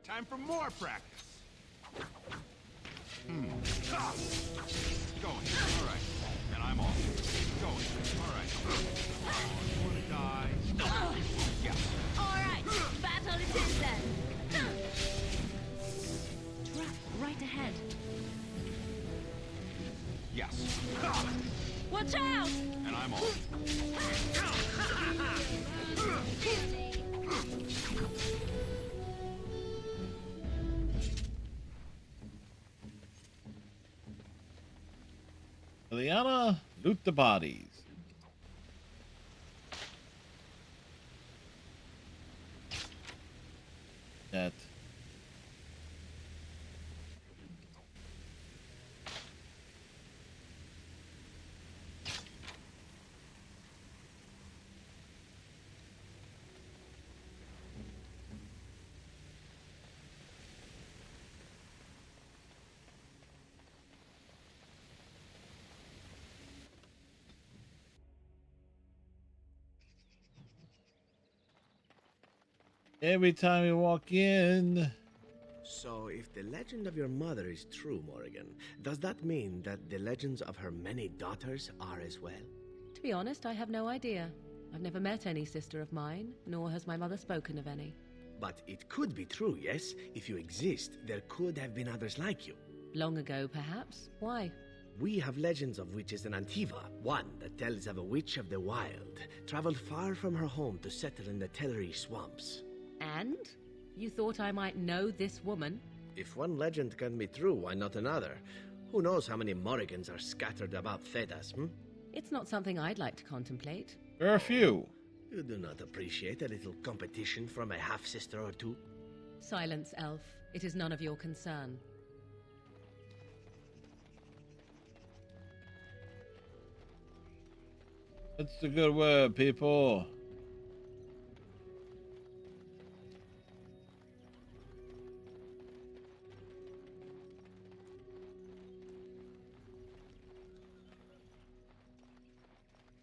Time for more practice. Going. All right. And I'm off. Going. All right. You want to die? Yeah. All right, battle it is then. Trap right ahead. Yes. Watch out! And I'm off. Liliana, loot the bodies. That. Every time you walk in. So, if the legend of your mother is true, Morrigan, does that mean that the legends of her many daughters are as well? To be honest, I have no idea. I've never met any sister of mine, nor has my mother spoken of any. But it could be true, yes? If you exist, there could have been others like you. Long ago, perhaps. Why? We have legends of witches in Antiva. One that tells of a witch of the wild, traveled far from her home to settle in the Teleri swamps. And? You thought I might know this woman? If one legend can be true, why not another? Who knows how many Morrigans are scattered about Thedas, It's not something I'd like to contemplate. There are a few. You do not appreciate a little competition from a half-sister or two? Silence, elf. It is none of your concern. That's the good word, people.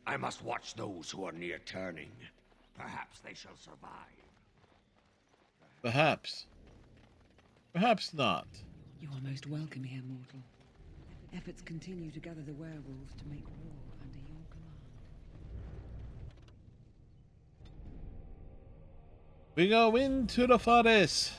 I must watch those who are near turning. Perhaps they shall survive. Perhaps. Perhaps not. You are most welcome here, mortal. Efforts continue to gather the werewolves to make war under your command. We go into the forest.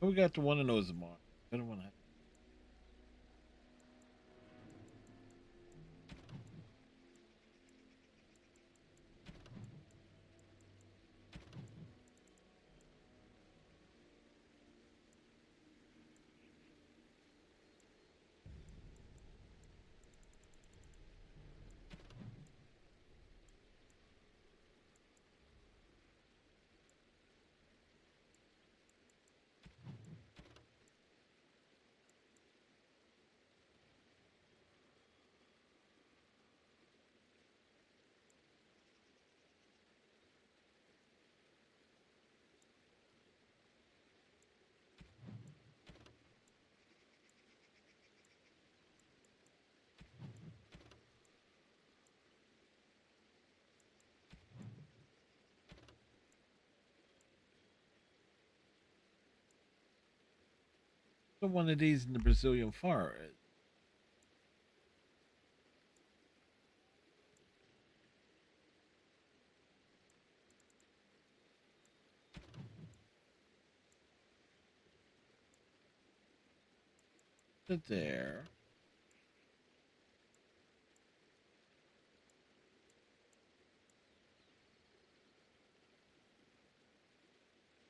We got the one of those mark. I don't want to. One of these in the Brazilian forest. There.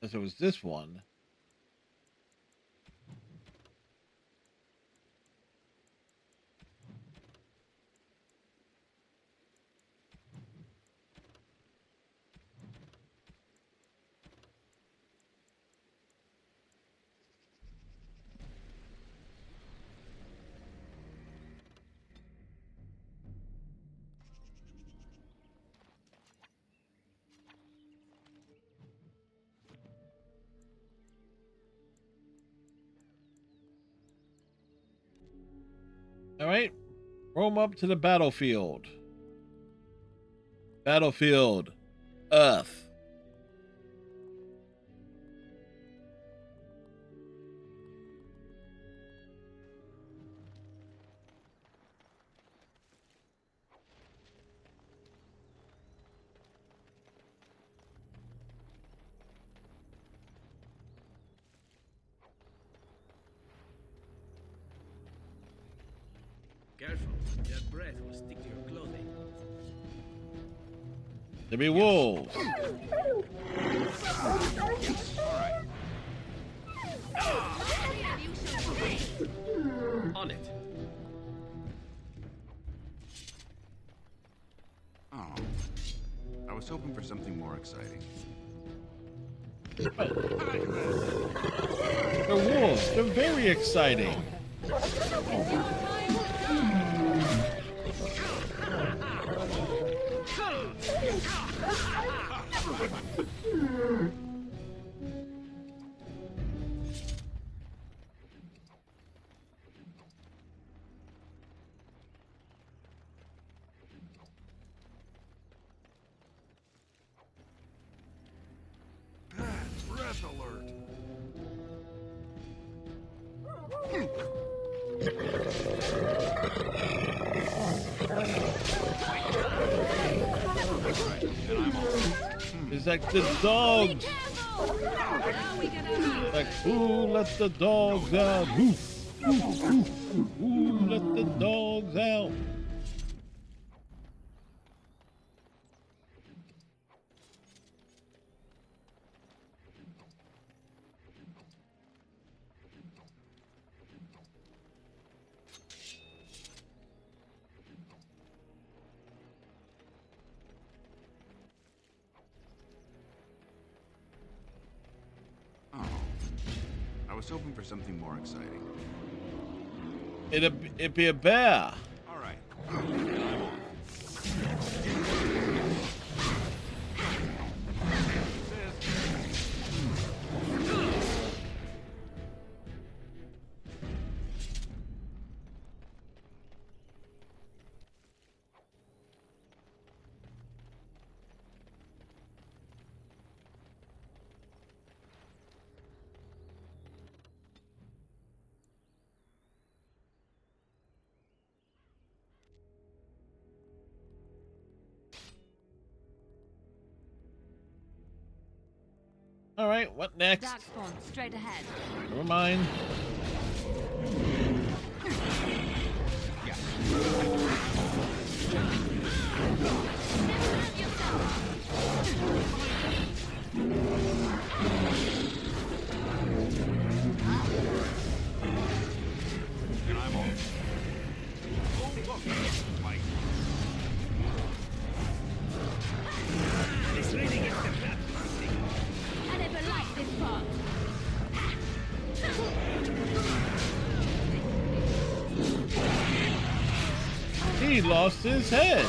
As it was this one. All right, roam up to the battlefield. Battlefield, Earth. Careful, that breath will stick to your clothing. There be wolves. On it. Oh, I was hoping for something more exciting. They're wolves. They're very exciting. Breath alert. It's like the dogs. Like, who let the dogs out? Who let the dogs out? was hoping for something more exciting. It'd be a bear. All right. I'm off. All right, what next? Darkspawn, straight ahead. Never mind. And I'm off. Oh, look. Like. This really gets the blood pumping. I never liked this part. He lost his head.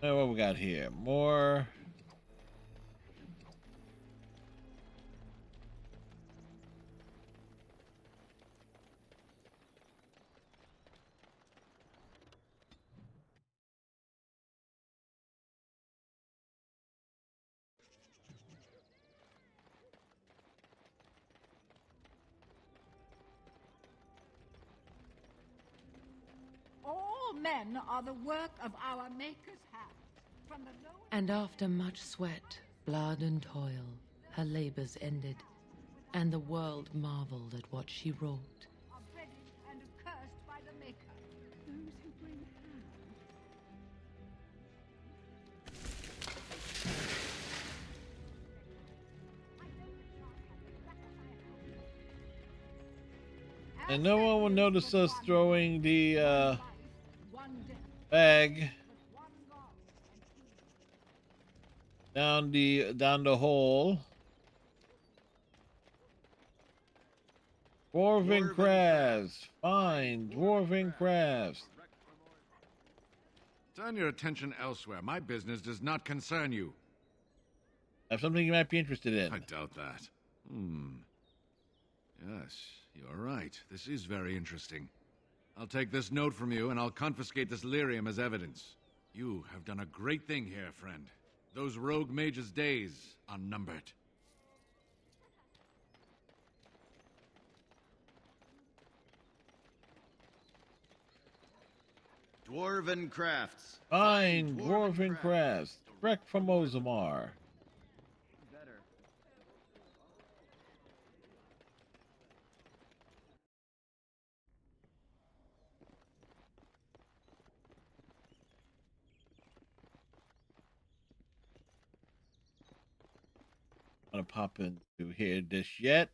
What we got here? More. All men are the work of our Maker's hand. From the lowest And after much sweat, blood and toil, her labors ended, and the world marveled at what she wrought. are dreaded and cursed by the Maker. Those who bring harm. And no one will notice us throwing the bag down the hole. Dwarven crafts. Fine, dwarven crafts. Turn your attention elsewhere. My business does not concern you. I have something you might be interested in. I doubt that. Yes, you're right. This is very interesting. I'll take this note from you, and I'll confiscate this lyrium as evidence. You have done a great thing here, friend. Those rogue mages' days are numbered. Dwarven crafts. Fine, dwarven crafts. Direct from Ozamar. I'm gonna pop into here this yet.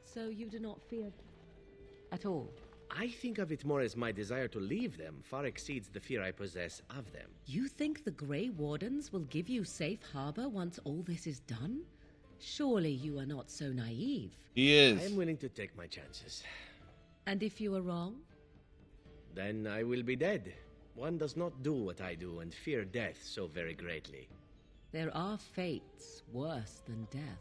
So you do not fear at all? I think of it more as my desire to leave them far exceeds the fear I possess of them. You think the Grey Wardens will give you safe harbor once all this is done? Surely you are not so naive. He is. I am willing to take my chances. And if you are wrong? Then I will be dead. One does not do what I do and fear death so very greatly. There are fates worse than death.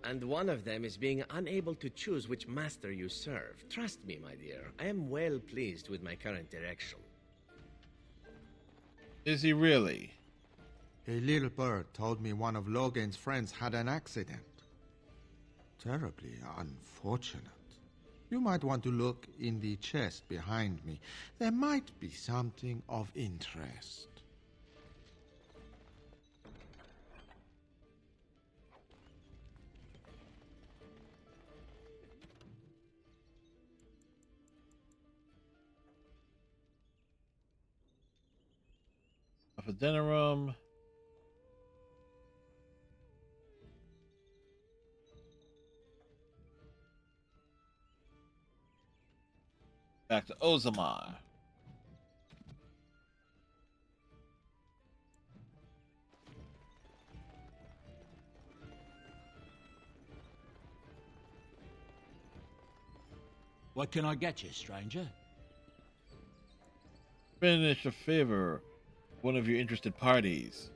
And one of them is being unable to choose which master you serve. Trust me, my dear, I am well pleased with my current direction. Is he really? A little bird told me one of Logan's friends had an accident. Terribly unfortunate. You might want to look in the chest behind me. There might be something of interest. Of a Denerim. Back to Ozamar. What can I get you, stranger? Finish a favor. One of your interested parties.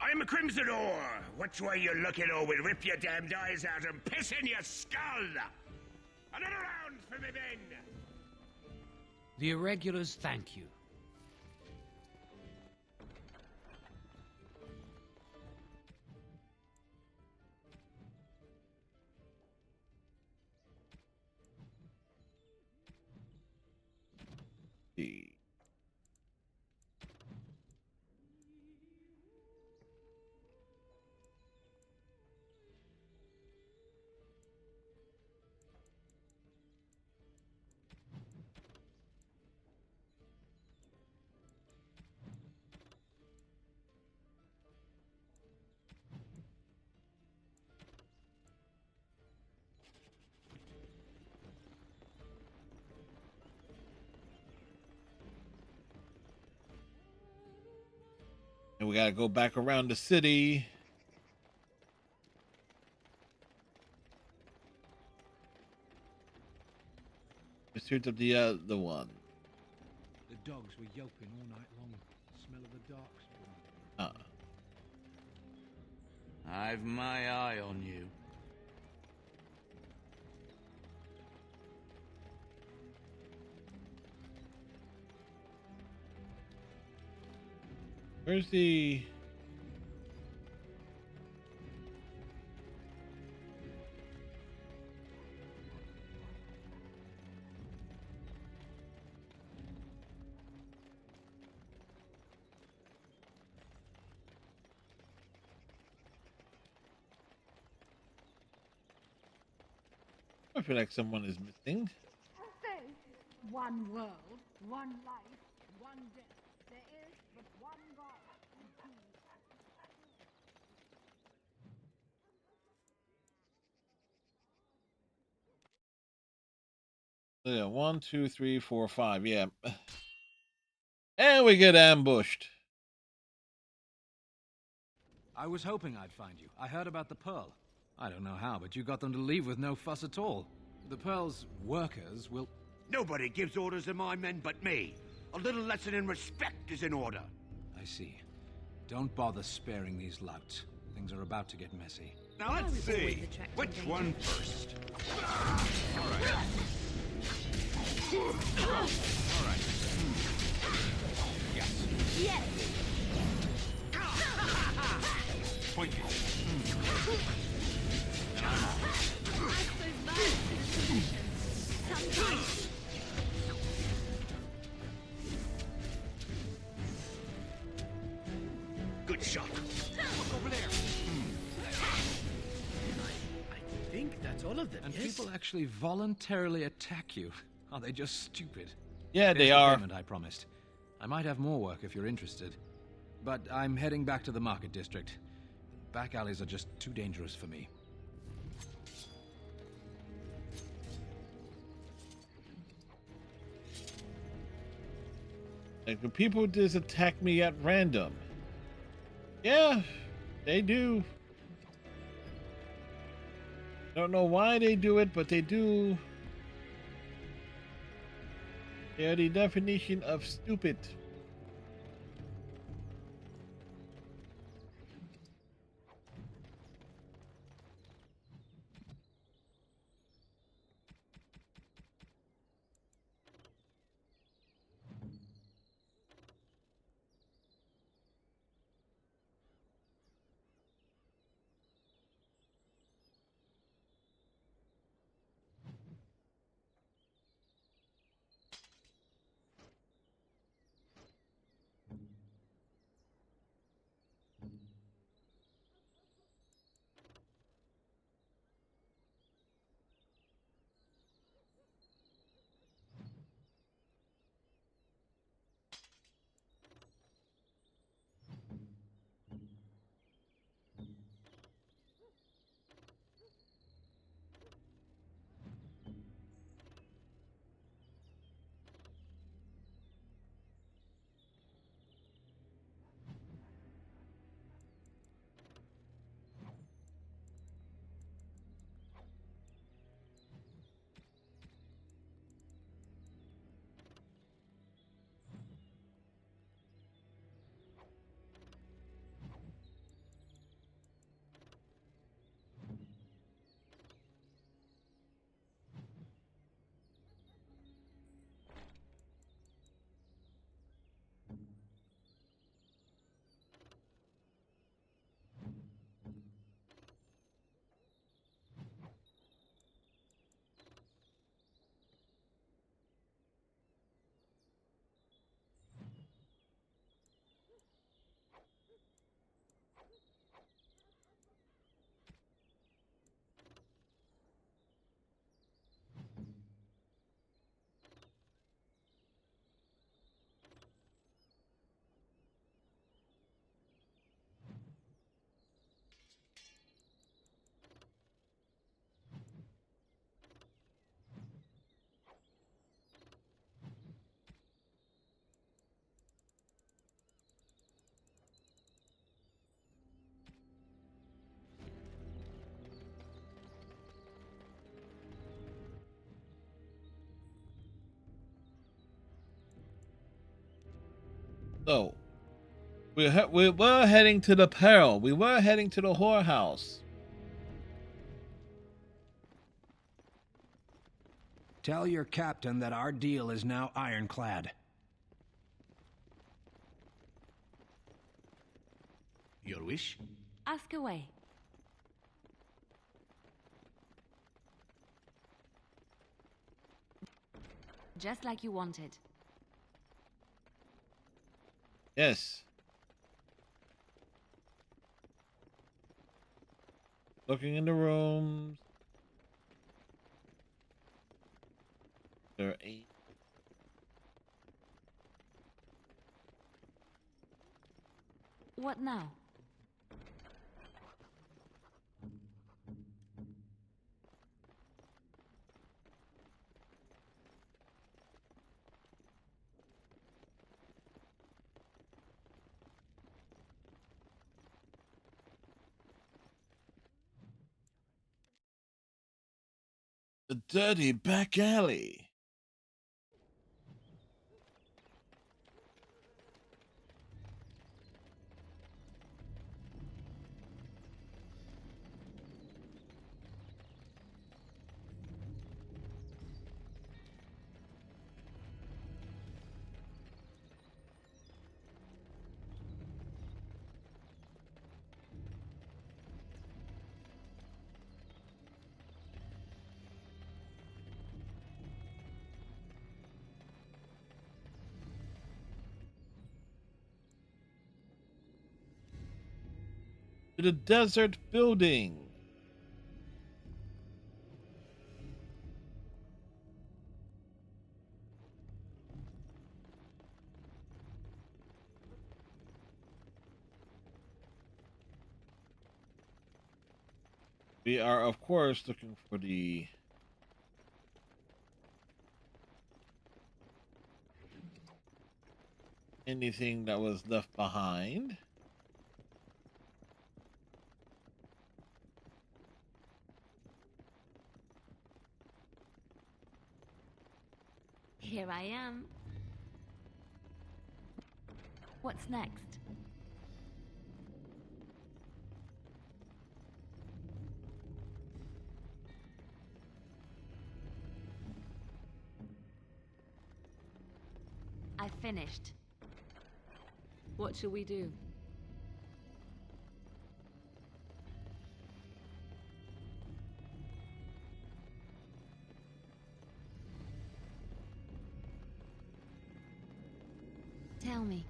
I'm a Crimsonor. Which way you looking, or we'll rip your damned eyes out and piss in your skull? Another round for me men. The irregulars thank you. And we gotta go back around the city. Pursuit of the other one. The dogs were yelping all night long. Smell of the darkspawn. I've my eye on you. Where's the... I feel like someone is missing. One world, one life, one death. There is but one God. Yeah, 1, 2, 3, 4, 5. Yeah. And we get ambushed. I was hoping I'd find you. I heard about the Pearl. I don't know how, but you got them to leave with no fuss at all. The Pearl's workers will... Nobody gives orders to my men but me. A little lesson in respect is in order. I see. Don't bother sparing these louts. Things are about to get messy. Now let's see. Which one first? All right. Yes. Yes. Point it. Sometimes. Good shot. Look over there. I think that's all of them. And yes? people actually voluntarily attack you. Are they just stupid? Yeah, Here's they the are. payment I promised. I might have more work if you're interested. But I'm heading back to the market district. Back alleys are just too dangerous for me. Like, do people just attack me at random? Yeah, they do. Don't know why they do it, but they do. They're the definition of stupid. So, we were heading to the peril. We were heading to the whorehouse. Tell your captain that our deal is now ironclad. Your wish? Ask away. Just like you wanted. Yes. Looking in the rooms. There are 8. What now? The dirty back alley. To the desert building. We are, of course, looking for the anything that was left behind. Here I am. What's next? I finished. What shall we do? Tell me.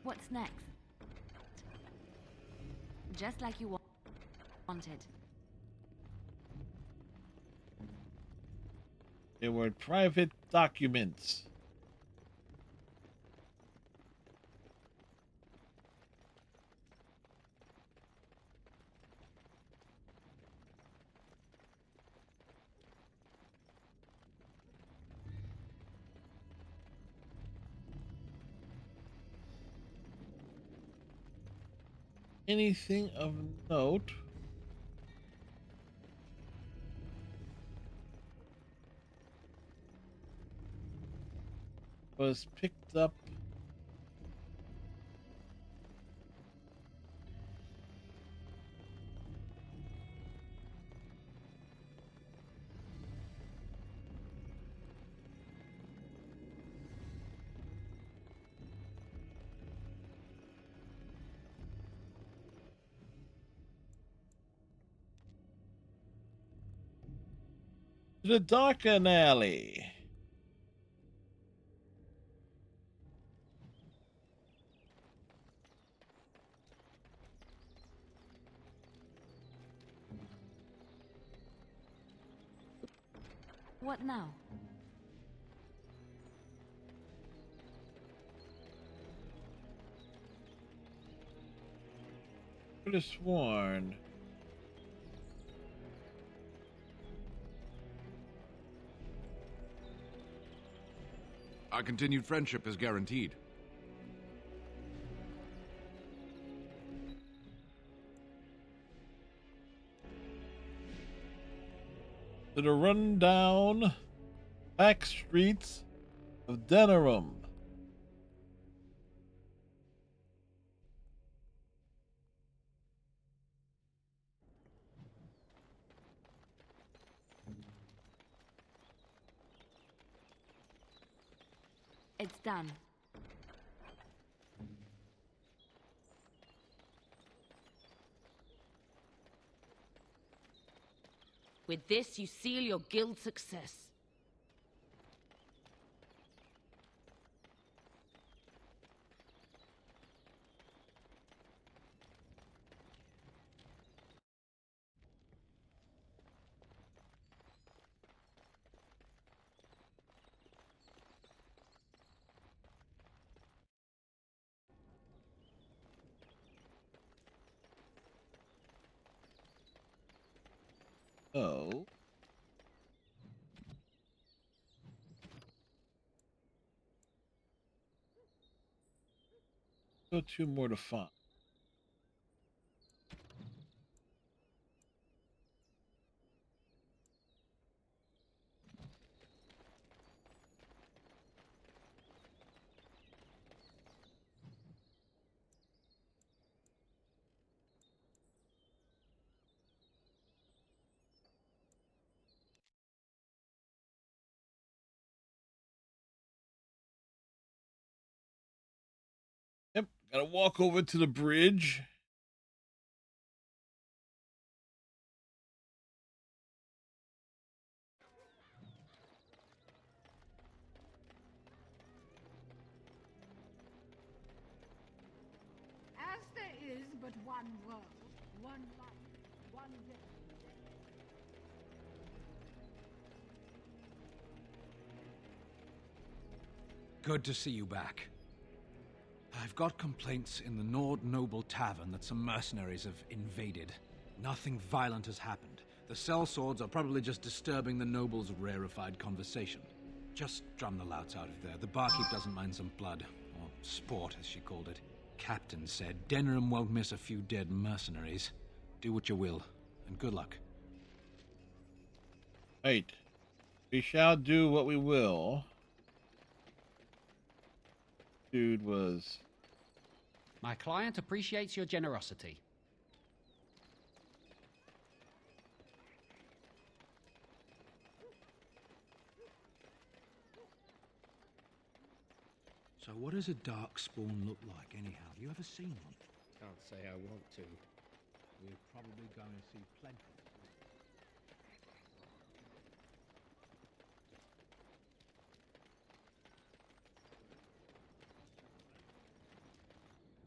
What's next? Just like you wanted. They were private documents. Anything of note? Was picked up. To the Darken Alley. What now? Could have sworn. Our continued friendship is guaranteed. To the rundown back streets of Denerim. It's done. With this, you seal your guild success. Oh. Still two more to find. Yep, gotta walk over to the bridge. As there is but one world, one life, one death. Good to see you back. I've got complaints in the Nord Noble Tavern that some mercenaries have invaded. Nothing violent has happened. The sellswords are probably just disturbing the nobles' rarefied conversation. Just drum the louts out of there. The barkeep doesn't mind some blood. Or sport, as she called it. Captain said Denerim won't miss a few dead mercenaries. Do what you will, and good luck. Right. We shall do what we will. Dude was... My client appreciates your generosity. So what does a dark spawn look like, anyhow? Have you ever seen one? Can't say I want to. We're probably going to see plenty.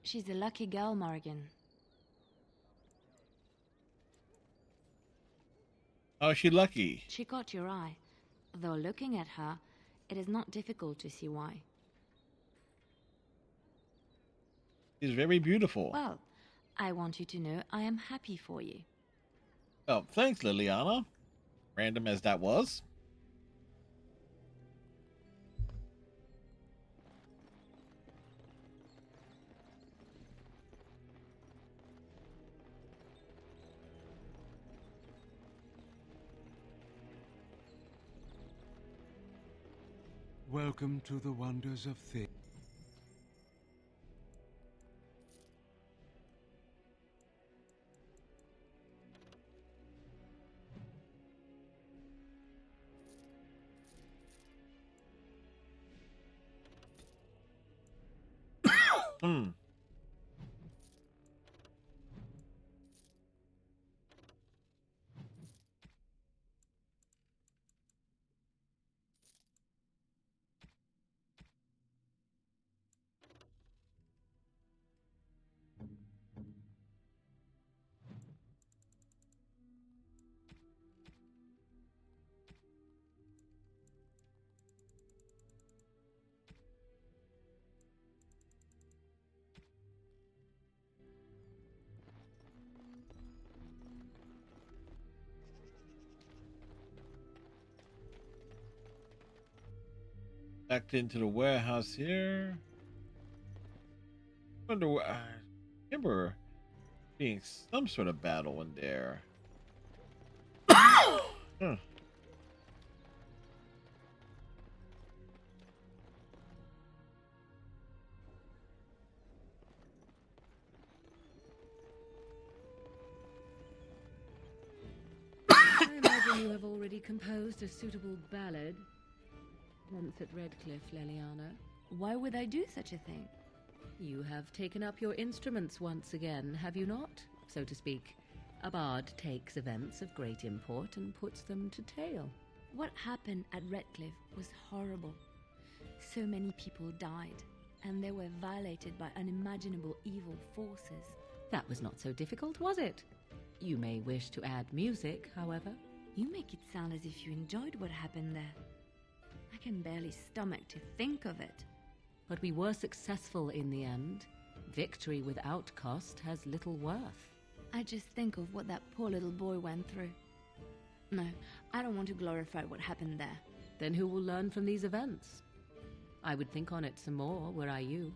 She's a lucky girl, Morrigan. Oh, is she lucky? She caught your eye. Though looking at her, it is not difficult to see why. She's very beautiful. Well, I want you to know I am happy for you. Oh, thanks, Liliana. Random as that was. Welcome to the wonders of things. Hmm. Back into the warehouse here. Wonder what I remember being some sort of battle in there. Huh. you have already composed a suitable ballad. Once at Redcliffe, Leliana. Why would I do such a thing? You have taken up your instruments once again, have you not? So to speak. A bard takes events of great import and puts them to tale. What happened at Redcliffe was horrible. So many people died, and they were violated by unimaginable evil forces. That was not so difficult, was it? You may wish to add music, however. You make it sound as if you enjoyed what happened there. I can barely stomach to think of it. But we were successful in the end. Victory without cost has little worth. I just think of what that poor little boy went through. No, I don't want to glorify what happened there. Then who will learn from these events? I would think on it some more, were I you.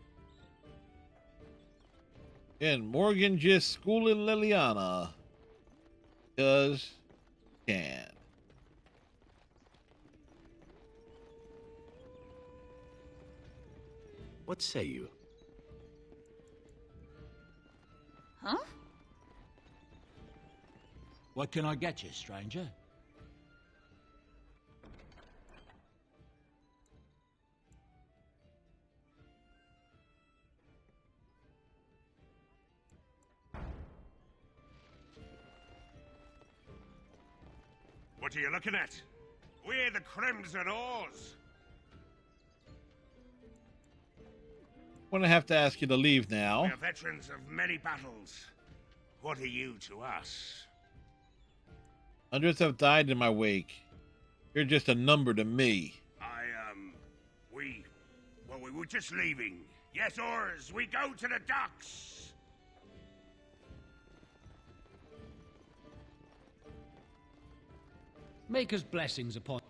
And Morgan just schooling Leliana. Because can. What say you? Huh? What can I get you, stranger? What are you looking at? We're the Crimson Oars. I'm gonna have to ask you to leave now. We're veterans of many battles. What are you to us? Hundreds have died in my wake. You're just a number to me. We were just leaving. Yes, oars, we go to the docks. Maker's blessings upon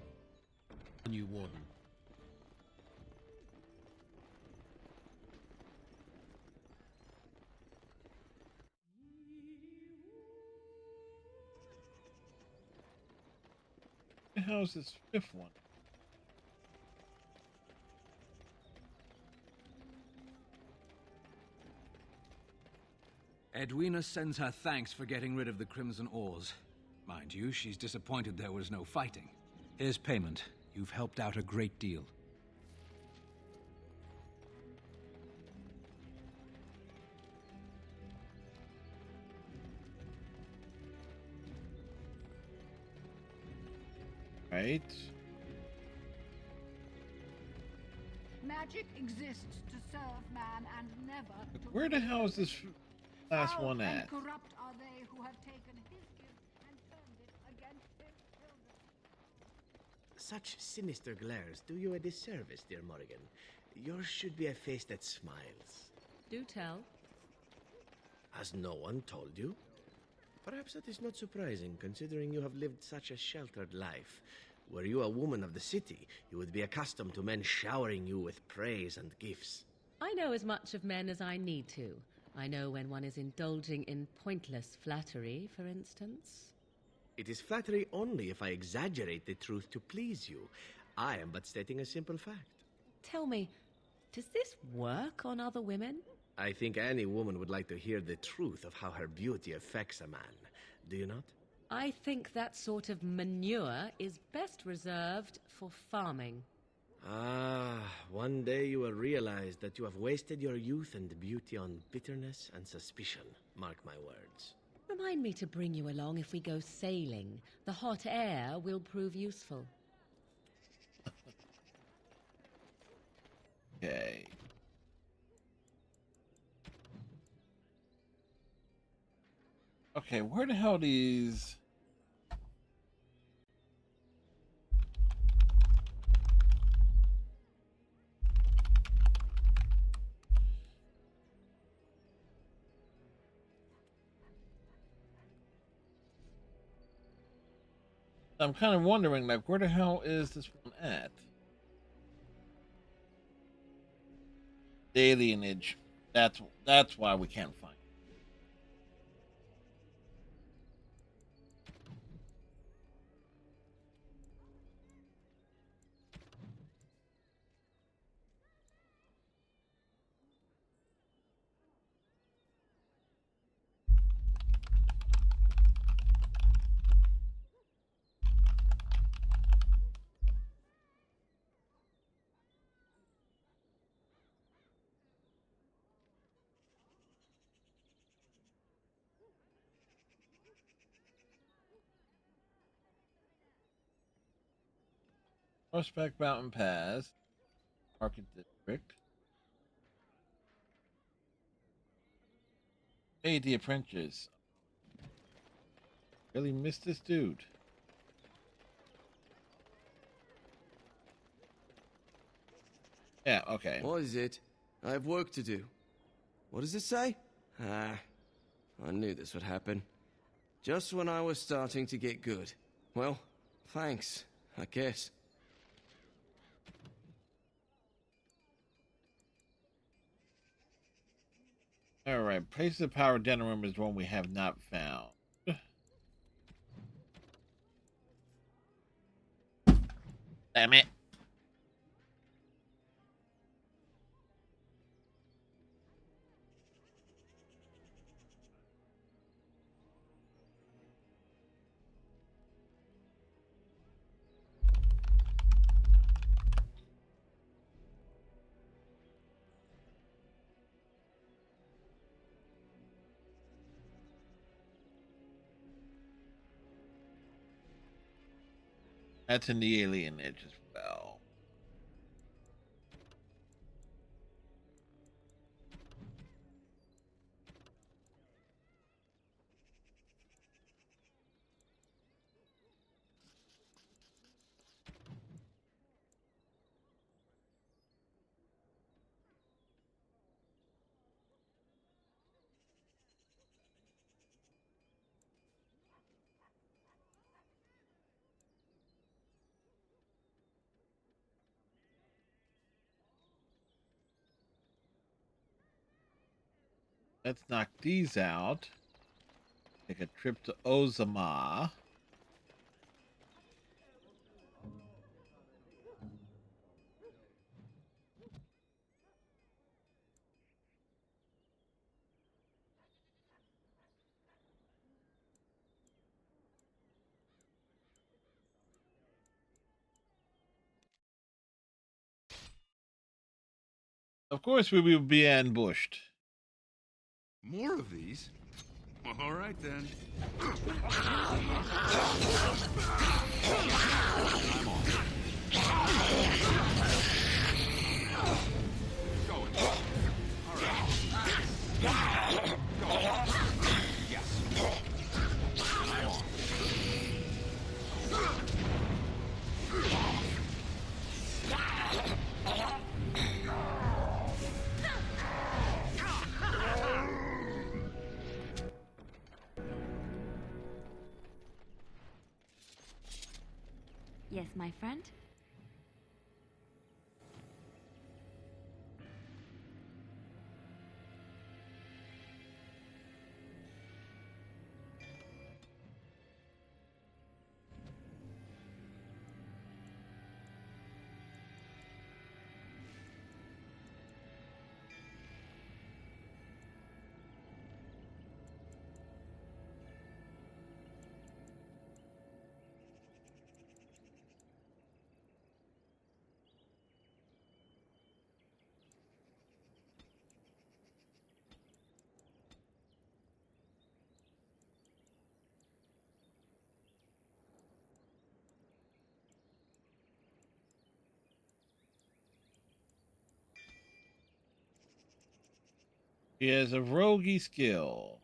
you, Warden. How's this fifth one? Edwina sends her thanks for getting rid of the Crimson Oars. Mind you, she's disappointed there was no fighting. Here's payment. You've helped out a great deal. Right. Magic exists to serve man and never to... Where the hell is this last one and at? corrupt are they who have taken his gift and turned it against his children. Such sinister glares do you a disservice, dear Morrigan. Yours should be a face that smiles. Do tell. Has no one told you? Perhaps that is not surprising, considering you have lived such a sheltered life. Were you a woman of the city, you would be accustomed to men showering you with praise and gifts. I know as much of men as I need to. I know when one is indulging in pointless flattery, for instance. It is flattery only if I exaggerate the truth to please you. I am but stating a simple fact. Tell me, does this work on other women? I think any woman would like to hear the truth of how her beauty affects a man. Do you not? I think that sort of manure is best reserved for farming. Ah, one day you will realize that you have wasted your youth and beauty on bitterness and suspicion. Mark my words. Remind me to bring you along if we go sailing. The hot air will prove useful. Okay. Okay, where the hell are these? I'm kind of wondering, like, where the hell is this one at? The alienage. That's why we can't find it. Horseback Mountain Pass, Market District. Hey, the apprentice. Really missed this dude. Yeah, okay. What is it? I have work to do. What does it say? Ah, I knew this would happen. Just when I was starting to get good. Well, thanks, I guess. Alright, Place of Power Denerim is one we have not found. Damn it. That's in the alien edge as well. Let's knock these out. Take a trip to Ozama. Of course we will be ambushed. More of these? All right, then. I'm on. Going. All right. Go. Yes. I'm on. Yes, my friend? He has a roguey skill.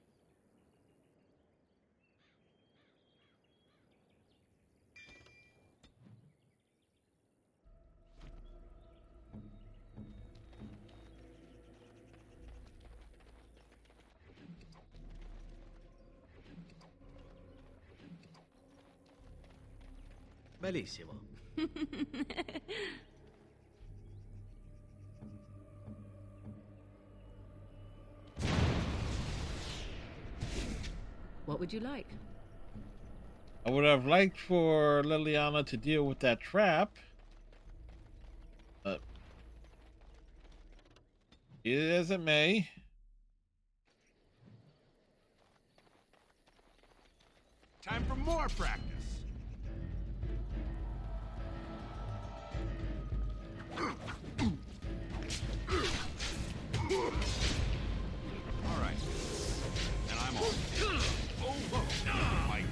Bellissimo. What would you like? I would have liked for Liliana to deal with that trap. But be it as it may. Time for more practice. All right. And I'm on. Oh, whoa. Fight.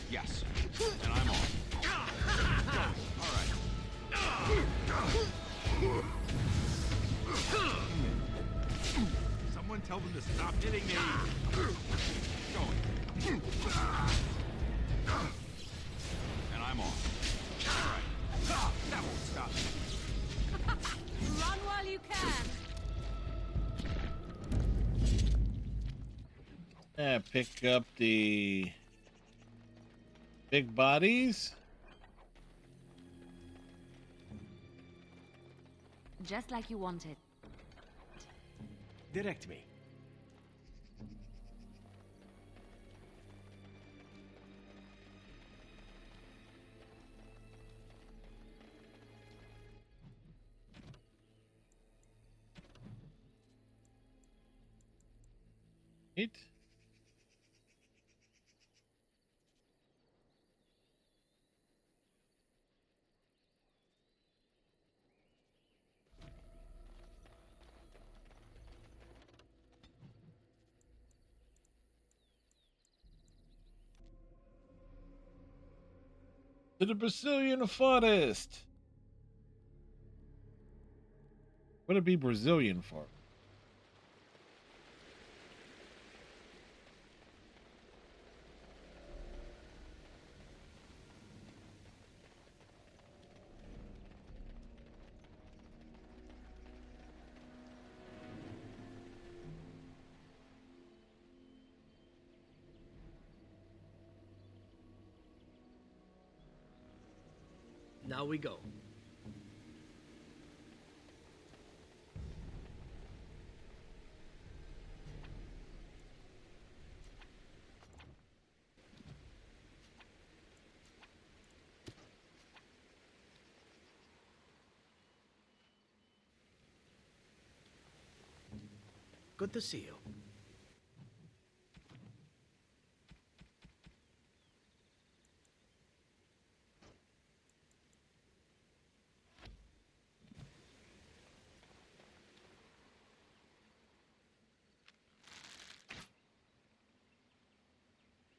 Yes. And I'm on. Hitting me. Going. And I'm on. All right. That won't stop me. Run while you can. Yeah, pick up the big bodies. Just like you wanted. Direct me. It. To the Brazilian forest. What would it be Brazilian for? Now we go. Good to see you.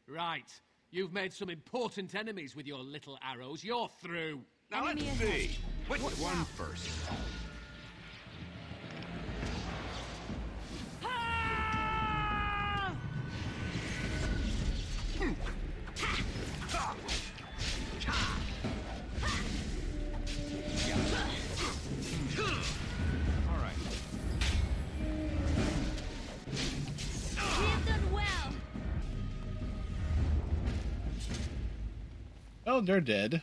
Right. You've made some important enemies with your little arrows. You're through. Now let's see. Which one first? All right. We've done well. Oh, they're dead.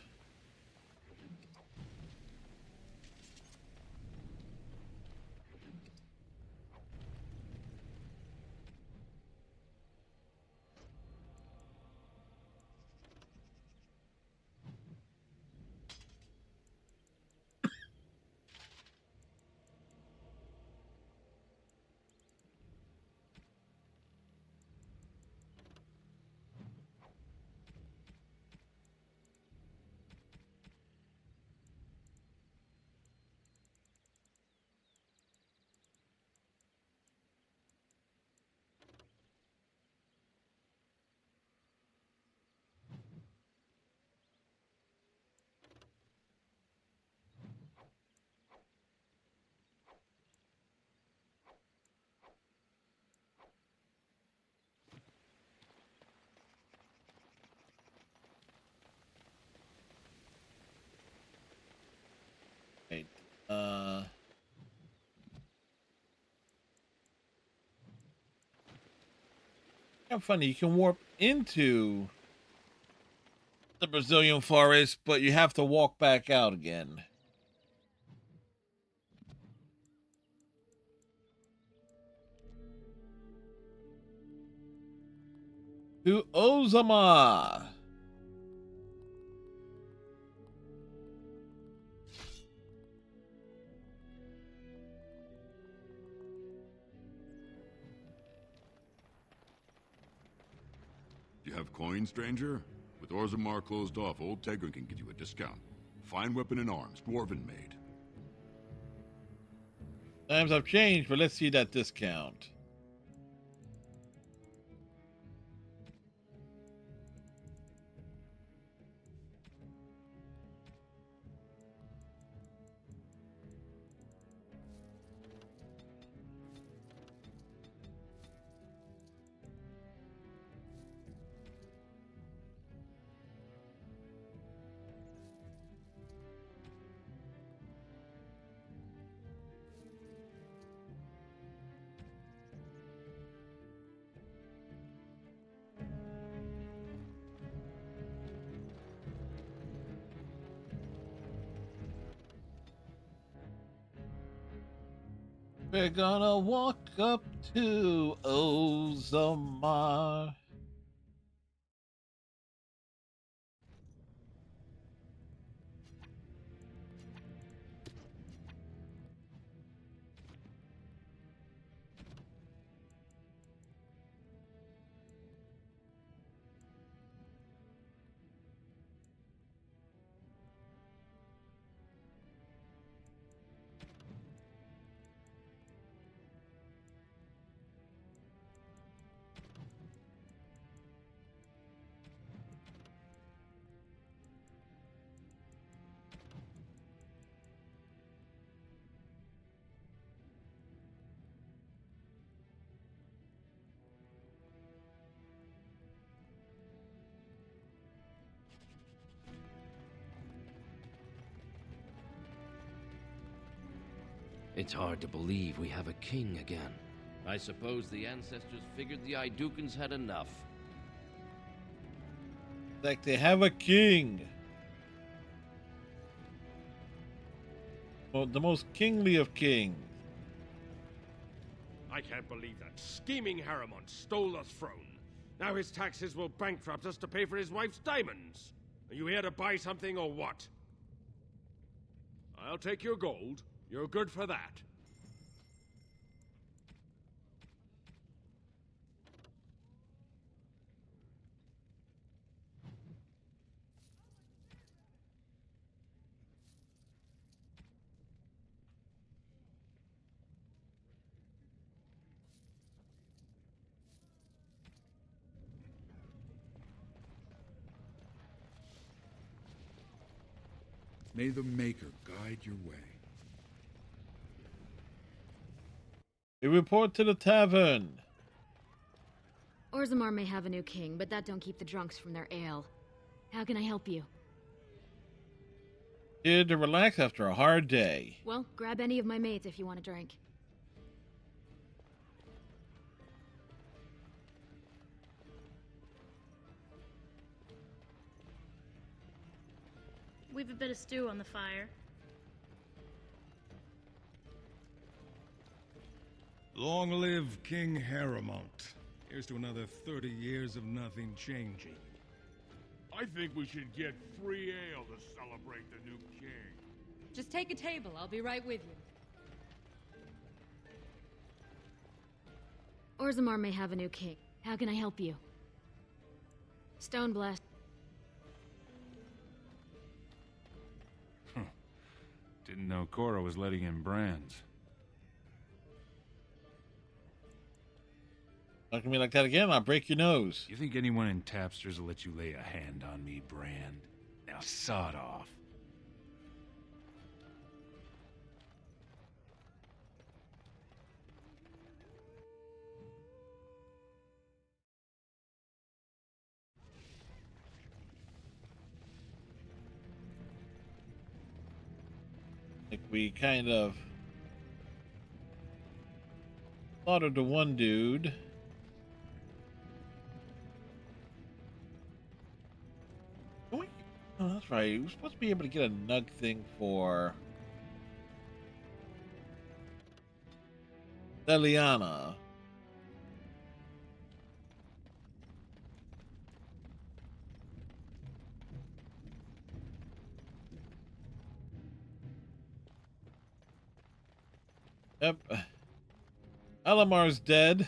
Right. Kind of funny. You can warp into the Brazilian forest, but you have to walk back out again. To Ozama. You have coin, stranger? With Orzammar closed off, Old Tegra can give you a discount. Fine weapon and arms, dwarven made. Times have changed, but let's see that discount. We're gonna walk up to Ozamar. It's hard to believe we have a king again. I suppose the ancestors figured the Idukans had enough. Like they have a king. Well, the most kingly of kings. I can't believe that scheming Harriman stole the throne. Now his taxes will bankrupt us to pay for his wife's diamonds. Are you here to buy something or what? I'll take your gold. You're good for that. May the Maker guide your way. We report to the tavern. Orzammar may have a new king, but that don't keep the drunks from their ale. How can I help you? Here to relax after a hard day. Well, grab any of my maids if you want a drink. We've a bit of stew on the fire. Long live King Harrimont. Here's to another 30 years of nothing changing. I think we should get free ale to celebrate the new king. Just take a table. I'll be right with you. Orzammar may have a new king. How can I help you? Stone blast. Didn't know Cora was letting in brands. Look at me like that again, I'll break your nose. You think anyone in Tapsters will let you lay a hand on me, Brand? Now sod off. Like we kind of slaughtered the one dude. Oh, that's right. We're supposed to be able to get a nug thing for Leliana. Yep. Alamar's dead.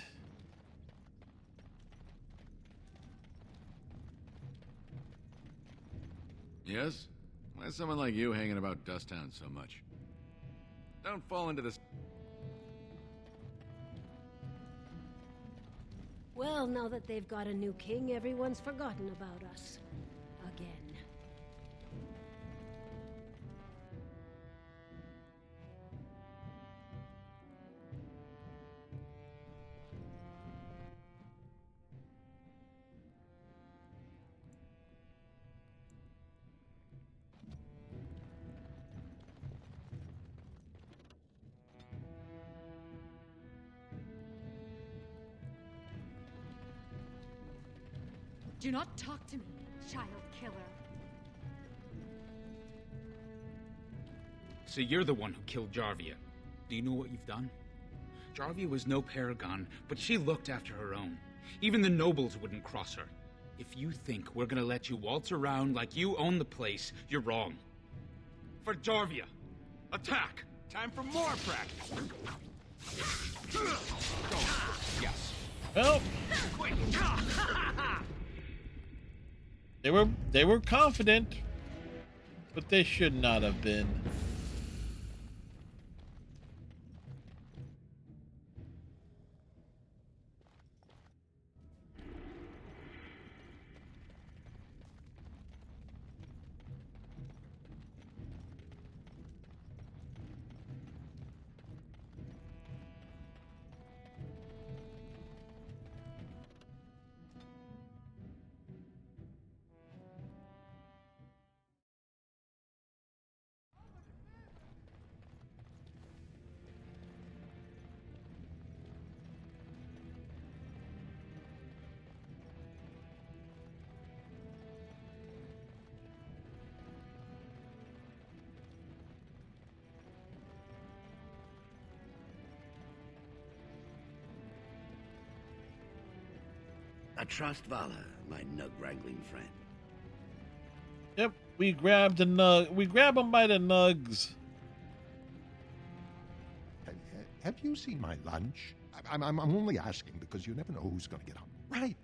Yes? Why is someone like you hanging about Dusttown so much? Don't fall into this... Well, now that they've got a new king, everyone's forgotten about us. Again. Do not talk to me, child killer. So you're the one who killed Jarvia. Do you know what you've done? Jarvia was no paragon, but she looked after her own. Even the nobles wouldn't cross her. If you think we're gonna let you waltz around like you own the place, you're wrong. For Jarvia, attack! Time for more practice. Yes. Well, they were confident, but they should not have been. I trust Vala, my nug-wrangling friend. Yep, we grabbed the nug. We grab them by the nugs. Have you seen my lunch? I'm only asking because you never know who's going to get home. Right.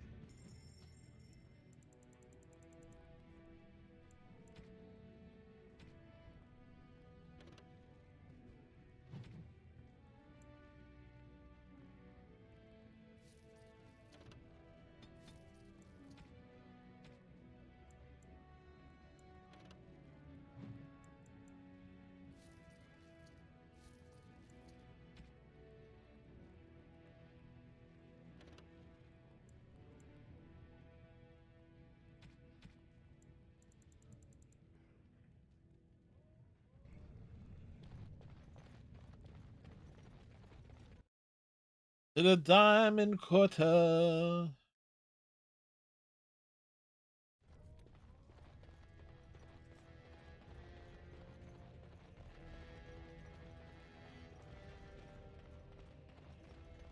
To the Diamond Quarter.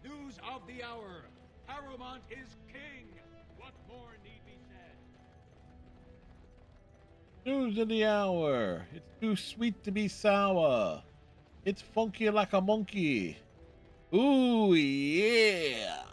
News of the hour. Harrowmont is king. What more need be said? News of the hour. It's too sweet to be sour. It's funky like a monkey. Ooh, yeah.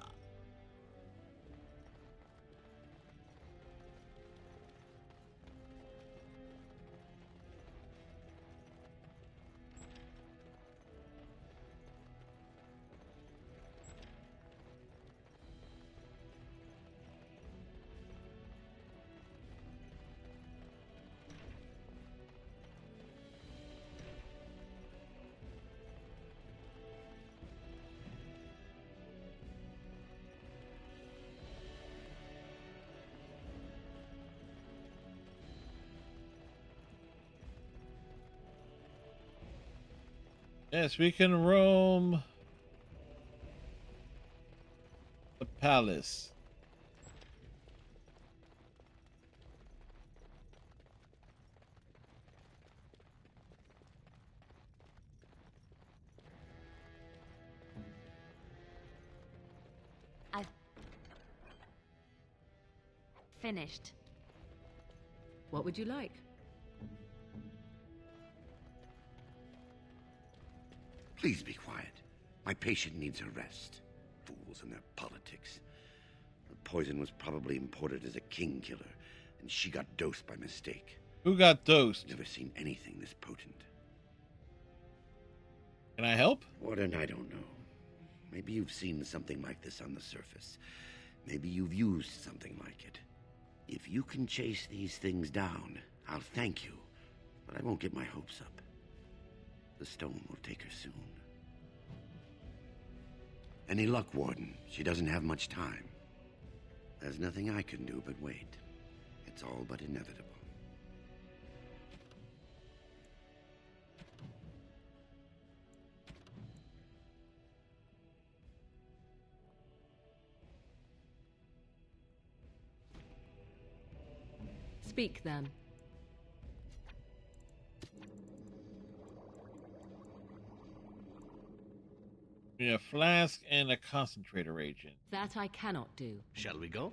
Yes, we can roam the palace. I've finished. What would you like? Please be quiet. My patient needs a rest. Fools and their politics. The poison was probably imported as a king killer, and she got dosed by mistake. Who got dosed? Never seen anything this potent. Can I help? Warden, I don't know. Maybe you've seen something like this on the surface. Maybe you've used something like it. If you can chase these things down, I'll thank you, but I won't get my hopes up. The stone will take her soon. Any luck, Warden? She doesn't have much time. There's nothing I can do but wait. It's all but inevitable. Speak, then. A flask and a concentrator agent. That I cannot do. Shall we go?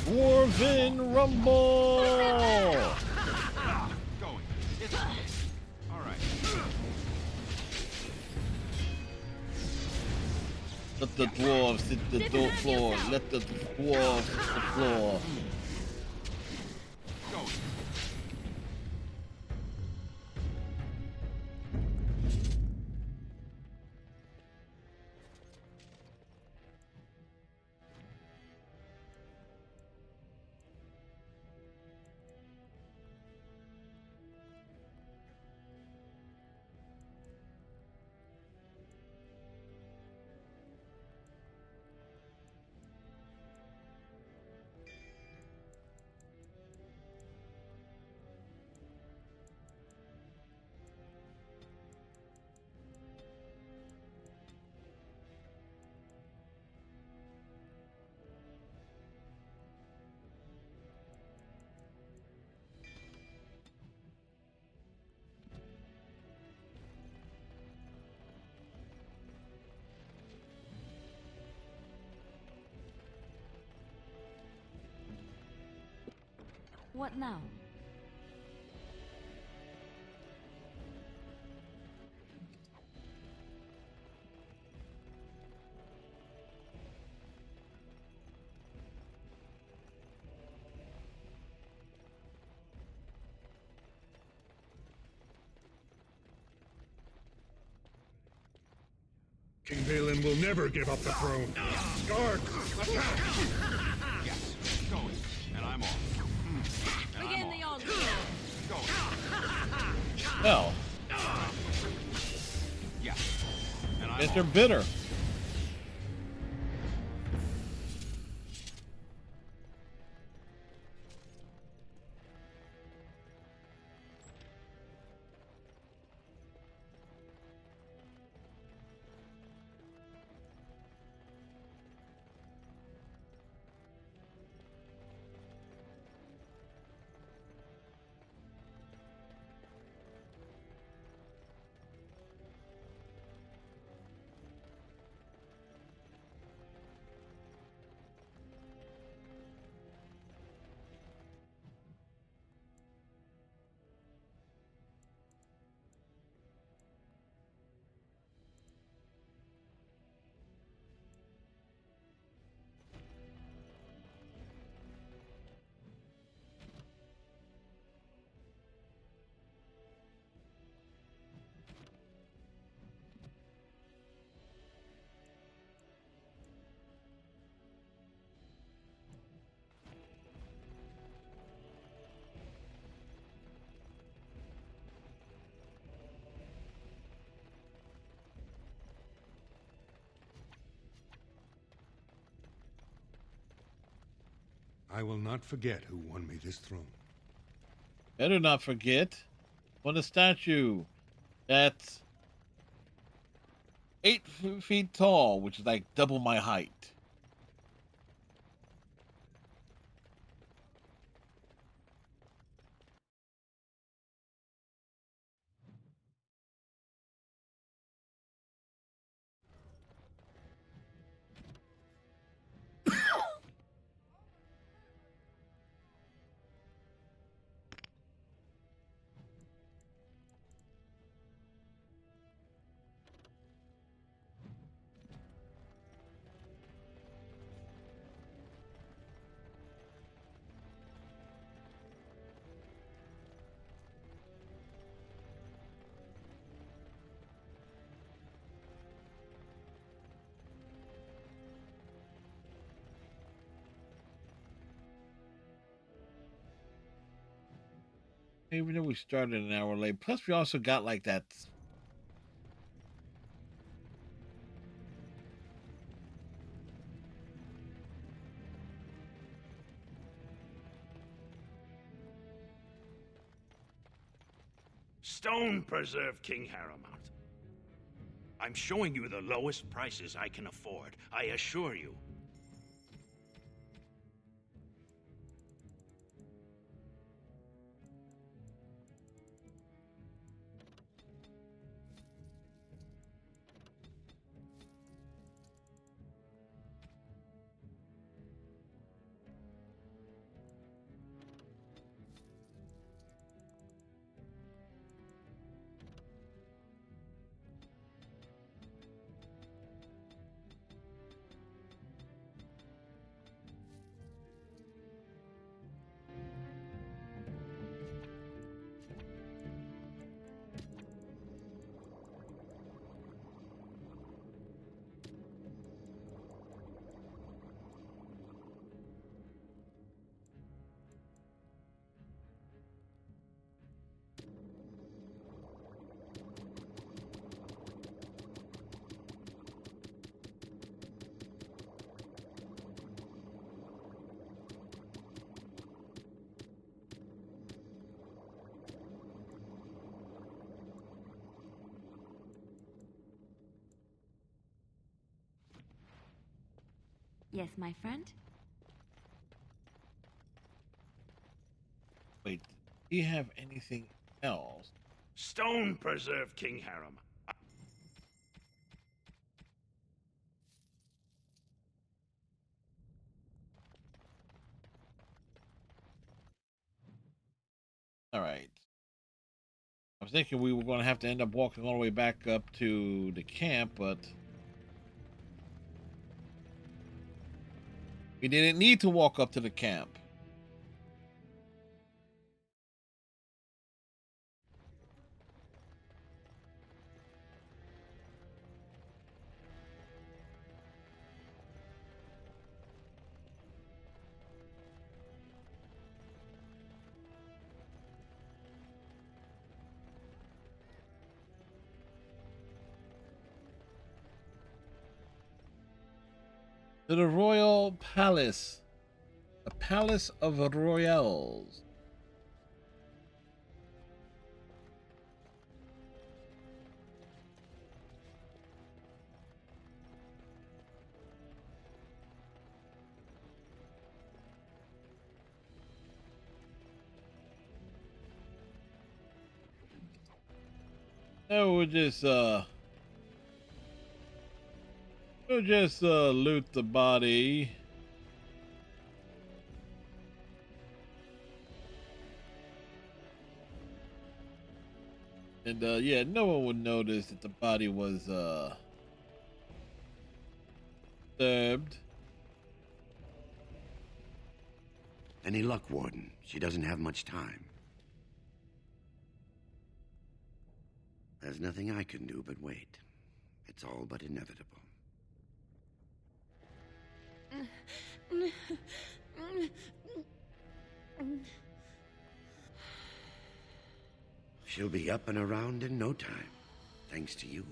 Dwarven Rumble! Going. All right. Let the dwarves hit the floor. Let the dwarves hit the floor. Going. What now? King Balin will never give up the throne. Guard! Attack! Yes. Going. And I'm off. And Begin the onslaught. Going. Hell. Yeah. And I'm Mr. off. Bitter. I will not forget who won me this throne. Better not forget. On the statue that's 8 feet tall, which is like double my height. Even though we started an hour late. Plus, we also got like that. Stone preserve King Harrowmount. I'm showing you the lowest prices I can afford, I assure you. Yes, my friend? Wait, do you have anything else? Stone preserve King Harrowmount. All right. I was thinking we were going to have to end up walking all the way back up to the camp, but we didn't need to walk up to the camp. To the royal palace, the palace of royals. No, we'll just loot the body. And yeah, no one would notice that the body was disturbed. Any luck, Warden? She doesn't have much time. There's nothing I can do but wait. It's all but inevitable. She'll be up and around in no time, thanks to you.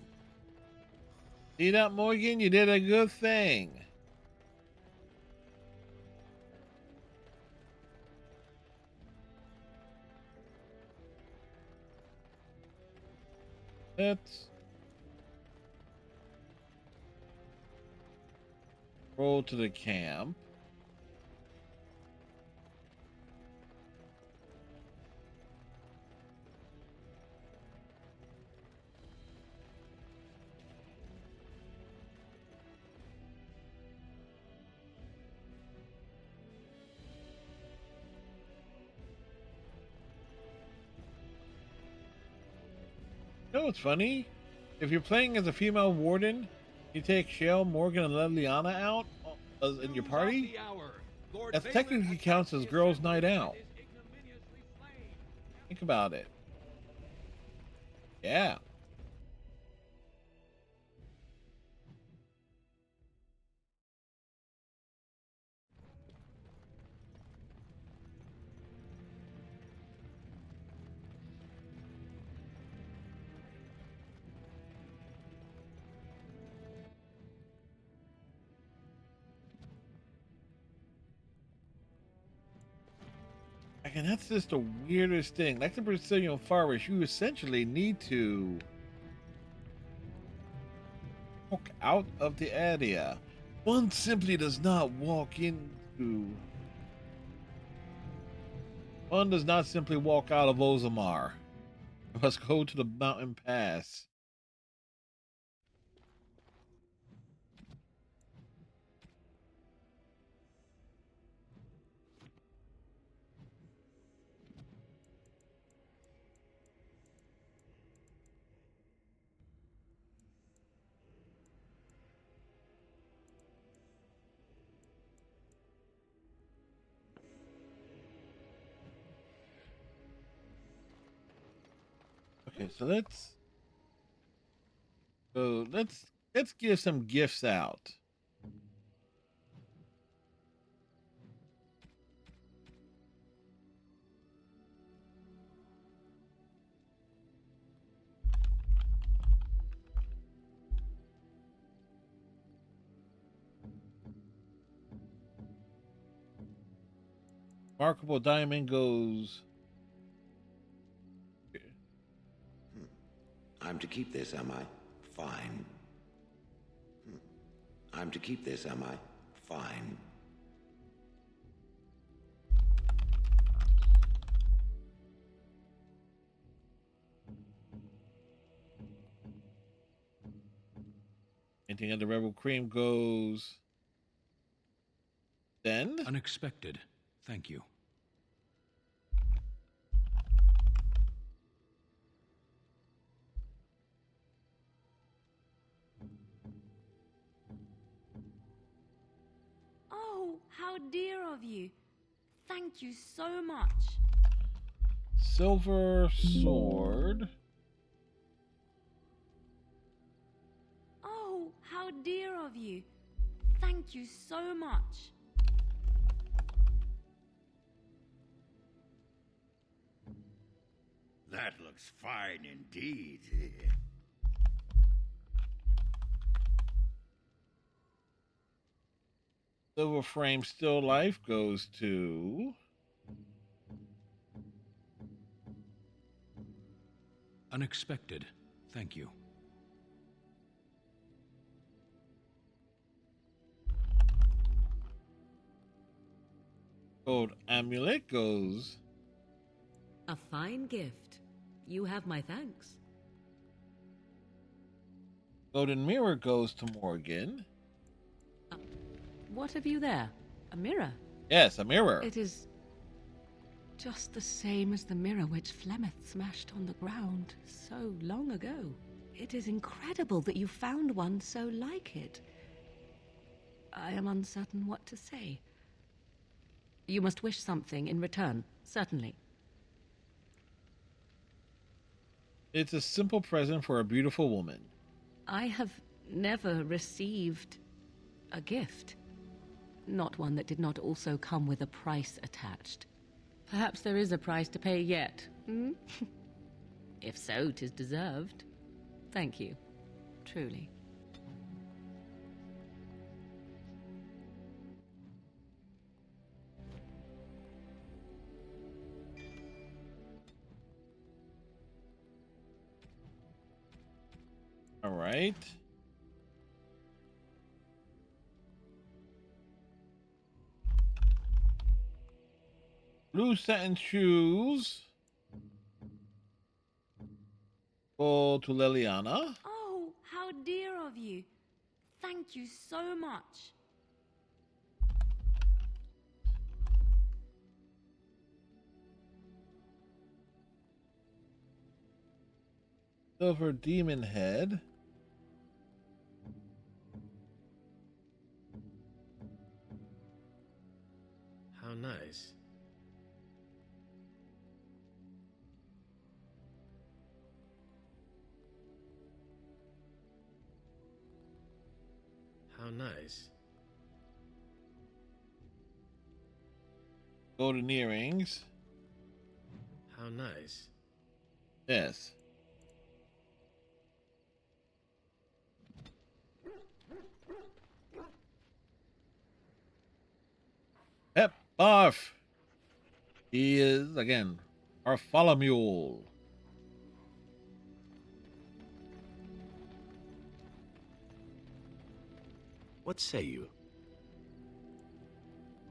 See that, Morgan? You did a good thing. Let's roll to the camp. You know what's funny? If you're playing as a female warden, you take Shale, Morgan, and Leliana out in your party. That technically counts as girls' night out. Think about it. Yeah. And that's just the weirdest thing. Like the Brazilian forest, you essentially need to walk out of the area. One simply does not walk into. One does not simply walk out of Ozamar. You must go to the mountain pass. Okay, so let's give some gifts out. Remarkable diamond goes. I'm to keep this, am I? Fine. I'm to keep this, am I? Fine. Anything under Rebel Cream goes. Then? Unexpected. Thank you. Oh, how dear of you. Thank you so much. Silver sword. Oh, how dear of you. Thank you so much. That looks fine indeed. Silver frame still life goes to. Unexpected. Thank you. Gold amulet goes. A fine gift. You have my thanks. Golden mirror goes to Morgan. What have you there? A mirror? Yes, a mirror. It is just the same as the mirror which Flemeth smashed on the ground so long ago. It is incredible that you found one so like it. I am uncertain what to say. You must wish something in return, certainly. It's a simple present for a beautiful woman. I have never received a gift. Not one that did not also come with a price attached. Perhaps there is a price to pay yet, hmm? If so, 'tis deserved. Thank you. Truly. All right. Blue satin shoes go to Liliana. Oh, how dear of you. Thank you so much. Silver demon head. How nice. How nice. Golden earrings. How nice. Yes. Pep barf. He is, again, Bartholomew. What say you?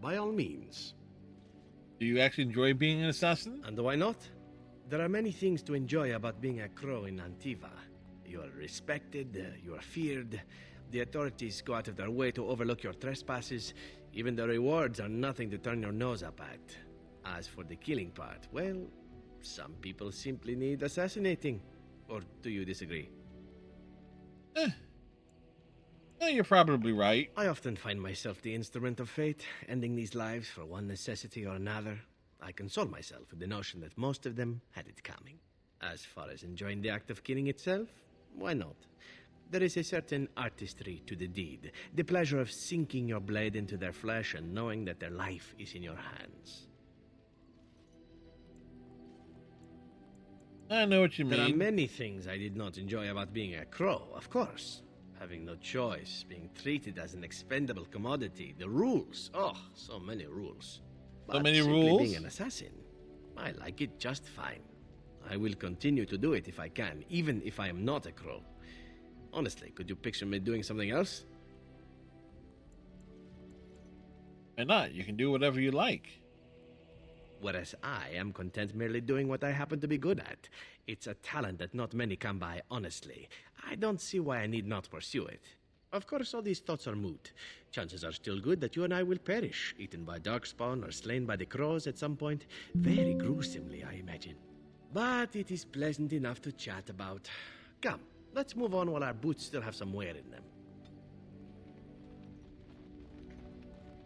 By all means. Do you actually enjoy being an assassin? And why not? There are many things to enjoy about being a crow in Antiva. You are respected, you are feared. The authorities go out of their way to overlook your trespasses. Even the rewards are nothing to turn your nose up at. As for the killing part, well, some people simply need assassinating. Or do you disagree? You're probably right. I often find myself the instrument of fate, ending these lives for one necessity or another. I console myself with the notion that most of them had it coming. As far as enjoying the act of killing itself, why not? There is a certain artistry to the deed, the pleasure of sinking your blade into their flesh and knowing that their life is in your hands. I know what you mean. There are many things I did not enjoy about being a crow, of course. Having no choice, being treated as an expendable commodity, the rules. Oh, so many rules. So many simply rules? Being an assassin, I like it just fine. I will continue to do it if I can, even if I am not a crow. Honestly, could you picture me doing something else? Why not? You can do whatever you like. Whereas I am content merely doing what I happen to be good at. It's a talent that not many come by, honestly. I don't see why I need not pursue it. Of course, all these thoughts are moot. Chances are still good that you and I will perish, eaten by darkspawn or slain by the crows at some point. Very gruesomely, I imagine. But it is pleasant enough to chat about. Come, let's move on while our boots still have some wear in them.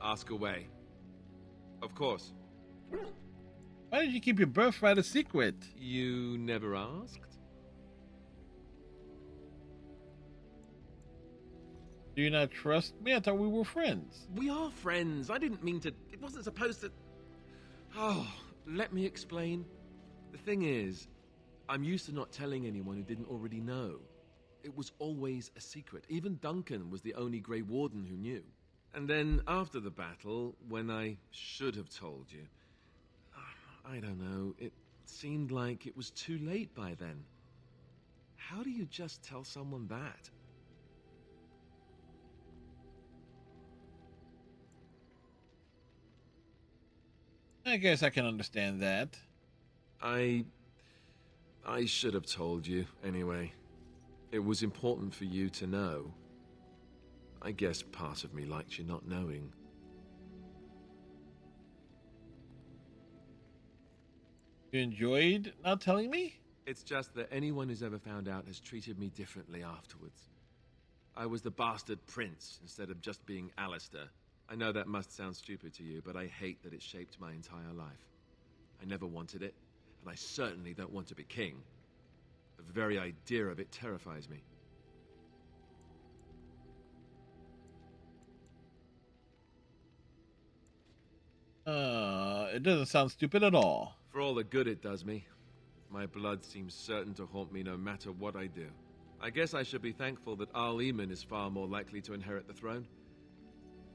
Ask away. Of course. Why did you keep your birthright a secret? You never asked? Do you not trust me? I thought we were friends. We are friends. I didn't mean to. It wasn't supposed to. Oh, let me explain. The thing is, I'm used to not telling anyone who didn't already know. It was always a secret. Even Duncan was the only Grey Warden who knew. And then after the battle, when I should have told you, I don't know, it seemed like it was too late by then. How do you just tell someone that? I guess I can understand that. I should have told you, anyway. It was important for you to know. I guess part of me liked you not knowing. You enjoyed not telling me? It's just that anyone who's ever found out has treated me differently afterwards. I was the bastard prince instead of just being Alistair. I know that must sound stupid to you, but I hate that it shaped my entire life. I never wanted it, and I certainly don't want to be king. The very idea of it terrifies me. It doesn't sound stupid at all. For all the good it does me, my blood seems certain to haunt me no matter what I do. I guess I should be thankful that Al Eamon is far more likely to inherit the throne.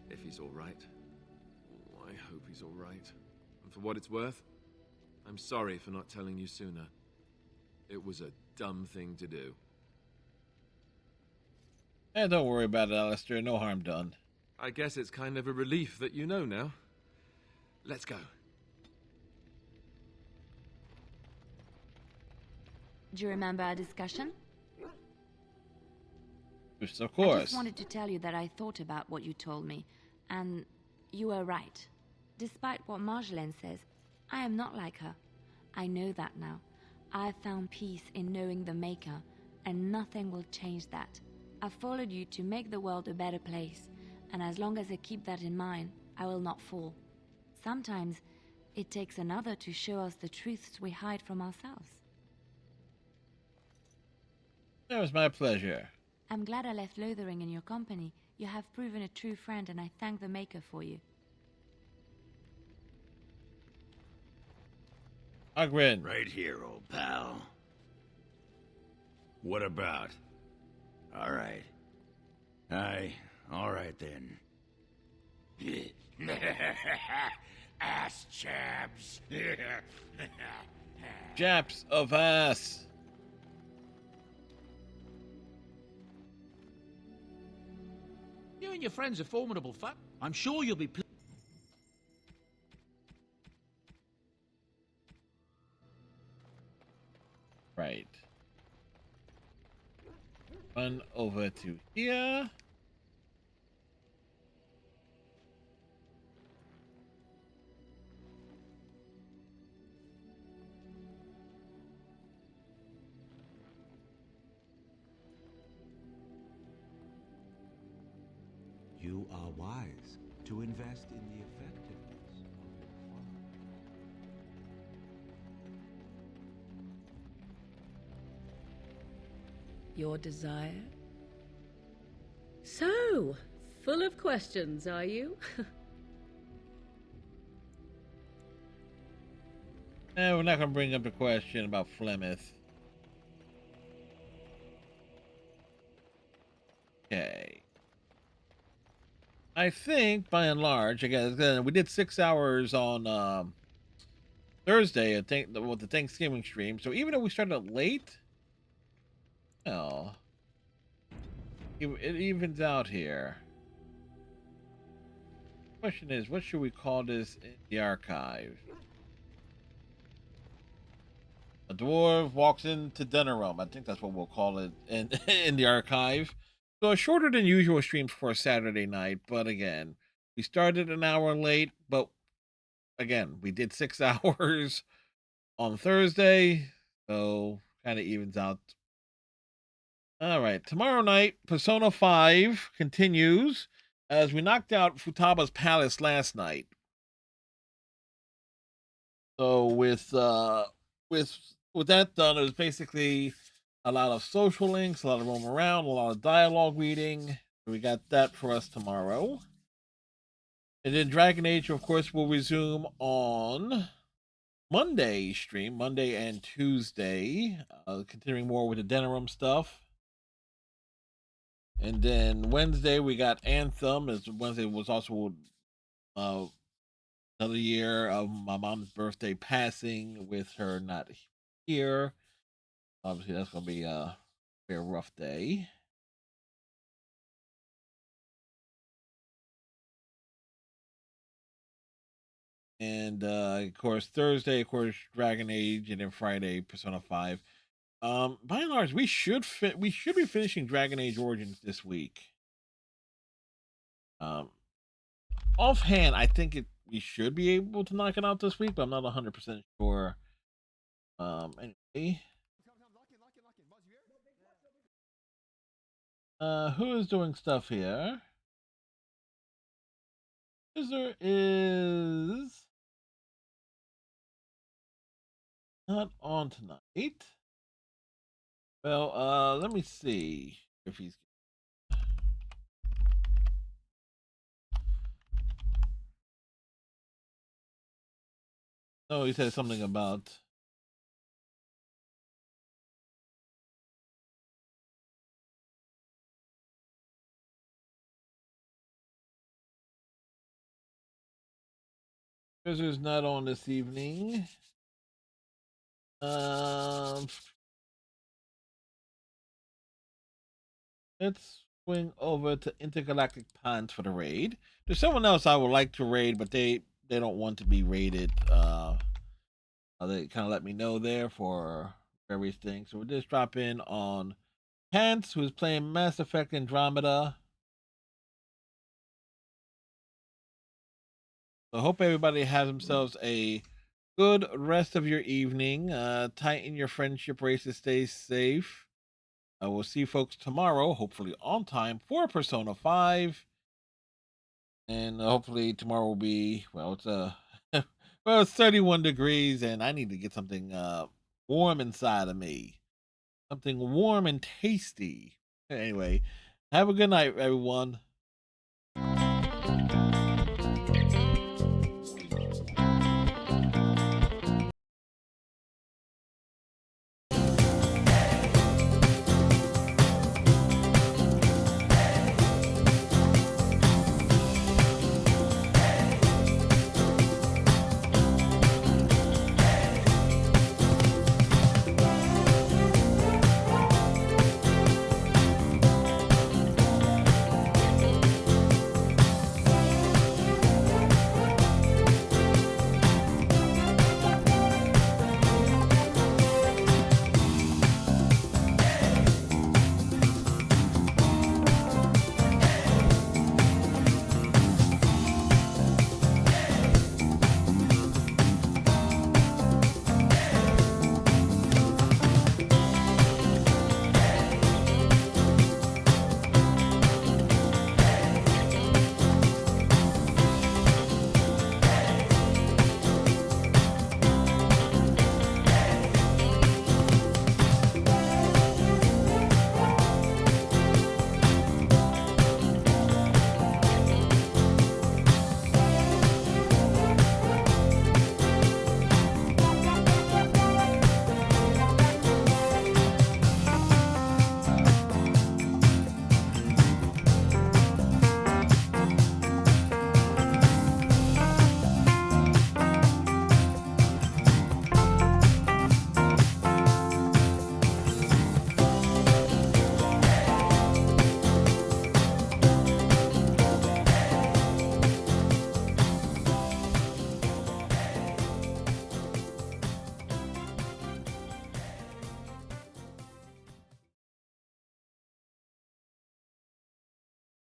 If he's all right. Oh, I hope he's all right. And for what it's worth, I'm sorry for not telling you sooner. It was a dumb thing to do. Don't worry about it, Alistair. No harm done. I guess it's kind of a relief that you know now. Let's go. Do you remember our discussion? Yes, of I course. just wanted to tell you that I thought about what you told me, and you were right. Despite what Marjolaine says, I am not like her. I know that now. I have found peace in knowing the Maker, and nothing will change that. I followed you to make the world a better place, and as long as I keep that in mind, I will not fall. Sometimes it takes another to show us the truths we hide from ourselves. That was my pleasure. I'm glad I left Lothering in your company. You have proven a true friend, and I thank the Maker for you. Ogren. Right here, old pal. What about? All right. All right then. Ass chaps. Chaps of ass. You and your friends are formidable fun. I'm sure you'll be. Right. Run over to here. You are wise to invest in the effectiveness of your farm. Your desire? So, full of questions, are you? We're not going to bring up the question about Flemeth. Okay. I think, by and large, again, we did 6 hours on Thursday, I think, with the Thanksgiving stream. So even though we started late, well, it evens out here. Question is, what should we call this in the archive? A dwarf walks into Denerim. I think that's what we'll call it in in the archive. So a shorter than usual stream for a Saturday night, but again, we started an hour late, but again, we did 6 hours on Thursday, so kind of evens out. All right, tomorrow night, Persona 5 continues as we knocked out Futaba's Palace last night. So with that done, it was basically a lot of social links, a lot of roam around, a lot of dialogue reading. We got that for us tomorrow. And then Dragon Age, of course, will resume on Monday stream, Monday and Tuesday, continuing more with the Denerim stuff. And then Wednesday, we got Anthem, as Wednesday was also another year of my mom's birthday passing with her not here. Obviously, that's going to be a very rough day. And of course, Thursday, of course, Dragon Age, and then Friday, Persona 5. By and large, we should be finishing Dragon Age Origins this week. Offhand, I think we should be able to knock it out this week, but I'm not 100% sure. Anyway. Who is doing stuff here? User is not on tonight. Well, let me see if he's. No, he said something about. User's not on this evening. Let's swing over to Intergalactic Ponds for the raid. There's someone else I would like to raid, but they don't want to be raided. They kind of let me know there for various things. So we'll just drop in on Pants, who's playing Mass Effect Andromeda. So I hope everybody has themselves a good rest of your evening. Tighten your friendship races, stay safe. I will see folks tomorrow, hopefully on time, for Persona 5. And hopefully tomorrow will be, well, it's well, it's 31 degrees, and I need to get something warm inside of me. Something warm and tasty. Anyway, have a good night, everyone.